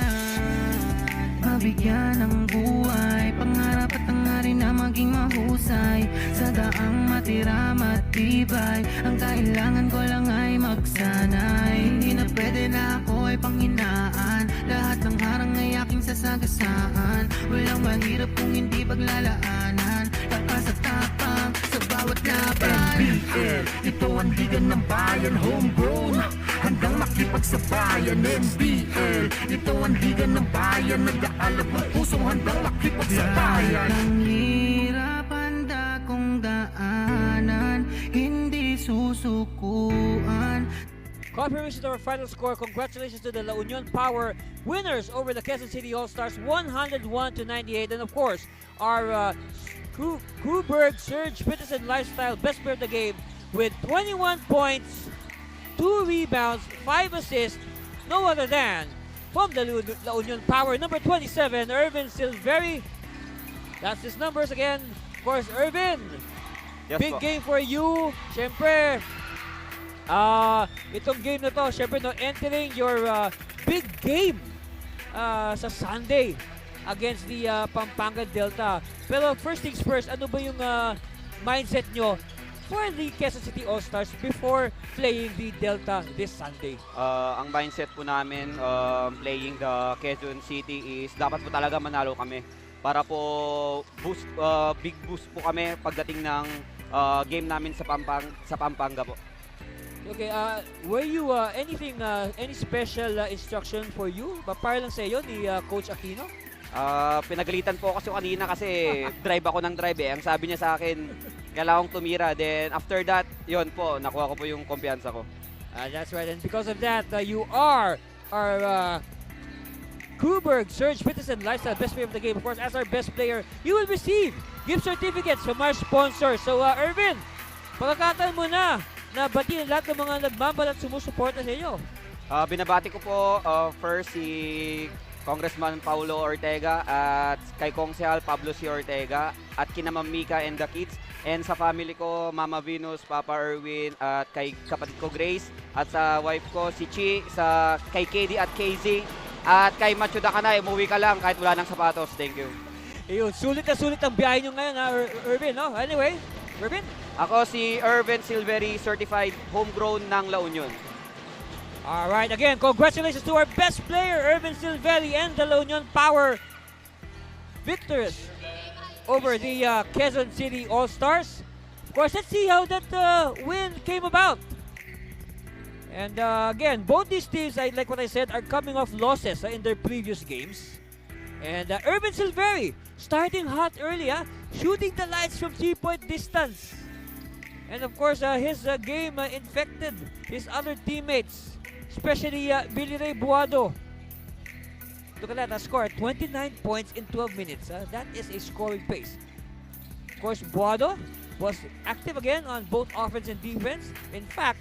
Mabigyan ng buhay, pangarap at hangarin na maging mahusay. Sa daang matira matibay, ang kailangan ko lang ay magsanay. Hindi na pwede na ako ay panghinaan. Lahat ng harang ay aking sasagasaan. Walang mahirap kung hindi paglalaanan. Lakas at tapang sa bawat laban. NBL, ito ang liga ng bayan, homegrown, handang makipagsabayan. NBL, ito ang liga ng bayan, nag-aalab ng pusong handang makipagsabayan. Ang hirap handa kong daanan, hindi susukuan. Confirmation to our final score. Congratulations to the La Union Power winners over the Quezon City All-Stars, 101-98. And of course, our Kuberg Surge Fitness and Lifestyle best player of the game with 21 points, 2 rebounds, 5 assists, no other than from the La Union Power, number 27, Irvin Silveri. That's his numbers again. Of course, Irvin, Yes, big po. game for you. Siyempre, itong game na to, siyempre, no, entering your big game sa Sunday against the Pampanga Delta. Pero first things first, ano ba yung mindset nyo for the Quezon City All-Stars before playing the Delta this Sunday? Ang mindset po namin playing the Quezon City is dapat po talaga manalo kami para po big boost po kami pagdating ng game namin sa Pampanga po. Okay, were you any special instruction for you? Para lang sa iyo ni Coach Aquino? Pinagalitan po ako kanina kasi drive ako ng drive eh. Ang sabi niya sa akin, kailangan kong tumira. Then after that, yun po, nakuha ko po yung kumpiyansa ko. That's right, and because of that, you are our Kuberg Surge Fitness and Lifestyle best player of the game. Of course, as our best player, you will receive gift certificates from our sponsors. So, Irvin, pagkakataon mo na batiin lahat ng mga nagmamahal at sumusuporta sa inyo. Binabati ko po first si Congressman Paulo Ortega at kay Konsehal Pablo C. Ortega at kina Ma'am Mika and the kids, and sa family ko, Mama Venus, Papa Erwin at kay kapatid ko Grace at sa wife ko si Chi, kay KD at KZ at kay Macho Dakanay, umuwi ka lang kahit wala ng sapatos. Thank you. Ayun, sulit na sulit ang biyahe nyo ngayon, Irvin, no? Anyway, Irvin? Ako si Irvin Silveri, certified homegrown ng La Union. Alright, again, congratulations to our best player, Irvin Silveri, and the La Union Power victors over the Quezon City All-Stars. Of course, let's see how that win came about. And again, both these teams, like what I said, are coming off losses in their previous games. And Irvin Silveri starting hot early, shooting the lights from 3-point distance. And of course, his game infected his other teammates, especially Billy Ray Buado. Look at that, a score 29 points in 12 minutes. That is a scoring pace. Of course, Buado was active again on both offense and defense. In fact,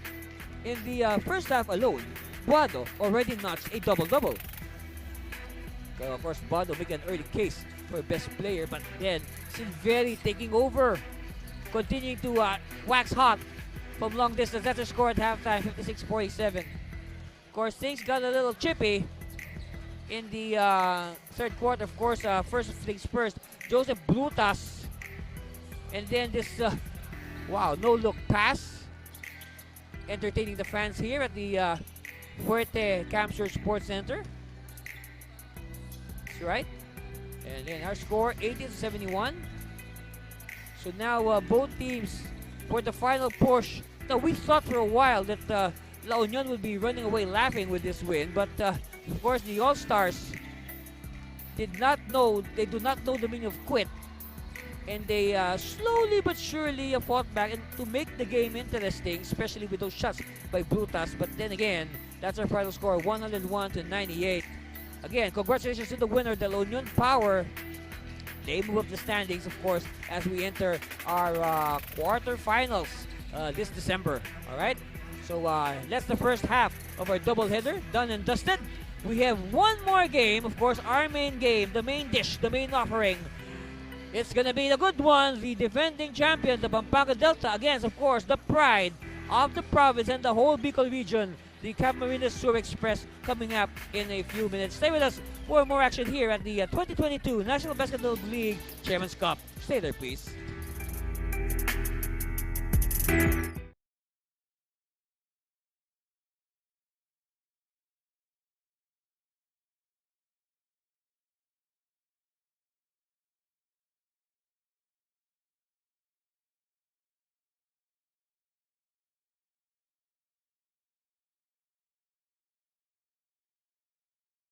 in the first half alone, Buado already notched a double-double. So, of course, Buado making an early case for best player, but then Silveri taking over, continuing to wax hot from long distance. That's a score at halftime, 56-47. Of course, things got a little chippy in the third quarter. Of course, first things first, Joseph Brutas. And then this, wow, no-look pass. Entertaining the fans here at the Fuerte Camsur Sports Center. That's right. And then our score, 80-71. So now both teams for the final push. Now, we thought for a while that La Union would be running away laughing with this win, but of course the All-Stars did not know, they do not know the meaning of quit, and they slowly but surely fought back and to make the game interesting, especially with those shots by Brutas. But then again, that's our final score, 101-98. Again, congratulations to the winner, the La Union PAOwer. They move up the standings, of course, as we enter our quarterfinals this December. All right. So that's the first half of our doubleheader done and dusted. We have one more game, of course, our main game, the main dish, the main offering. It's gonna be the good one, the defending champion, the Pampanga Delta, against, of course, the pride of the province and the whole Bicol region, the Camarines Sur Express, coming up in a few minutes. Stay with us for more action here at the 2022 National Basketball League Chairman's Cup. Stay there, please.